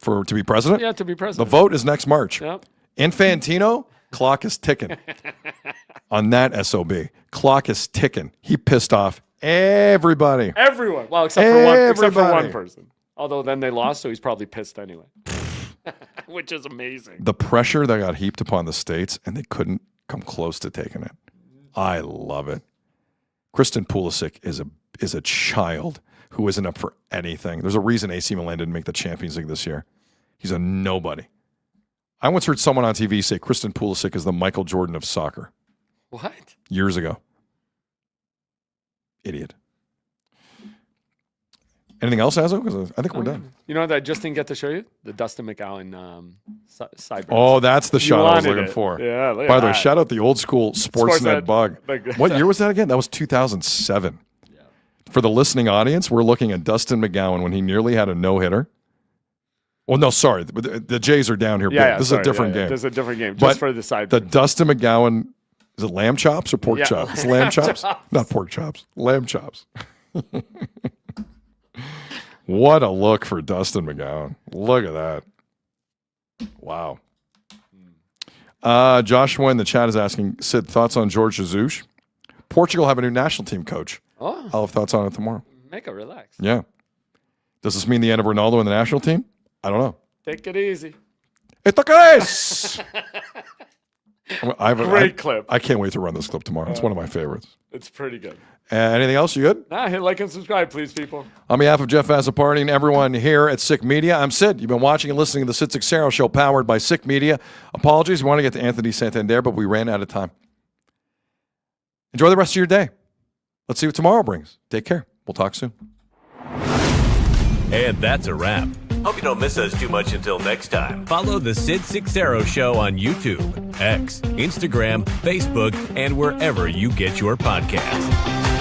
To be president? Yeah, to be president. The vote is next March. Yep. Infantino, clock is ticking. On that SOB, clock is ticking. He pissed off everybody. Everyone. Well, except for one person. Although then they lost, so he's probably pissed anyway. Which is amazing. The pressure that got heaped upon the states, and they couldn't come close to taking it. I love it. Christian Pulisic is a child who isn't up for anything. There's a reason AC Milan didn't make the Champions League this year. He's a nobody. I once heard someone on TV say Christian Pulisic is the Michael Jordan of soccer. What? Years ago. Idiot. Anything else, Azzo? Because I think we're done. You know what I just didn't get to show you? The Dustin McGowan sideburns. Oh, that's the shot I was looking for. Yeah, look By at the way, that. shout out the old school Sportsnet bug. What year was that again? That was 2007. Yeah. For the listening audience, we're looking at Dustin McGowan when he nearly had a no-hitter. Well, no, sorry. The Jays are down here. Yeah, this is a different game. This is a different game. But Just for the side. The Dustin McGowan, is it lamb chops or pork Yeah, chops? It's lamb lamb chops? chops. Not pork chops. Lamb chops. What a look for Dustin McGowan. Look at that. Wow. Joshua in the chat is asking, Sid, thoughts on George Jesus? Portugal have a new national team coach. Oh. I'll have thoughts on it tomorrow. Make it relax. Yeah. Does this mean the end of Ronaldo in the national team? I don't know. Take it easy. It's Chris! Great clip. I can't wait to run this clip tomorrow. It's one of my favorites. It's pretty good. Anything else? You good? Nah, hit like and subscribe, please, people. On behalf of Jeff Azzopardi and everyone here at Sick Media, I'm Sid. You've been watching and listening to the Sid Seixeiro Show powered by Sick Media. Apologies. We want to get to Anthony Santander, but we ran out of time. Enjoy the rest of your day. Let's see what tomorrow brings. Take care. We'll talk soon. And that's a wrap. Hope you don't miss us too much until next time. Follow the Sid Seixeiro Show on YouTube, X, Instagram, Facebook, and wherever you get your podcasts.